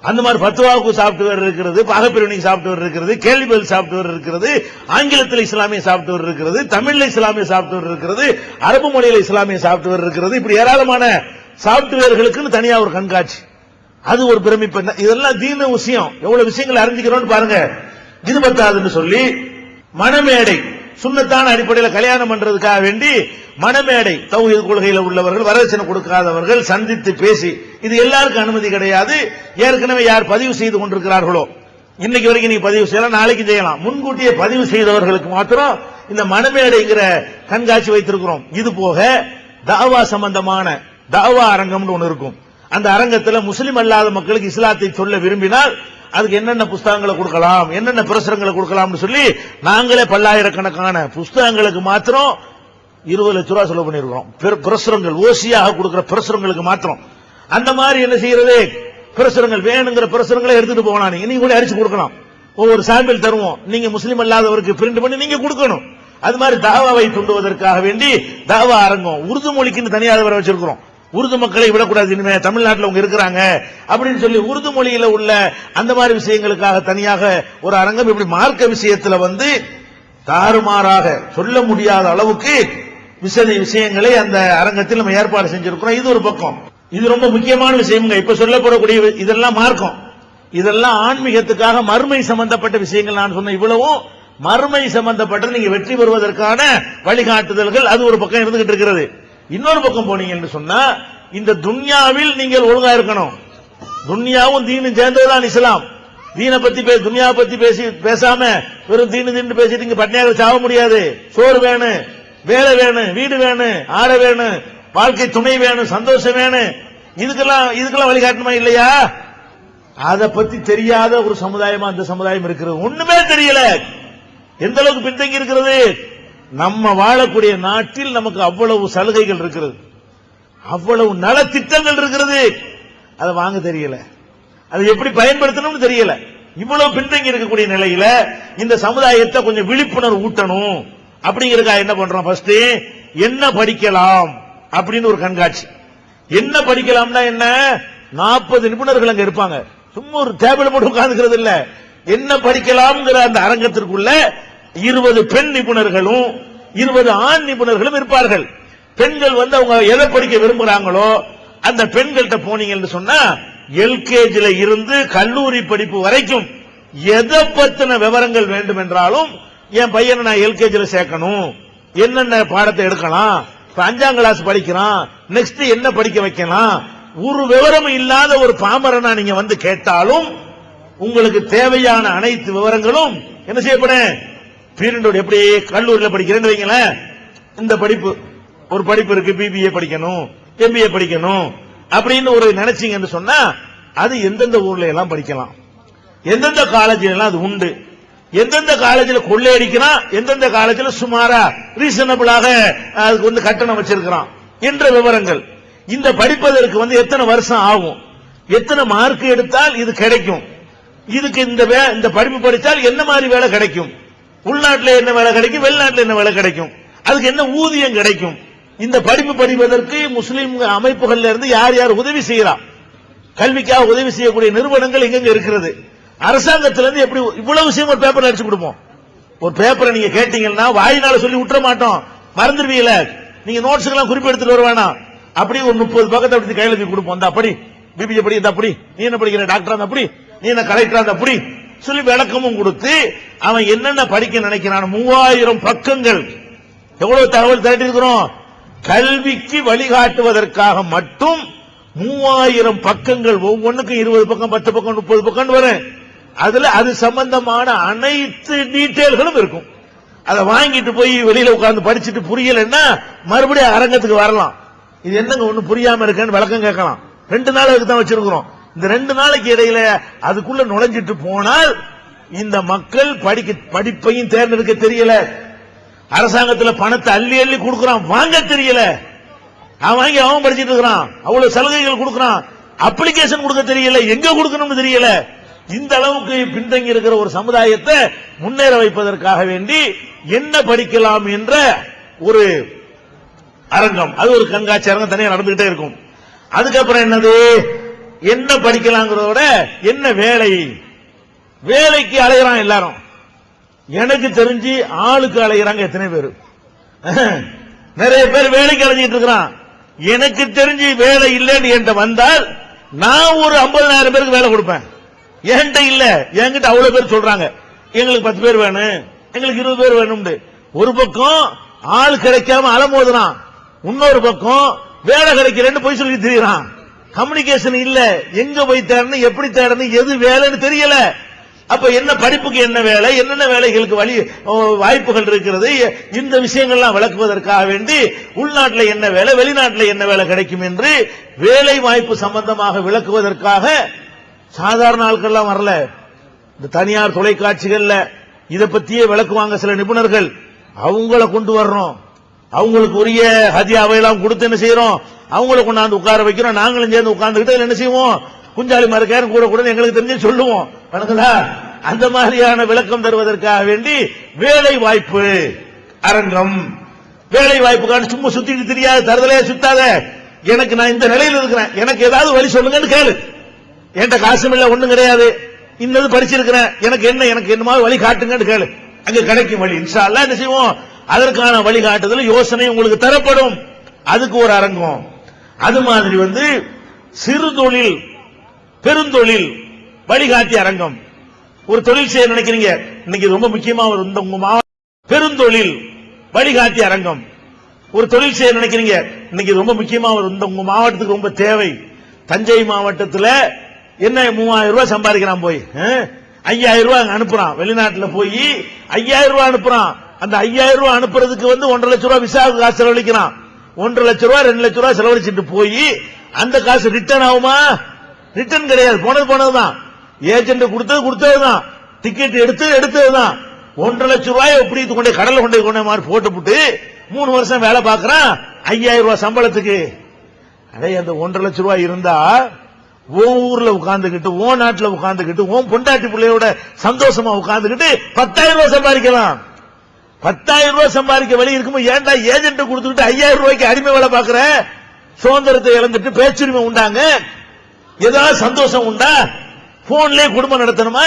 Speaker 1: அந்த மாதிரி பத்துவாவுக்கு சாப்ட்வேர் இருக்கிறது, பாகப்பிரிவினைக்கு சாப்ட்வேர் இருக்கிறது, கேள்வி பதில் சாப்ட்வேர் இருக்கிறது, ஆங்கிலத்தில் இஸ்லாமிய சாப்ட்வேர் இருக்கிறது, தமிழ்ல இஸ்லாமிய சாப்ட்வேர் இருக்கிறது, அரபு மொழியில இஸ்லாமிய சாப்ட்வேர் இருக்கிறது. இப்படி ஏராளமான சாப்ட்வேர்களுக்கு தனியா ஒரு கண்காட்சி. அது ஒரு பிரமிப்பு. இதெல்லாம் தீன விஷயம், எவ்வளவு விஷயங்களை அறிஞ்சிக்கிறோம் பாருங்க. இது பத்தாதுன்னு சொல்லி மணமேடை, சுன்னத்தான அடிப்படையில் கல்யாணம் பண்றதுக்காக வேண்டி மணமேடை, தௌஹீத் கொள்கையில உள்ளவர்கள், வரதட்சணை கொடுக்காதவர்கள் சந்தித்து பேசி, இது எல்லாருக்கும் அனுமதி கிடையாது. ஏற்கனவே யார் பதிவு செய்து கொண்டிருக்கிறார்களோ, இன்னைக்கு வரைக்கும் நீங்க பதிவு செய்யலாம், நாளைக்கு செய்யலாம், முன்கூட்டியே பதிவு செய்தவர்களுக்கு மாத்திரம் இந்த மணமேடைங்கிற கண்காட்சி வைத்திருக்கிறோம். இது போக தாவா சம்பந்தமான தாவா அரங்கம் ஒன்று இருக்கும். அந்த அரங்கத்தில் முஸ்லிம் அல்லாத மக்களுக்கு இஸ்லாத்தை சொல்ல விரும்பினால் அதுக்கு என்னென்ன புஸ்தகங்களை கொடுக்கலாம், என்னென்ன பிரசுரங்களை கொடுக்கலாம்னு சொல்லி நாங்களே பல்லாயிரக்கணக்கான புஸ்தகங்களுக்கு மாத்திரம் 20 லட்சம் ரூபாய் செலவு பண்ணிருக்கோம். பிரசுரங்கள் ஓசியாக கொடுக்கிற பிரசுரங்களுக்கு மாத்திரம். அந்த மாதிரி என்ன செய்யறது, பிரசுரங்கள் வேணுங்கிற பிரசுரங்களை எடுத்துட்டு போகலாம். நீங்க கூட அரிச்சு கொடுக்கலாம், ஒவ்வொரு சாம்பிள் தருவோம், நீங்க முஸ்லீம் அல்லாதவருக்கு பிரிண்ட் பண்ணி நீங்க கொடுக்கணும். அது மாதிரி தாவாவை தூண்டுவதற்காக வேண்டி தாவா அரங்கம் உருது மொழிக்குன்னு தனியாக வர வச்சிருக்கிறோம். உருது மக்களை விடக்கூடாது, இனிமே தமிழ்நாட்டில் அவங்க இருக்கிறாங்க அப்படின்னு சொல்லி உருது மொழியில உள்ள அந்த மாதிரி விஷயங்களுக்காக தனியாக ஒரு அரங்கம். இப்படி மார்க்க விஷயத்துல தாறுமாறாக சொல்ல முடியாத அளவுக்கு விஷயங்களை அந்த அரங்கத்தில் நம்ம ஏற்பாடு செஞ்சிருக்கிறோம். இது ஒரு பக்கம். இது ரொம்ப முக்கியமான விஷயம். இப்ப சொல்லப்படக்கூடிய இதெல்லாம் மார்க்கம், இதெல்லாம் ஆன்மீகத்துக்காக மறுமை சம்பந்தப்பட்ட விஷயங்கள். நான் சொன்ன இவ்வளவும் மறுமை சம்பந்தப்பட்ட நீங்க வெற்றி பெறுவதற்கான வழிகாட்டுதல்கள். அது ஒரு பக்கம் இருந்துகிட்டு இருக்கிறது. இன்னொரு பக்கம் போனீங்கன்னு சொன்னா இந்த துன்யாவில் நீங்கள் ஒழுங்கா இருக்கணும். துன்யாவும் தீனும் சேர்ந்ததுதான் இஸ்லாம். தீனை பத்தி துன்யாவை பத்தி பேசாம வெறும் தீனு பேசிட்டு இங்க பட்னியாக சாக முடியாது. சோறு வேணும், வேலை வேணும், வீடு வேணும், ஆட வேணும், வாழ்க்கை துணை வேணும், சந்தோஷம் வேணும். இதுக்கெல்லாம் வழிகாட்டணுமா இல்லையா? அதை பத்தி தெரியாத ஒரு சமுதாயமா அந்த சமுதாயம் இருக்கிறது. ஒண்ணுமே தெரியல. எந்த அளவுக்கு பின்தங்கி இருக்கிறது. நம்ம வாழக்கூடிய நாட்டில் நமக்கு அவ்வளவு சலுகைகள் இருக்கிறது, அவ்வளவு நலத்திட்டங்கள் இருக்கிறது. அதை வாங்க தெரியல, அதை எப்படி பயன்படுத்தணும்னு தெரியல. இவ்வளவு பின்தங்கி இருக்கக்கூடிய நிலையில இந்த சமுதாயத்தை கொஞ்சம் விழிப்புணர்வு ஊட்டணும் அப்படிங்கிறதுக்காக என்ன பண்றோம், ஃபர்ஸ்ட் என்ன படிக்கலாம் அப்படின்னு ஒரு கண்காட்சி. என்ன படிக்கலாம்னா என்ன, 40 நிபுணர்கள் அங்க இருப்பாங்க. சும்மா ஒரு டேபிள் போட்டு உட்கார்ந்துக்கிறது இல்ல. என்ன படிக்கலாம்ங்கிற அந்த அரங்கத்திற்குள்ள 20 பெண் நிபுணர்களும் 20 ஆண் நிபுணர்களும் இருப்பார்கள். பெண்கள் அவங்க எதை படிக்க விரும்புறாங்களோ அந்த பெண்கள்கிட்ட போனீங்கன்னு சொன்னா எல்கேஜில இருந்து கல்லூரி படிப்பு வரைக்கும் எதை பத்தின விவரங்கள் வேண்டும் என்றாலும் என் பையனை நான் எல்கேஜில சேர்க்கணும், என்னென்ன பாடத்தை எடுக்கலாம், 5ஆம் கிளாஸ் படிக்கிறான், நெக்ஸ்ட் என்ன படிக்க வைக்கலாம், ஒரு விவரம் இல்லாத ஒரு பாமரனா நீங்க கேட்டாலும் உங்களுக்கு தேவையான அனைத்து விவரங்களும் என்ன செய்யப்படும். பீரியட் எப்படி கல்லூரியில் படிக்கிறேன்னு வைங்களேன், இந்த படிப்பு ஒரு படிப்பு இருக்கு, பிபிஏ படிக்கணும், எம்பிஏ படிக்கணும் அப்படின்னு ஒரு நினைச்சீங்கன்னு சொன்னா அது எந்தெந்த ஊர்ல எல்லாம் படிக்கலாம், எந்தெந்த காலேஜில் எல்லாம் அது உண்டு, எந்தெந்த காலேஜில் கொள்ளையடிக்கிறான், எந்தெந்த காலேஜில் சுமாரா ரீசனபிளாக அதுக்கு கட்டணம் வச்சிருக்கிறான் என்ற விவரங்கள். இந்த படிப்பதற்கு எத்தனை வருஷம் ஆகும், எத்தனை மார்க் எடுத்தால் இது கிடைக்கும், இதுக்கு இந்த படிப்பு படித்தால் என்ன மாதிரி வேலை கிடைக்கும், உள்நாட்டில் என்ன வேலை கிடைக்கும், வெளிநாட்டில் என்ன வேலை கிடைக்கும், அதுக்கு என்ன ஊதியம் கிடைக்கும். இந்த படிப்பு படிப்பதற்கு முஸ்லீம் அமைப்புகள்ல இருந்து யார் யார் உதவி செய்யலாம், கல்விக்காக உதவி செய்யக்கூடிய நிறுவனங்கள் எங்க இருக்கிறது, அரசாங்கத்திலிருந்து எப்படி இவ்வளவு விஷயம் ஒரு பேப்பர் அடிச்சு கொடுப்போம். ஒரு பேப்பரை நீங்க கேட்டீங்கன்னா வாயினால சொல்லி விட்டுற மாட்டோம், மறந்துடுவீங்கள. நீங்க நோட்ஸ் எல்லாம் குறிப்பெடுத்துட்டு வருவானா, அப்படி ஒரு 30 பக்கத்தை எடுத்து கையில கொடுப்போம். அந்த அப்படி பிபிஏ படி, அப்படி நீ என்ன படிக்கிற டாக்டர், அப்படி நீ என்ன கலெக்டர், அப்படி சொல்லி விளக்கமும் கொடுத்து அவன் என்னென்ன படிக்க நினைக்கிறான். 3000 பக்கங்கள் எவ்வளவு தகவல் திரட்டி இருக்கிறோம். கல்விக்கு வழிகாட்டுவதற்காக மட்டும் 3000 பக்கங்கள், ஒவ்வொன்றுக்கும் 20 பக்கம், 10 பக்கம், 30 பக்கம் வரும். அதுல அது சம்பந்தமான அனைத்து டீட்டெயில்களும் இருக்கும். அதை வாங்கிட்டு போய் வெளியில உட்கார்ந்து படிச்சுட்டு புரியலன்னா மறுபடியும் அரங்கத்துக்கு வரலாம். இது என்னங்க ஒண்ணு புரியாம இருக்குன்னு விளக்கம் கேட்கலாம். 2 நாளுக்கு தான் வச்சிருக்கிறோம். இந்த 2 நாளைக்கு இடையில அதுக்குள்ள நுழைஞ்சிட்டு போனால் இந்த மக்கள் படிப்பையும் தேர்ந்தெடுக்க தெரியல, அரசாங்கத்தில் பணத்தை அள்ளி அள்ளி கொடுக்கறான், வாங்க தெரியல, அவன் வாங்கி அவன் படிச்சிட்டு இருக்கிறான், அவ்வளவு சலுகைகள் கொடுக்கறான், அப்ளிகேஷன் கொடுக்க தெரியல, எங்க கொடுக்கணும்னு தெரியல. இந்த அளவுக்கு பின்தங்கி இருக்கிற ஒரு சமுதாயத்தை முன்னேற வைப்பதற்காக வேண்டி என்ன படிக்கலாம் என்ற ஒரு அரங்கம், அது ஒரு கண்காட்சி அரங்கம் தனியாக நடந்துகிட்டே இருக்கும். அதுக்கப்புறம் என்னது, என்ன படிக்கலாங்கிறதோட என்ன வேலை, வேலைக்கு அலைகிறான் எல்லாரும். எனக்கு தெரிஞ்சு ஆளுக்கு அலைகிறாங்க எத்தனை பேர், நிறைய பேர் வேலைக்கு அலைஞ்சிட்டு இருக்கிறான். எனக்கு தெரிஞ்சு வேலை இல்லைன்னு என்கிட்ட வந்தால் நான் ஒரு 50,000 பேருக்கு வேலை கொடுப்பேன். என்கிட்ட இல்ல, என்கிட்ட அவ்வளவு பேர் சொல்றாங்க எங்களுக்கு 10 பேர் வேணும், எங்களுக்கு 20 பேர் வேணும். ஒரு பக்கம் ஆள் கிடைக்காம அலமோதுறான், இன்னொரு பக்கம் வேலை கிடைக்கிறேன்னு போய் சொல்லி திரிகிறான். கம்யூனிகேஷன் இல்ல, எங்க போய் தேடணும், எப்படி தேடணும், எது வேலைன்னு தெரியல. அப்ப என்ன படிப்புக்கு என்ன வேலை, என்னென்ன வேலைகளுக்கு வாய்ப்புகள் இருக்கிறது, இந்த விஷயங்கள்லாம் விளக்குவதற்காக வேண்டி உள்நாட்டில் என்ன வேலை, வெளிநாட்டில் என்ன வேலை கிடைக்கும் என்று வேலை வாய்ப்பு சம்பந்தமாக விளக்குவதற்காக சாதாரண ஆட்கள்லாம் வரல. இந்த தனியார் தொலைக்காட்சிகள்ல இதை பத்தியே விளக்குவாங்க சில நிபுணர்கள், அவங்கள கொண்டு வர்றோம், அவங்களுக்கு உரிய ஹதியாவையெல்லாம் கொடுத்து என்ன செய்யறோம், அவங்கள கொண்டாந்து உட்கார வைக்கிறோம். நாங்களும் சேர்ந்து உட்கார்ந்துகிட்டு என்ன செய்வோம், குஞ்சாலி மறுக்காரும் கூட கூட எங்களுக்கு தெரிஞ்சு சொல்லுவோம். அந்த மாதிரியான விளக்கம் தருவதற்காக வேண்டி வேலை வாய்ப்பு அரங்கம், வேலை வாய்ப்புக்கான சும்மா சுத்திட்டு தெரியாது, தருதலையா சுத்தாத, எனக்கு நான் இந்த நிலையில் இருக்கிறேன், எனக்கு ஏதாவது வழி சொல்லுங்கன்னு கேளு. என்கிட்ட காசும் இல்ல, ஒண்ணும் கிடையாது, இன்னது படிச்சிருக்கிறேன், எனக்கு என்ன வழி காட்டுங்கன்னு கேளு, அங்க கிடைக்கும் வழி. இன்ஷா அல்லாஹ் என்ன செய்வோம், அதற்கான வழிகாட்டுதல் யோசனை உங்களுக்கு தரப்படும். அதுக்கு ஒரு அரங்கம். அது மாதிரி சிறு தொழில் பெருந்தொழில் வழிகாட்டி அரங்கம். ஒரு தொழில் செய்ய நினைக்கிறீங்க, இன்னைக்கு ரொம்ப முக்கியமா உங்க மாவட்ட பெருந்தொழில் வழிகாட்டி அரங்கம். ஒரு தொழில் செய்ய நினைக்கிறீங்க, இன்னைக்கு ரொம்ப முக்கியமா உங்க மாவட்டத்துக்கு ரொம்ப தேவை. தஞ்சை மாவட்டத்தில் என்ன 3000 ரூபாய் சம்பாதிக்கிறான், போய் 5000 ரூபாய் அனுப்புறான், வெளிநாட்டில் போய் 5000 ரூபாய் அனுப்புறான். அந்த 5000 ரூபாய் அனுப்புறதுக்கு 1.5 லட்சம் ரூபாய் விசாவுக்கு காசு செலவழிக்கிறான். 1.5 லட்சம் ரூபாய் 2 லட்சம் ரூபாய் செலவழிச்சிட்டு போய் அந்த காசு ரிட்டர்ன் ஆகுமா? ரிட்டர்ன் கிடையாது, போனதுதான். Agent கொடுத்ததுதான், ticket எடுத்ததுதான். 1.5 லட்சம் ரூபாய் எப்படி கொண்டே கடலை கொண்டே மாதிரி போட்டு 3 வருஷம் வேலை பார்க்கறான் 5000 ரூபாய் சம்பளத்துக்கு. அதே அந்த 1.5 லட்சம் ரூபாய் இருந்தா உன் ஊர்ல உட்கார்ந்துகிட்டு, உன் நாட்டில் உட்கார்ந்துகிட்டு, உன் பொண்டாட்டி பிள்ளையோட சந்தோஷமா உட்கார்ந்துகிட்டு 10,000 ரூபாய் சம்பாதிக்கலாம். 10,000 ரூபாய் சம்பாதிக்க வழி இருக்கும்போது ஏன்டா ஏஜென்ட் கொடுத்துக்கிட்டு 5000 ரூபாய்க்கு அடிமை வேலை பார்க்கிற? சுதந்திரத்தை இழந்துட்டு பேச்சுரிமை உண்டாங்க, ஏதாவது சந்தோஷம் உண்டா? போன்லயே குடும்பம் நடத்தணுமா?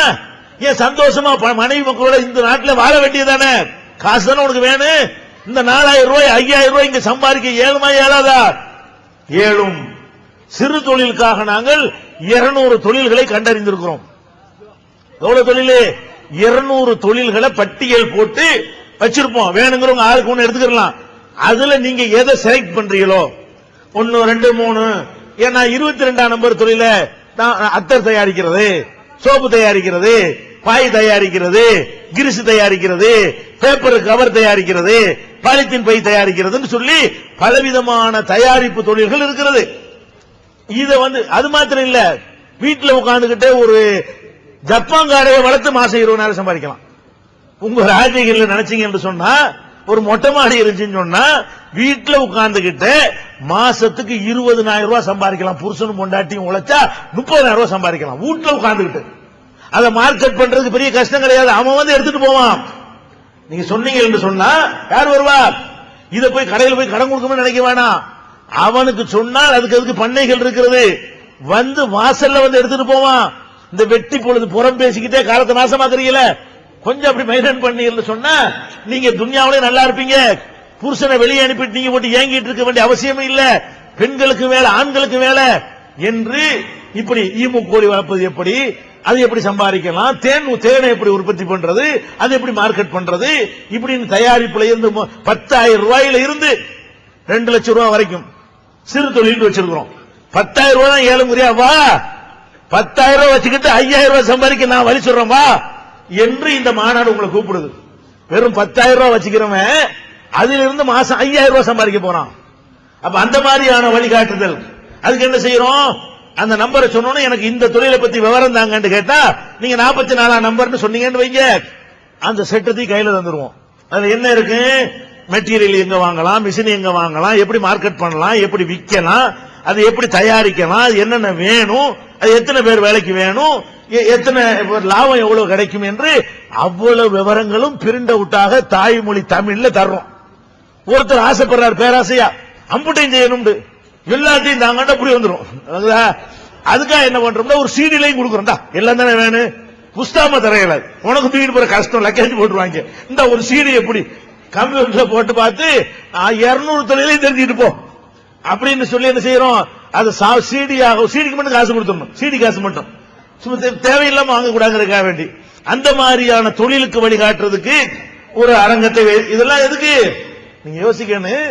Speaker 1: ஏன் சந்தோஷமா மனைவி மக்களோட இந்த நாட்டில் வாழ வேண்டியதானே? காசு தானே உனக்கு வேணும். இந்த 4000 ரூபாய் 5000 ரூபாய் இங்க சம்பாதிக்க ஏழுமா ஏழாதா? ஏழும். சிறு தொழிலுக்காக நாங்கள் 200 தொழில்களை கண்டறிந்திருக்கிறோம். எவ்வளவு தொழில்? 200 தொழில்களை பட்டியல் போட்டு வச்சிருப்போம். வேணுங்கிறவங்க ஆளுக்கு ஒண்ணு எடுத்துக்கலாம். அதுல நீங்க எதை செலக்ட் பண்றீங்களோ 1 2 3. ஏன்னா 22ஆம் நம்பர் தொழில அத்தர் தயாரிக்கிறது, சோப்பு தயாரிக்கிறது, பாய் தயாரிக்கிறது, கிரிசு தயாரிக்கிறது, பேப்பர் கவர் தயாரிக்கிறது, பாலித்தீன் பை தயாரிக்கிறதுன்னு சொல்லி பலவிதமான தயாரிப்பு தொழில்கள் இருக்கிறது. இத அது மாத்திரம் இல்ல, வீட்டுல உட்கார்ந்துகிட்டே ஒரு ஜப்பான் காடையை வளர்த்து மாசம் 20,000 சம்பாதிக்கலாம். உங்க ராஜகிரியில் நினைச்சீங்க என்று சொன்னா, ஒரு மொட்டை மாடி இருந்துச்சுன்னு சொன்னா வீட்டுல உட்கார்ந்துகிட்டு மாசத்துக்கு 20,000 ரூபாய் சம்பாதிக்கலாம். புருஷனும் பொண்டாட்டியும் உழைச்சா 30,000 ரூபாய் சம்பாதிக்கலாம் வீட்டுல உட்கார்ந்துகிட்டு. அதை மார்க்கெட் பண்றதுக்கு பெரிய கஷ்டம் கிடையாது. அவன் எடுத்துட்டு போவான். நீங்க சொன்னீங்க என்று சொன்னா யார் வருவா? இத போய் கடையில் போய் கடன் கொடுக்கணும்னு நினைக்க வேணாம். அவனுக்கு சொன்னால் அதுக்கு பண்ணைகள் இருக்கிறது. வாசல்ல எடுத்துட்டு போவான். இந்த வெட்டி பொழுது புறம் பேசிக்கிட்டே காலத்தை நாசமாக்குறீங்கள, கொஞ்சம் அப்படி மெயின்டைன் பண்ணீங்கன்னு சொன்னா நீங்க துன்யாவிலே நல்லா இருப்பீங்க. புருஷனை வெளியே அனுப்பிட்டு நீங்க போட்டு ஏங்கிட்டு இருக்க வேண்டிய அவசியமே இல்ல. பெண்களுக்கு வேலை, ஆண்களுக்கு வேலை என்று இப்படி ஈமு கோழி வளர்ப்பது எப்படி, அது எப்படி சம்பாதிக்கலாம், தேனை எப்படி உற்பத்தி பண்றது, அது எப்படி மார்க்கெட் பண்றது, இப்படின்னு தயாரிப்புல இருந்து 10,000 ரூபாயில இருந்து 2 லட்சம் ரூபாய் வரைக்கும் சிறு தொழில் வச்சிருக்கிறோம். 10,000 ரூபாய் தான் ஏழுமுறையா வா, 10,000 ரூபாய் வச்சுக்கிட்டு 5,000 ரூபாய் சம்பாதிக்க நான் வழி சொல்றேன் வா என்று இந்த மாநாடு உங்களை கூப்பிடுது. வெறும் 10,000 ரூபாய் வச்சுக்கிறவன் அதிலிருந்து இருந்து மாசம் 5,000 ரூபாய் சம்பாதிக்க போறான். அப்ப அந்த மாதிரியான வழிகாட்டுதல். அதுக்கு என்ன செய்யறோம்? அந்த நம்பரை சொன்னோன்னு எனக்கு இந்த தொழிலை பத்தி விவரம் தாங்கன்னு கேட்டா நீங்க 44ஆம் நம்பர்னு சொன்னீங்கன்னு வைங்க, அந்த செட்டத்தை கையில தந்துருவோம். அதுல என்ன இருக்கு? மெட்டீரியல் எங்க வாங்கலாம், மிஷின் எங்க வாங்கலாம், எப்படி மார்க்கெட் பண்ணலாம், எப்படி விற்கலாம், அது எப்படி தயாரிக்கலாம், அது என்னென்ன வேணும், அது எத்தனை பேர் வேலைக்கு வேணும், எத்தனை லாபம் எவ்வளவு கிடைக்கும் என்று அவ்வளவு விவரங்களும் பிரிண்ட் அவுட்டாக தாய்மொழி தமிழ்ல தர்றோம். ஒருத்தர் ஆசைப்படுறாரு பேராசையா அம்புட்டையும் செய்யணும், எல்லாத்தையும் தாங்க அப்படி வந்துடும். அதுக்காக என்ன பண்றோம்னா ஒரு சீடிலையும் கொடுக்குறோம்டா, எல்லாம் தானே வேணும், புஸ்தாம தரையில உனக்கு தூக்கிட்டு போற கஷ்டம் லக்கேஜ் போட்டுருவாங்க. இந்த ஒரு சீடி எப்படி கம்ப்யூட்டர்ல போட்டு பார்த்து 200 தொழிலையும் தெரிஞ்சுட்டு போ அப்படின்னு சொல்லி என்ன செய்யறோம்? அது சீடிக்கு மட்டும் காசு கொடுத்துடணும், சீடி காசு மட்டும் தேவையில்லாம வாங்க கூடாதுக்காக வேண்டி அந்த மாதிரியான தொழிலுக்கு வழிகாட்டுறதுக்கு ஒரு அரங்கத்தை. இதெல்லாம் எதுக்கு நீங்க யோசிக்கணும்.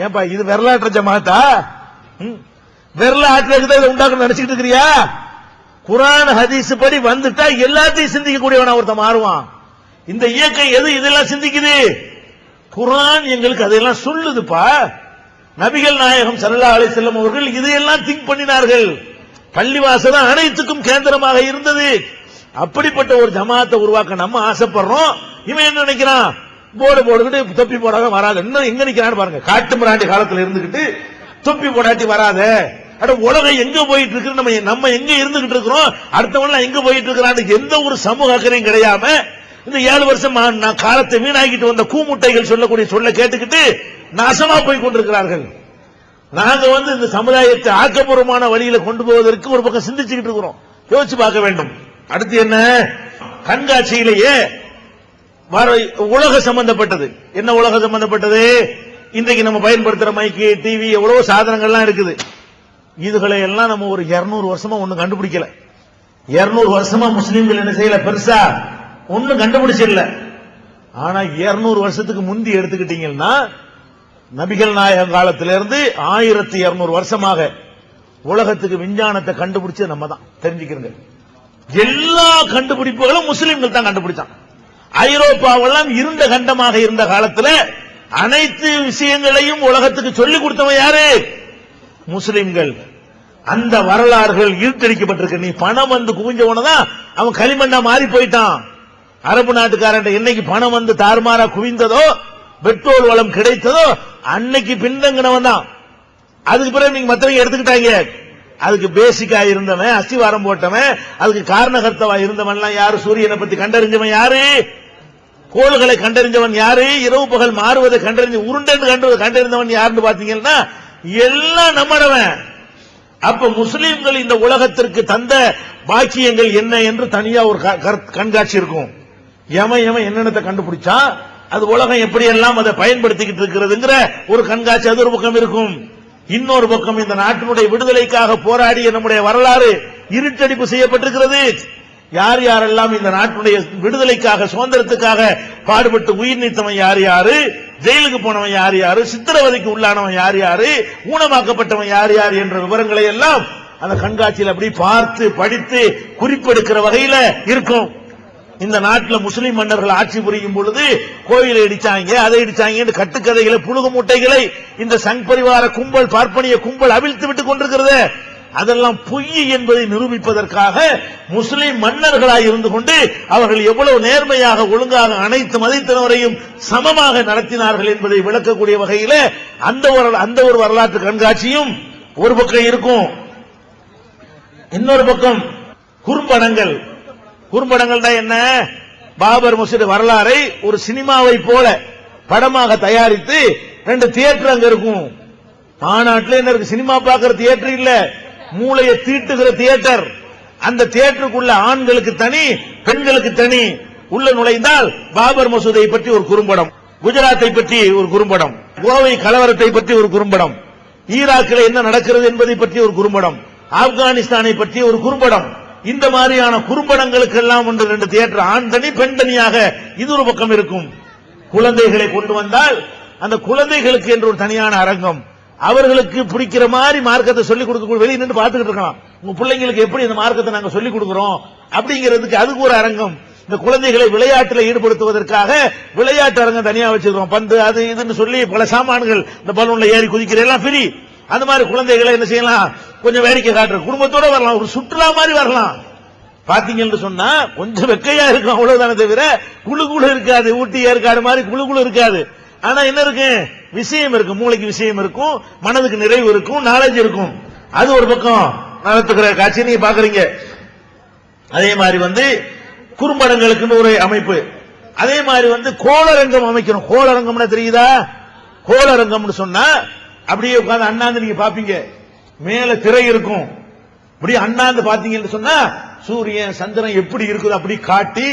Speaker 1: ஏன்பா இது வரலாற்று ஜமாத்தா? வரலாற்று உண்டாக்கணும் நினைச்சுட்டு இருக்கிறியா? குரான் ஹதீஸ் படி வந்துட்டா எல்லாத்தையும் சிந்திக்கக்கூடியவனா ஒருத்த மாறுவான். இந்த இயக்கம் எது இதெல்லாம் சிந்திக்குது? குரான் எங்களுக்கு அதெல்லாம் சொல்லுதுப்பா. நபிகள் நாயகம் ஸல்லல்லாஹு அலைஹி வஸல்லம் அவர்கள் இதையெல்லாம் திங்க் பண்ணினார்கள். பள்ளிவாசல் அனைத்துக்கும் கேந்திரமாக இருந்தது. அப்படிப்பட்ட ஒரு ஜமாத்தை உருவாக்க நம்ம ஆசைப்படுறோம். இவன் என்ன நினைக்கிறான்? போர்டு போட்டுக்கிட்டு தொப்பி போடாத வராது. இன்னும் எங்க நிக்கிறான்னு பாருங்க. காட்டு மிராண்டி காலத்தில் இருந்துகிட்டு தொப்பி போடாட்டி வராத. உலகம் எங்க போயிட்டு இருக்கு, நம்ம எங்க இருந்துகிட்டு இருக்கிறோம், அடுத்தவன் எங்க போயிட்டு இருக்கிறான்னு எந்த ஒரு சமூக அக்கறையும் கிடையாம இந்த 7 வருஷம் நான் காலத்தை வீணாக்கிட்டு வந்த கூமுட்டைகள் சொல்லக்கூடிய சொல்ல கேட்டுக்கிட்டு நாசமா போய் கொண்டிருக்கிறார்கள். நாங்க இந்த சமுதாயத்தை ஆக்கப்பூர்வமான வழியில கொண்டு போவதற்கு ஒரு பக்கம் சிந்திச்சுக்கிட்டு இருக்கிறோம். யோசிச்சு பார்க்க வேண்டும். அடுத்து என்ன? கண்காட்சியிலேயே உலக சம்பந்தப்பட்டது. என்ன உலக சம்பந்தப்பட்டது? இன்றைக்கு நம்ம பயன்படுத்துற மைக்கு, டிவி, எவ்வளவு சாதனங்கள்லாம் இருக்குது. இதுகளை எல்லாம் நம்ம ஒரு 200 வருஷமா ஒண்ணு கண்டுபிடிக்கல. 200 வருஷமா முஸ்லீம்கள் என்ன செய்யல, பெருசா ஒண்ணு கண்டுபிடிச்சிடல. ஆனா 200 வருஷத்துக்கு முந்தி எடுத்துக்கிட்டீங்கன்னா நபிகள் நாயகம் காலத்திலிருந்து 1200 வருஷமாக உலகத்துக்கு விஞ்ஞானத்தை கண்டுபிடிச்சது நம்ம தான். தெரிஞ்சுக்கிறீங்க, எல்லா கண்டுபிடிப்புகளும் முஸ்லீம்கள் தான் கண்டுபிடிச்சான். ஐரோப்பாவெல்லாம் இருண்ட கண்டமாக இருந்த காலத்தில் அனைத்து விஷயங்களையும் உலகத்துக்கு சொல்லிக் கொடுத்தவன் யாரு? முஸ்லிம்கள். அந்த வரலாறுகள் ஈர்த்தடிக்கப்பட்டிருக்கு. நீ பணம் குவிஞ்சவனதான் அவன் களிமண்ணா மாறி போயிட்டான். அரபு நாட்டுக்காரன் என்னைக்கு பணம் தாறுமாறா குவிந்ததோ, பெட்ரோல் வளம் கிடைத்ததோ அன்னைக்கு பின்தங்கினவன் தான். அதுக்கு பிறகு நீங்க மற்றவங்க எடுத்துக்கிட்டாங்க. அதுக்கு பேசிக்கா இருந்தவன், அஸ்திவாரம் போட்டவன், அதுக்கு காரணகர்த்தவா இருந்தவன் யாரு? சூரியனை பத்தி கண்டறிஞ்சவன் யாரு? கோள்களை கண்டறிஞ்சவன் யாரு? இரவு பகல் மாறுவதை கண்டறிஞ்ச உருண்டை கண்டறிந்தவன் யாருன்னு பாத்தீங்கன்னா எல்லாம் நம்மடவன். அப்ப முஸ்லீம்கள் இந்த உலகத்திற்கு தந்த பாக்கியங்கள் என்ன என்று தனியா ஒரு கண்காட்சி இருக்கும். எவன் என்னென்னத்தை கண்டுபிடிச்சா அது உலகம் எப்படி எல்லாம் அதை பயன்படுத்திக்கிட்டு இருக்கிறதுங்கிற ஒரு கண்காட்சி அது ஒரு பக்கம் இருக்கும். இன்னொரு பக்கம் இந்த நாட்டினுடைய விடுதலைக்காக போராடிய நம்முடைய வரலாறு இருட்டடிப்பு செய்யப்பட்டிருக்கிறது. யார் யாரெல்லாம் இந்த நாட்டுடைய விடுதலைக்காக சுதந்திரத்துக்காக பாடுபட்டு உயிர் நீத்தவன் யார் யாரு, ஜெயிலுக்கு போனவன் யார் யாரு, சித்திரவதைக்கு உள்ளானவன் யார் யாரு, ஊனமாக்கப்பட்டவன் யார் யார் என்ற விவரங்களை எல்லாம் அந்த கண்காட்சியில் அப்படி பார்த்து படித்து குறிப்பெடுக்கிற வகையில இருக்கும். இந்த நாட்டில் முஸ்லிம் மன்னர்கள் ஆட்சி புரியும் பொழுது கோயிலை இடிச்சாங்க, அதை இடிச்சாங்க, கட்டுக்கதைகளை புழுகு மூட்டைகளை இந்த சங் பரிவார கும்பல் பார்ப்பனிய கும்பல் அவிழ்த்து விட்டுக் கொண்டிருக்கிறது. அதெல்லாம் பொய் என்பதை நிரூபிப்பதற்காக முஸ்லிம் மன்னர்களாய் இருந்து கொண்டு அவர்கள் எவ்வளவு நேர்மையாக ஒழுங்காக அனைத்து மதத்தினரையும் சமமாக நடத்தினார்கள் என்பதை விளக்கக்கூடிய வகையில் அந்த ஒரு வரலாற்று கண்காட்சியும் ஒரு பக்கம் இருக்கும். இன்னொரு பக்கம் குறும்படங்கள். குறும்படங்கள் தான் என்ன? பாபர் மசூதி வரலாறை ஒரு சினிமாவை போல படமாக தயாரித்து 2 தியேட்டர் அங்க இருக்கும். மாநாட்டில் என்ன இருக்கு? சினிமா பார்க்கிற தியேட்டர் இல்ல, மூளையை தீட்டுகிற தியேட்டர். அந்த தியேட்டருக்குள்ள ஆண்களுக்கு தனி, பெண்களுக்கு தனி. உள்ள நுழைந்தால் பாபர் மசூதியை பற்றி ஒரு குறும்படம், குஜராத்தை பற்றி ஒரு குறும்படம், கோவை கலவரத்தை பற்றி ஒரு குறும்படம், ஈராக்கில் என்ன நடக்கிறது என்பதை பற்றி ஒரு குறும்படம், ஆப்கானிஸ்தானை பற்றி ஒரு குறும்படம். இந்த மாதிரியான குறும்படங்களுக்கெல்லாம் 2 தியேட்டர், ஆண் தனி பெண் தனியாக இது ஒரு பக்கம் இருக்கும். குழந்தைகளை கொண்டு வந்தால் அந்த குழந்தைகளுக்கு என்று ஒரு தனியான அரங்கம், அவர்களுக்கு பிடிக்கிற மாதிரி மார்க்கத்தை சொல்லிக் கொடுக்க வெளியே நின்று பார்த்துக்கிட்டு இருக்கலாம். உங்க பிள்ளைங்களுக்கு எப்படி இந்த மார்க்கத்தை நாங்க சொல்லிக் கொடுக்கிறோம் அப்படிங்கிறதுக்கு அதுக்கு ஒரு அரங்கம். இந்த குழந்தைகளை விளையாட்டில் ஈடுபடுத்துவதற்காக விளையாட்டு அரங்கம் தனியா வச்சிருக்கோம். பந்து அது இதுன்னு சொல்லி பல சாமான்கள், இந்த பலூன்ல ஏறி குதிக்கிற எல்லாம் ஃப்ரீ. அந்த மாதிரி குழந்தைகளை என்ன செய்யலாம், கொஞ்சம் வேடிக்கை காட்டுற குடும்பத்தோட வரலாம், ஒரு சுற்றுலா மாதிரி வரலாம். பாத்தீங்கன்னு சொன்னா கொஞ்சம் வெக்கையா இருக்கும், அவ்வளவுதானே தவிர குழு குழு இருக்காது. ஊட்டி ஏற்காடு மாதிரி குழு குழு இருக்காது. ஆனா என்ன இருக்கு? விஷயம் இருக்கும், மூளைக்கு விஷயம் இருக்கும், மனதுக்கு நிறைவு இருக்கும், நாலேஜ் இருக்கும். அது ஒரு பக்கம் நடத்துகிற காட்சி நீங்க பாக்குறீங்க. அதே மாதிரி குறும்படங்களுக்கு ஒரு அமைப்பு. அதே மாதிரி கோளரங்கம் அமைக்கணும். கோளரங்கம்னா தெரியுதா? கோளரங்கம்னு சொன்னா அப்படியே உட்கார்ந்து அண்ணாந்து நீங்க பாப்பீங்க, மேல திரை இருக்கும். அப்படியே அண்ணாந்து பாத்தீங்கன்னு சொன்னா சூரியன் சந்திரன் எப்படி இருக்குது அப்படி காட்டி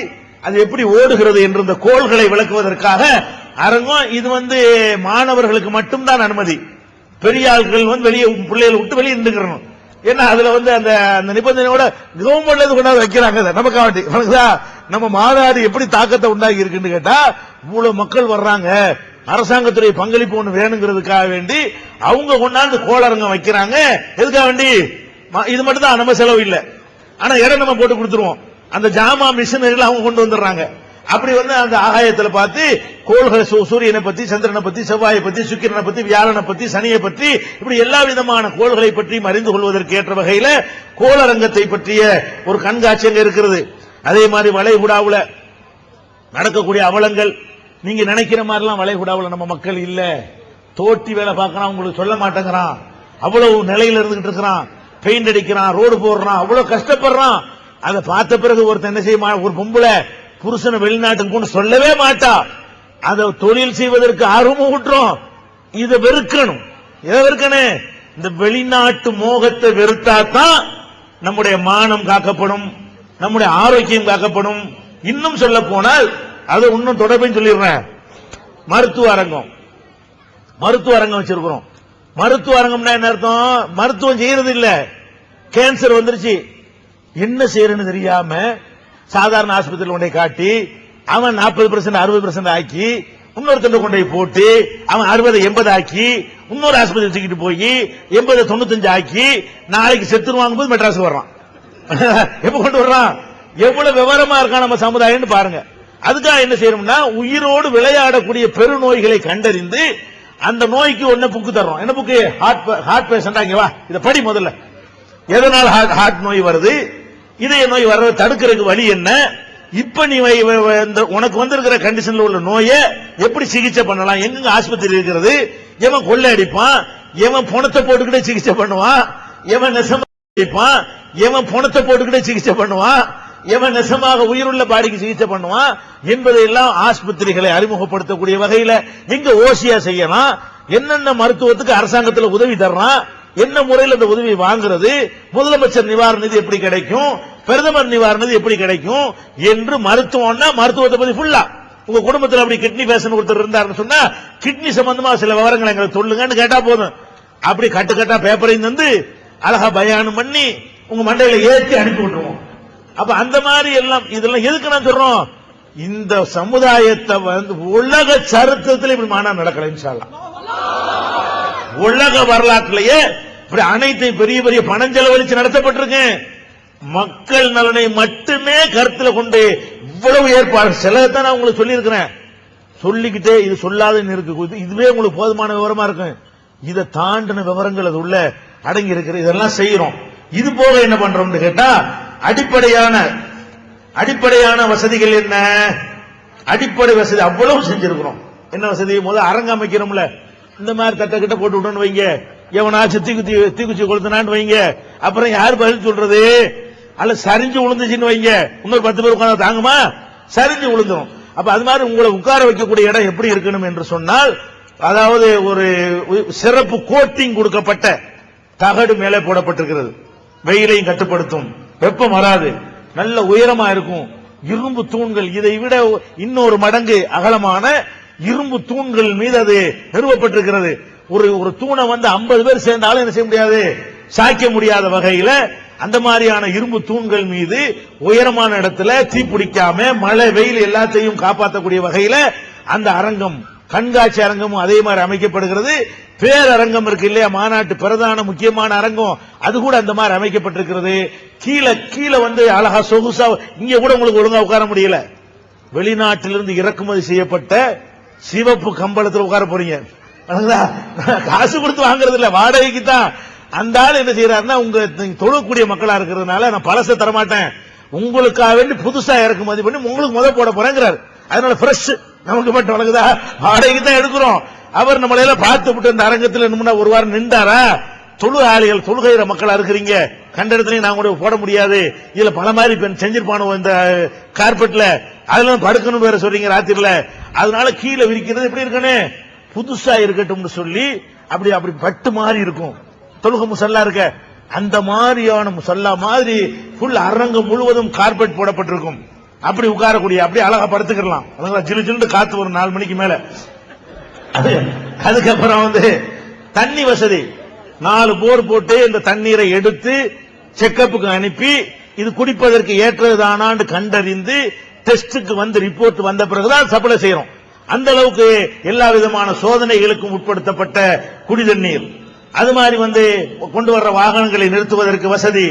Speaker 1: அது எப்படி ஓடுகிறது என்று இந்த கோள்களை விளக்குவதற்காக அரங்கம். இது மாணவர்களுக்கு மட்டும்தான் அனுமதி. பெரிய ஆட்கள் வெளியே பிள்ளைகளை விட்டு வெளியே நின்றுக்கணும். ஏன்னா அதுல அந்த நிபந்தனையோட கவர்மெண்ட்ல கொண்டாந்து வைக்கிறாங்க. நமக்காண்டி நம்ம மாநாடு எப்படி தாக்கத்தை உண்டாகி இருக்குன்னு கேட்டா, இவ்வளவு மக்கள் வர்றாங்க, அரசாங்கத்துடைய பங்களிப்பு ஒன்று வேணுங்கிறதுக்காக வேண்டி அவங்க கொண்டாந்து கோளரங்கம் வைக்கிறாங்க. எதுக்காக வேண்டி? இது மட்டும் தான் நம்ம செலவு இல்லை, ஆனா இடம் நம்ம போட்டு கொடுத்துருவோம். அந்த ஜாமா மிஷினரிகள் அவங்க கொண்டு வந்துடுறாங்க. அப்படி அந்த ஆகாயத்தில் பார்த்து கோள்களை, சூரியனை பத்தி, சந்திரனை பத்தி, செவ்வாயை பத்தி, சுக்கிரனை பத்தி, வியாழனை பத்தி, சனியை பற்றி, இப்படி எல்லா விதமான கோள்களை பற்றி அறிந்து கொள்வதற்கு ஏற்ற வகையில கோளரங்கத்தை பற்றிய ஒரு கண்காட்சி அங்க இருக்கிறது. அதே மாதிரி வளைகுடாவுல நடக்கக்கூடிய அவலங்கள், நீங்க நினைக்கிற மாதிரிலாம் வளைகுடாவுல நம்ம மக்கள் இல்ல. தோட்டி வேலை பார்க்கறான், உங்களுக்கு சொல்ல மாட்டேங்கிறான், அவ்வளவு நிலையில இருந்துகிட்டு இருக்கிறான், பெயிண்ட் அடிக்கிறான், ரோடு போடுறான், அவ்வளவு கஷ்டப்படுறான். அதை பார்த்த பிறகு ஒருத்தர் என்ன செய்ய, ஒரு பொம்பளை புருஷனை வெளிநாட்டுக்கு கொண்டு சொல்லவே மாட்டா. அதை தொழில் செய்வதற்கு ஆர்வமும் விட்டுரும். இதை வெறுக்கணும். எதை வெறுக்கணும்? இந்த வெளிநாட்டு மோகத்தை வெறுத்தாத்தான் நம்முடைய மானம் காக்கப்படும், நம்முடைய ஆரோக்கியம் காக்கப்படும். இன்னும் சொல்ல போனால் அது இன்னும் தொடர்பு சொல்லிடுறேன். மருத்துவ அரங்கம், மருத்துவ அரங்கம் வச்சிருக்கிறோம். மருத்துவ அரங்கம்னா என்ன அர்த்தம்? மருத்துவம் செய்யறது இல்ல. கேன்சர் வந்துருச்சு, என்ன செய்யறன்னு தெரியாம சாதாரண ஆஸ்பத்திரியில் கொண்டே காட்டி அவன் 40% 60% ஆக்கி, இன்னொருத்தர் கொண்டே போட்டு அவன் 60-80 ஆக்கி, இன்னொரு ஆஸ்பத்திரி தூக்கிட்டு போய் 80-95 ஆக்கி, நாளைக்கு செத்துருவாங்க போது மெட்ராஸ் வர்றான். எப்ப கொண்டு வர்றான்? எவ்வளவு விவரமா இருக்கான் நம்ம சமுதாயம் பாருங்க. அதுக்காக என்ன செய்யணும்னா, உயிரோடு விளையாடக்கூடிய பெருநோய்களை கண்டறிந்து அந்த நோய்க்கு ஒன்ன புக்கு தர்றோம். என்ன புக்கு? ஹார்ட் பேஷண்டா, இங்க வா, இத படி முதல்ல. எதனால் ஹார்ட் நோய் வருது, இதய நோய் வர்றதை தடுக்கிறதுக்கு வழி என்ன, இப்ப நீ உனக்கு வந்திருக்கிற கண்டிஷன்ல உள்ள நோயை எப்படி சிகிச்சை பண்ணலாம், எங்க ஆஸ்பத்திரி இருக்கிறது, எவன் கொள்ளை அடிப்பான், எவன் பணத்தை போட்டுக்கிட்டே சிகிச்சை பண்ணுவான், எவன் நெசமா அடிப்பான், எவன் பணத்தை போட்டுக்கிட்டே சிகிச்சை பண்ணுவான், எவன் நெசமாக உயிருள்ள பாடிக்கு சிகிச்சை பண்ணுவான் என்பதையெல்லாம் ஆஸ்பத்திரிகளை அறிமுகப்படுத்தக்கூடிய வகையில் எங்க ஓசியா செய்யலாம், என்னென்ன மருத்துவத்துக்கு அரசாங்கத்தில் உதவி தர்றான், என்ன முறையில் அந்த உதவி வாங்குறது, முதலமைச்சர் நிவாரண நிதி எப்படி கிடைக்கும், பிரதமர் நிவாரணம் எப்படி கிடைக்கும் என்று மருத்துவம்னா மருத்துவத்தை பத்தி ஃபுல்லா உங்க குடும்பத்தில் அப்படி கிட்னி பேஷண்ட் ஒருத்தர் இருந்தாருன்னு சொன்னா கிட்னி சம்பந்தமா சில விவரங்களை எங்களுக்கு சொல்லுங்கன்னு கேட்டா போதும். அப்படி கட்டு கட்டா பேப்பரையும் தந்து அழகா பயானம் பண்ணி உங்க மண்டையில ஏற்றி அனுப்பி விட்டுருவோம். அப்ப அந்த மாதிரி எல்லாம் இதெல்லாம் எதுக்கு நான் சொல்றோம், இந்த சமுதாயத்தை வந்து உலக சரித்திரத்தில் இப்படி மாநாடு நடக்கல. இன்ஷா அல்லாஹ் உலக வரலாற்றிலேயே இப்படி அனைத்தையும் பெரிய பெரிய பணம் செலவழிச்சு நடத்தப்பட்டிருக்கு. மக்கள் நலனை மட்டுமே கருத்துல கொண்டு இவ்வளவு ஏற்பாடு செலவுதான் நான் உங்களுக்கு சொல்லி இருக்கிறேன். சொல்லிக்கிட்டே இது சொல்லாதுன்னு இருக்கு, இதுவே உங்களுக்கு போதுமான விவரமா இருக்கு. இதை தாண்டின விவரங்கள் அது உள்ள அடங்கி இருக்கிற இதெல்லாம் செய்யறோம். இது போக என்ன பண்றோம் கேட்டா அடிப்படையான வசதிகள் என்ன, அடிப்படை வசதி அவ்வளவு செஞ்சிருக்கிறோம். என்ன வசதி, முதல்ல அரங்கு அமைக்கிறோம்ல, இந்த மாதிரி தட்ட கிட்ட போட்டு விடணும் வைங்க, எவனாச்சும் தீக்குச்சி கொளுத்தினான்னு வைங்க, அப்புறம் யாரு பதில் சொல்றது, அல்ல சரிஞ்சு விழுந்துச்சுன்னு வைங்க, இன்னொரு 10 பேர் உட்கார்ந்து தாங்குமா, சரிஞ்சு விழுந்துரும். அப்ப அது மாதிரி உங்களை உட்கார வைக்கக்கூடிய இடம் எப்படி இருக்கணும் என்று சொன்னால், அதாவது ஒரு சிறப்பு கோட்டிங் கொடுக்கப்பட்ட தகடு மேலே போடப்பட்டிருக்கிறது, வெயிலையும் கட்டுப்படுத்தும், வெப்பம் வராது, நல்ல உயரமா இருக்கும். இரும்பு தூண்கள், இதை விட இன்னொரு மடங்கு அகலமான இரும்பு தூண்கள் மீது அது நிறுவப்பட்டிருக்கிறது. ஒரு தூணை வந்து 50 பேர் சேர்ந்தாலும் என்ன செய்ய முடியாது, சாய்க்க முடியாத வகையில அந்த மாதிரியான இரும்பு தூண்கள் மீது உயரமான இடத்துல தீப்பிடிக்காம மழை வெயில் எல்லாத்தையும் காப்பாற்றக்கூடிய வகையில அந்த அரங்கம், கண்காட்சி அரங்கமும் அதே மாதிரி அமைக்கப்படுகிறது. பேரரங்கம் இருக்கு இல்லையா, மாநாட்டு பிரதான முக்கியமான அரங்கம், அது கூட அந்த மாதிரி அமைக்கப்பட்டிருக்கிறது. கீழே வந்து அழகா சொகுசா, இங்க கூட உங்களுக்கு ஒழுங்கா உட்கார முடியல. வெளிநாட்டிலிருந்து இறக்குமதி செய்யப்பட்ட சிவப்பு கம்பளத்தில் உட்கார போறீங்க, காசு கொடுத்து வாங்குறது இல்ல, வாடகைக்கு தான். அந்த ஆள் என்ன செய்யறாருன்னா, உங்க தொழக்கூடிய மக்களா இருக்கிறதுனால நான் பழச தரமாட்டேன், உங்களுக்காக வேண்டி புதுசா இறக்குமதி பண்ணி உங்களுக்கு முதல் போட போறேங்கிறார். அதனால ஃப்ரெஷ் நமக்கு மட்டும் வழங்குதா, வாடகைக்கு தான் எடுக்கிறோம். அவர் நம்மளையில பார்த்து விட்டு அந்த அரங்கத்தில் என்ன ஒரு வாரம் நின்றாரா, தொழுகையாளிகள் தொழுகைற மக்களா இருக்கிறீங்க, கண்ட இடத்துலயும் நான் கூட போட முடியாது, இதுல பல மாதிரி செஞ்சிருப்பானோ இந்த கார்பெட்ல, அதெல்லாம் படுக்கணும் வேற சொல்றீங்க ராத்திரில, அதனால கீழே விரிக்கிறது எப்படி இருக்கணும், புதுசா இருக்கட்டும் சொல்லி அப்படி பட்டு மாதிரி இருக்கும். தொழுகை முசல்லா இருக்க அந்த மாதிரியான முசல்லா மாதிரி ஃபுல் அரங்கம் முழுவதும் கார்பெட் போடப்பட்டிருக்கும். அப்படி உட்காரக்கூடிய, அப்படி அழகா படுத்துக்கலாம், ஜிலு ஜிலுன்னு காத்து வரும் 4 மணிக்கு மேல. அதுக்கப்புறம் வந்து தண்ணி வசதி, 4 போர் போட்டு இந்த தண்ணீரை எடுத்து செக்கப்புக்கு அனுப்பி இது குடிப்பதற்கு ஏற்றதானான்னு கண்டறிந்து டெஸ்டுக்கு வந்து ரிப்போர்ட் வந்த பிறகுதான் சப்ளை செய்யறோம். அந்த அளவுக்கு எல்லா விதமான சோதனைகளுக்கும் உட்படுத்தப்பட்ட குடி தண்ணீர். அது மாதிரி வந்து கொண்டு வர்ற வாகனங்களை நிறுத்துவதற்கு வசதி.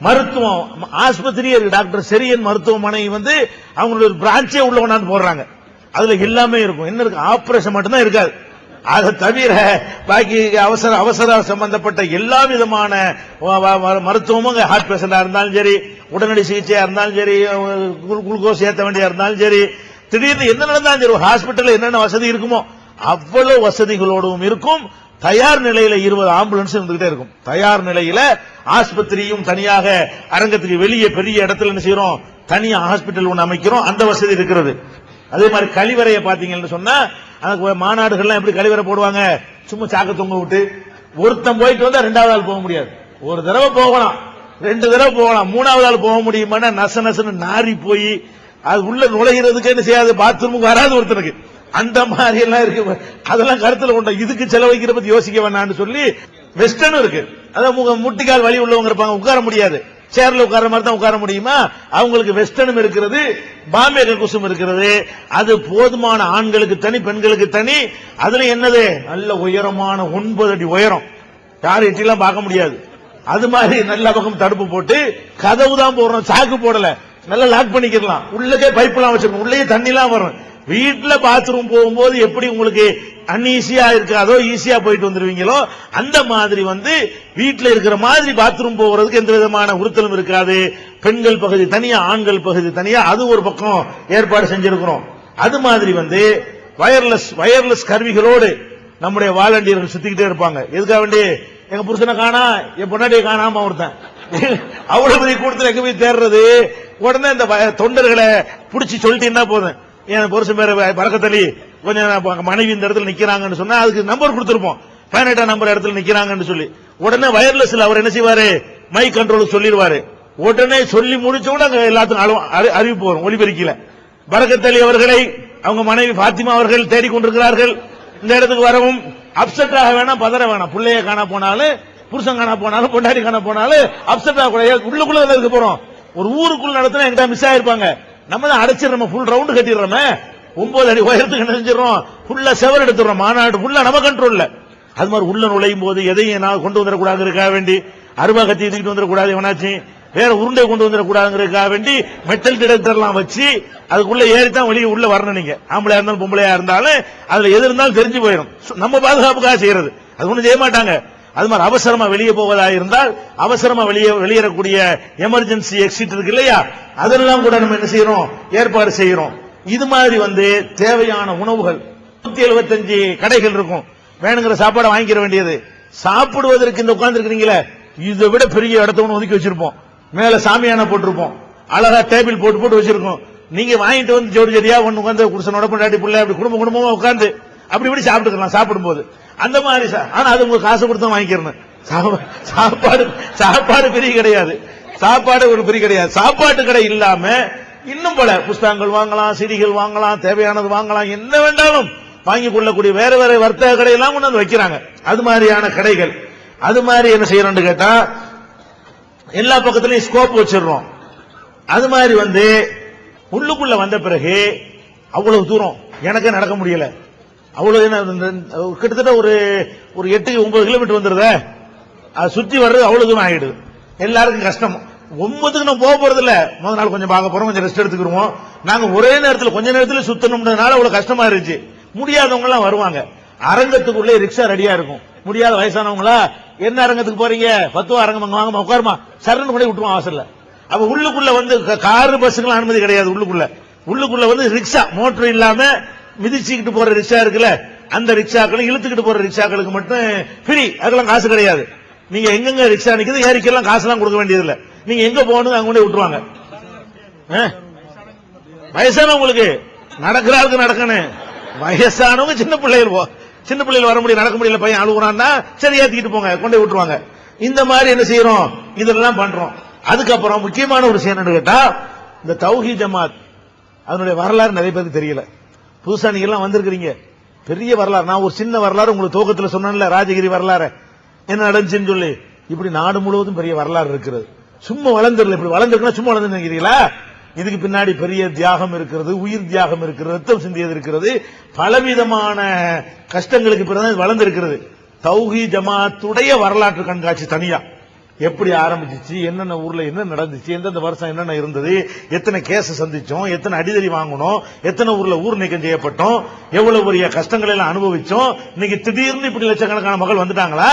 Speaker 1: மருத்துவம், ஆஸ்பத்திரி டாக்டர் செரியன் மருத்துவமனை வந்து அவங்களுடைய பிரான்ச்சே உள்ள கொண்டாந்து போடுறாங்க, அதுல எல்லாமே இருக்கும். என்ன இருக்கு, ஆபரேஷன் மட்டும்தான் இருக்காது, அதை தவிர பாக்கி அவசர சம்பந்தப்பட்ட எல்லா விதமான மருத்துவமும், ஹார்ட் பேஷண்டா இருந்தாலும் சரி, உடனடி சிகிச்சையா இருந்தாலும் சரி, குளுக்கோஸ் ஏற்ற வேண்டியா இருந்தாலும் சரி, திடீர்னு என்ன நடந்தாலும் சரி, ஹாஸ்பிட்டல் என்னென்ன வசதி இருக்குமோ அவ்வளவு வசதிகளோடும் இருக்கும். தயார் நிலையில 20 ஆம்புலன்ஸ் இருந்துகிட்டே இருக்கும். தயார் நிலையில ஆஸ்பத்திரியும் தனியாக, அரங்கத்துக்கு வெளியே பெரிய இடத்துல என்ன செய்யறோம், தனியா ஹாஸ்பிட்டல் ஒன்று அமைக்கிறோம், அந்த வசதி இருக்கிறது. அதே மாதிரி கழிவறையை பாத்தீங்கன்னு சொன்னா, மாநாடுகள்லாம் எப்படி கழிவறை போடுவாங்க, சும்மா சாக்க தொங்க விட்டு ஒருத்தன் போயிட்டு வந்தா 2வது ஆள் போக முடியாது. ஒரு தடவை போகலாம், 2 தடவை போகலாம், 3வது ஆள் போக முடியுமானா நசன்னு நாரி போய் அது உள்ள நுழைகிறதுக்கு என்ன செய்யாது, பாத்ரூமுக்கு வராது ஒருத்தனுக்கு. அந்த மாதிரி எல்லாம் இருக்கு, அதெல்லாம் கருத்துல கொண்ட, இதுக்கு செலவழிக்கிற பத்தி யோசிக்க வேண்டாம்னு சொல்லி வெஸ்டர்ன் இருக்கு. அதான் முட்டிக்கால் வலி உள்ளவங்க இருப்பாங்க, உட்கார முடியாது, சேர்ல உட்கார மாதிரி தான் உட்கார முடியுமா, அவங்களுக்கு வெஸ்டர்னும் இருக்கிறது, பாம்பே கக்கூசும் இருக்கிறது. அது போதுமான, ஆண்களுக்கு தனி பெண்களுக்கு தனி. அதுல என்னது, நல்ல உயரமான 9 அடி உயரம், யாரும் எட்டிலாம் பார்க்க முடியாது. அது மாதிரி நல்ல பக்கம் தடுப்பு போட்டு கதவு தான் போடுறோம், சாக்கு போடல, நல்லா லாக் பண்ணிக்கலாம். உள்ளே பைப்லாம் வச்சிருக்கோம், உள்ளே தண்ணி எல்லாம் வரும். வீட்டுல பாத்ரூம் போகும்போது எப்படி உங்களுக்கு அன்ஈஸியா இருக்காதோ, ஈஸியா போயிட்டு வந்துருவீங்களோ, அந்த மாதிரி வந்து வீட்டுல இருக்கிற மாதிரி பாத்ரூம் போகிறதுக்கு எந்த விதமான உறுத்தலும் இருக்காது. பெண்கள் பகுதி தனியா, ஆண்கள் பகுதி தனியா, அது ஒரு பக்கம் ஏற்பாடு செஞ்சிருக்கிறோம். அது மாதிரி வந்து வயர்லெஸ் கருவிகளோடு நம்முடைய வாலண்டியர்கள் சுத்திக்கிட்டே இருப்பாங்க. எதுக்காக வேண்டி, எங்க புருஷனை காணா, என் பொன்னாடியை காணாம ஒருத்தன் அவ்வளவு பெரிய கூட்டத்தில் எங்க போய் தேடுறது, உடனே இந்த தொண்டர்களை பிடிச்சி சொல்லிட்டீங்கன்னா போதும், என் புருஷன் பேர பறக்கத்தலி கொஞ்சம் மனைவி இந்த இடத்துல நிக்கிறாங்கன்னு சொன்னா அதுக்கு நம்பர் கொடுத்திருப்போம், 18ஆம் நம்பர் இடத்துல நிக்கிறாங்கன்னு சொல்லி, உடனே வயர்லெஸ்ல அவர் என்ன செய்வாரு, மைக் கண்ட்ரோல் சொல்லிடுவாரு, உடனே சொல்லி முடிச்ச கூட அங்க எல்லாத்துக்கும் அறிவிப்பு வரும் ஒலிபெருக்கில. பரக்கத் அலி அவர்களை அவங்க மனைவி பாத்திமா அவர்கள் தேடிக்கொண்டிருக்கிறார்கள். இந்த இடத்துக்கு வரவும் அப்செட் ஆக வேணாம், பதற வேணாம். பிள்ளைய காண போனாலும், புருஷன் காண போனாலும், பொண்டாடி காண போனாலும் அப்செட் ஆகக்கூடாது. உள்ளுக்குள்ள இருக்க போறோம். ஒரு ஊருக்குள்ள நடத்தினா எங்கிட்ட மிஸ் ஆயிருப்பாங்க. நம்ம தான் அடைச்சிடறோம், ஃபுல் ரவுண்டு கட்டிடுறோமே, 9 அடி உயரத்துக்கு நினைச்சிடறோம், ஃபுல்லா செவர் எடுத்துறோம், மாநாடு ஃபுல்லா நம்ம கண்ட்ரோல்ல. அது மாதிரி உள்ள நுழையும் போது எதையும் நான் கொண்டு வந்துடக்கூடாதுக்காக வேண்டி, அருவா கத்தி தூக்கிட்டு வந்துடக்கூடாது, எவனாச்சும் வேற உருண்டை கொண்டு வந்துடக்கூடாதுங்கிறதுக்காக வேண்டி மெட்டல் டிடெக்டர்லாம் வச்சு அதுக்குள்ள ஏறித்தான் வெளியே உள்ள வரணும். நீங்க ஆம்பளையா இருந்தாலும் பொம்பளையா இருந்தாலும் அதுல எது இருந்தாலும் தெரிஞ்சு போயிடும். நம்ம பாதுகாப்புக்காக செய்யறது, அது ஒண்ணு செய்ய மாட்டாங்க. அது மாதிரி அவசரமா வெளியே போவதாக இருந்தால் அவசரமா வெளியேறக்கூடிய எமர்ஜென்சி எக்ஸிட் இருக்கு இல்லையா, அதெல்லாம் கூட நம்ம என்ன செய்யறோம், ஏற்பாடு செய்யறோம். இது மாதிரி தேவையான உணவுகள் 175 கடைகள் இருக்கும். வேணுங்கிற சாப்பாடை வாங்கிக்கிற வேண்டியது. சாப்பிடுவதற்கு இந்த உட்கார்ந்து இருக்கிறீங்களே, இதை விட பெரிய இடத்த ஒன்று ஒதுக்கி வச்சிருப்போம். மேல சாமியான போட்டிருப்போம், அழகா டேபிள் போட்டு வச்சிருக்கோம். நீங்க வாங்கிட்டு வந்து ஜோடி ஜோடியா ஒண்ணு உட்காந்து குடிசனோட பொண்டாட்டி பிள்ளை அப்படி குடும்பமா உட்காந்து அப்படி இப்படி சாப்பிட்டுக்கலாம் சாப்பிடும் போது. அந்த மாதிரி ஆனா அது உங்களுக்கு காசு கொடுத்தா வாங்கிக்கிறேன். சாப்பாடு பெரிய கிடையாது, சாப்பாடு ஒரு பெரிய கிடையாது. சாப்பாட்டு கடை இல்லாம இன்னும் பல புஸ்தகங்கள் வாங்கலாம், சிடிகள் வாங்கலாம், தேவையானது வாங்கலாம், என்ன வேண்டாலும் வாங்கிக் கொள்ளக்கூடிய வேற வேற வர்த்தக கடையெல்லாம் கொண்டு வந்து வைக்கிறாங்க. அது மாதிரியான கடைகள். அது மாதிரி என்ன செய்யறோம்னு கேட்டா எல்லா பக்கத்திலையும் ஸ்கோப் வச்சிடறோம். அது மாதிரி உள்ளுக்குள்ள வந்த பிறகு அவ்வளவு தூரம் எனக்கே நடக்க முடியல. அவ்வளவு கிட்டத்தட்ட ஒரு 8-9 கிலோமீட்டர் வந்துருத, அது சுத்தி வர்றது அவ்வளவு தூரம் ஆகிடுது. எல்லாருக்கும் கஷ்டம். 9க்கு நம்ம போக போறது இல்ல, முதல் நாள் கொஞ்சம் பார்க்க போறோம், கொஞ்சம் ரெஸ்ட் எடுத்துக்கிறோம். நாங்க ஒரே நேரத்தில் கொஞ்ச நேரத்தில் சுத்தணும்ன்றதுனால அவ்வளவு கஷ்டமா இருந்துச்சு. முடியாதவங்க எல்லாம் வருவாங்க. அரங்கத்துக்குள்ளே ரிக்ஷா ரெடியா இருக்கும். முடியாத வயசானவங்களா, என்ன அரங்கத்துக்கு போறீங்க, 10 அரங்கம் வாங்க உட்காருமா, சரண்டு கூட விட்டுருவோம் அவசரம். அப்ப உள்ளுக்குள்ள காரு பஸ்ஸுக்கு அனுமதி கிடையாது. உள்ளுக்குள்ள ரிக்ஷா மோட்டர் இல்லாம மிதிச்சுக்கிட்டு போற ரிக்ஷா இருக்குல்ல, அந்த ரிக்ஷாக்களும் இழுத்துக்கிட்டு போற ரிக்ஷாக்களுக்கு மட்டும் ஃப்ரீ, அதுக்கெல்லாம் காசு கிடையாது. நீங்க எங்கெங்க ரிக்ஷா நிக்குது ஏறிக்கெல்லாம் காசு எல்லாம் கொடுக்க வேண்டியது இல்ல. நீங்க எங்க போகணும் அங்க கொண்டு விட்டுருவாங்க. வயசானவங்களுக்கு நடக்கிறாருக்கு நடக்கணும், வயசானவங்க சின்ன பிள்ளைகள் வர முடியும், நடக்க முடியல, பையன் அழுகுறான்னா சரி ஏத்திக்கிட்டு போங்க, கொண்டு விட்டுருவாங்க. இந்த மாதிரி என்ன செய்யறோம், இதெல்லாம் பண்றோம். அதுக்கப்புறம் முக்கியமான ஒரு விஷயம் என்னன்னு கேட்டா, இந்த தௌஹீத் ஜமாத் அதனுடைய வரலாறு நிறைய பேருக்கு தெரியல. புதுசா நீங்க எல்லாம் வந்திருக்கிறீங்க, பெரிய வரலாறு. நான் ஒரு சின்ன வரலாறு உங்களுக்கு துவக்கத்துல சொன்னேன்ல, ராஜகிரி வரலாறு என்ன நடந்துச்சுன்னு சொல்லி. இப்படி நாடு முழுவதும் பெரிய வரலாறு இருக்கிறது. சும்மா வளர்ந்துடல, இப்படி வளர்ந்துருக்குன்னா சும்மா வளர்ந்து நினைக்கிறீங்களா? இதுக்கு பின்னாடி பெரிய தியாகம் இருக்கிறது, உயிர் தியாகம் இருக்கிறது, ரத்தம் சிந்தியது இருக்கிறது, பலவிதமான கஷ்டங்களுக்கு பிறகு வளர்ந்திருக்கிறது. தௌஹீத் ஜமாத்துடைய வரலாற்று கண்காட்சி தனியா எப்படி ஆரம்பிச்சிச்சு, என்னென்ன ஊர்ல என்ன நடந்துச்சு, எந்தெந்த வருஷம் என்னென்ன இருந்தது, எத்தனை கேஸ் சந்திச்சோம், எத்தனை அடிதடி வாங்கணும், எத்தனை ஊர்ல ஊர் நீக்கம் செய்யப்பட்டோம், எவ்வளவு பெரிய கஷ்டங்களை எல்லாம் அனுபவிச்சோம். இன்னைக்கு திடீர்னு இப்படி லட்சக்கணக்கான மக்கள் வந்துட்டாங்களா?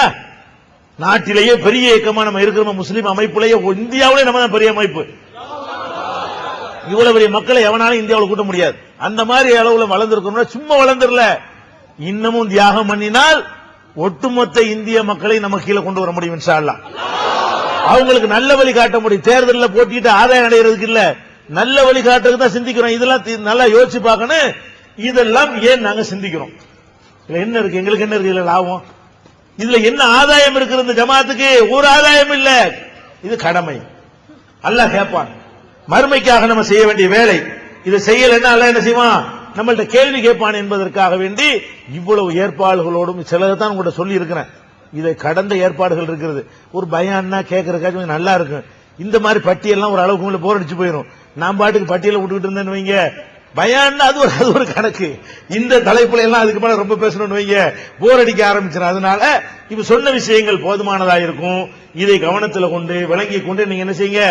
Speaker 1: நாட்டிலேயே பெரிய இயக்கமா நம்ம இருக்கிற முஸ்லீம் அமைப்புலேயே இந்தியாவிலே நம்ம தான் பெரிய அமைப்பு. இவ்வளவு பெரிய மக்களை எவனாலும் இந்தியாவில் கூட்ட முடியாது. அந்த மாதிரி அளவுல வளர்ந்திருக்கணும். சும்மா வளர்ந்துடல, இன்னமும் தியாகம் பண்ணினால் ஒட்டுமொத்த இந்திய மக்களை நம்ம கீழே கொண்டு வர முடியும் இன்ஷா அல்லாஹ். அவங்களுக்கு நல்ல வழி காட்ட முடியும். தேர்தலில் போட்டிட்டு ஆதாயம் அடைகிறதுக்கு இல்ல, நல்ல வழி காட்டுறதுக்கு தான் சிந்திக்கிறோம். இதெல்லாம் நல்லா யோசிச்சு பார்க்கணும். இதெல்லாம் ஏன் நாங்க சிந்திக்கிறோம்? இதுல என்ன இருக்கு, எங்களுக்கு என்ன இருக்கு, இதுல லாபம், இதுல என்ன ஆதாயம் இருக்கிறது? இந்த ஜமாத்துக்கு ஒரு ஆதாயம் இல்ல, இது கடமை. அல்லாஹ் கேட்பான், மறுமைக்காக நம்ம செய்ய வேண்டிய வேலை. இதை செய்யலன்னா அல்லாஹ் என்ன செய்வான், நம்மள்ட்ட கேள்வி கேட்பான் என்பதற்காக வேண்டி இவ்வளவு ஏற்பாடுகளோடும் சிலதான் கூட சொல்லி இருக்கிறேன். இதை கடந்த ஏற்பாடுகள் இருக்கிறது. ஒரு பயான்னா கேட்கறதுக்காச்சும் நல்லா இருக்கும். இந்த மாதிரி பட்டியெல்லாம் ஒரு அளவுக்கு மேல போர் அடிச்சு போயிடும். நான் பாட்டுக்கு பட்டியல விட்டுக்கிட்டு இருந்தேன்னு வைங்க, பயான்னா அது ஒரு கணக்கு. இந்த தலைப்புல எல்லாம் அதுக்கு மேல ரொம்ப பேசணும்னு வைங்க, போர் அடிக்க ஆரம்பிச்சிடும். அதனால இப்ப சொன்ன விஷயங்கள் போதுமானதா இருக்கும். இதை கவனத்தில் கொண்டு விளங்கி கொண்டு நீங்க என்ன செய்யுங்க,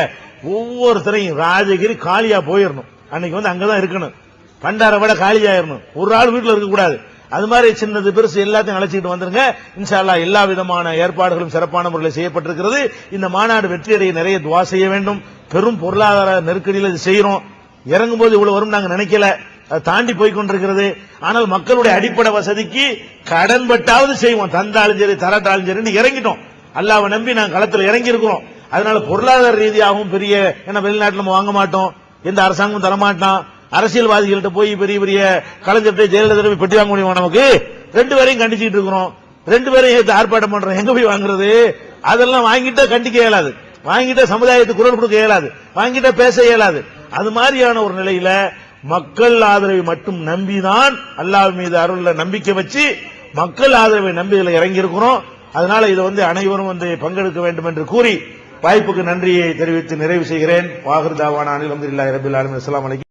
Speaker 1: ஒவ்வொருத்தரையும் ராஜகிரி காலியா போயிடணும். அன்னைக்கு அங்கதான் இருக்கணும், பண்டார விட காலியாயிரணும், ஒரு ஆள் வீட்டுல இருக்க கூடாது. அது மாதிரி சின்னது பெருசு எல்லாத்தையும் அழைச்சிட்டு வந்துருங்க. இன்ஷா அல்லாஹ் எல்லா விதமான ஏற்பாடுகளும் சிறப்பான முறையில் செய்யப்பட்டிருக்கிறது. இந்த மாநாடு வெற்றியடைய நிறைய துவா செய்ய வேண்டும். பெரும் பொருளாதார நெருக்கடியில் இது செய்யறோம். இறங்கும் போது இவ்வளவு வரும் நாங்க நினைக்கல, அதை தாண்டி போய் கொண்டிருக்கிறது. ஆனால் மக்களுடைய அடிப்படை வசதிக்கு கடன் பட்டாவது செய்வோம், தந்தாலும் சரி தரட்டாலும் சரி இறங்கிட்டோம். அல்லாஹ்வை நம்பி நாங்க களத்தில் இறங்கி இருக்கிறோம். அதனால பொருளாதார ரீதியாகவும் பெரிய, ஏன்னா வெளிநாட்டில் நம்ம வாங்க மாட்டோம், எந்த அரசாங்கமும் தரமாட்டான். அரசியல்வாதிகள்கிட்ட போய் பெரிய பெரிய கலைஞர்கிட்ட ஜெயலலிதா பெட்டி வாங்க முடியுமா? நமக்கு 2 பேரையும் கண்டிச்சுட்டு இருக்கிறோம், 2 பேரையும் ஆர்ப்பாட்டம் பண்றோம், எங்க போய் வாங்குறது? அதெல்லாம் வாங்கிட்டா கண்டிக்க இயலாது. வாங்கிட்ட சமுதாயத்துக்கு குரல் கொடுக்க இயலாது, வாங்கிட்ட பேச இயலாது. அது மாதிரியான ஒரு நிலையில மக்கள் ஆதரவை மட்டும் நம்பிதான் அல்லாஹ் மீது அருள்ல நம்பிக்கை வச்சு மக்கள் ஆதரவை நம்பி இதுல இறங்கி இருக்கிறோம். அதனால இதை அனைவரும் பங்கெடுக்க வேண்டும் என்று கூறி வாய்ப்புக்கு நன்றியை தெரிவித்து நிறைவு செய்கிறேன். வாஹிர் தாவானா அல்ஹம்துலில்லாஹி ரப்பில் ஆலமீன். அஸ்ஸலாமு அலைக்கும்.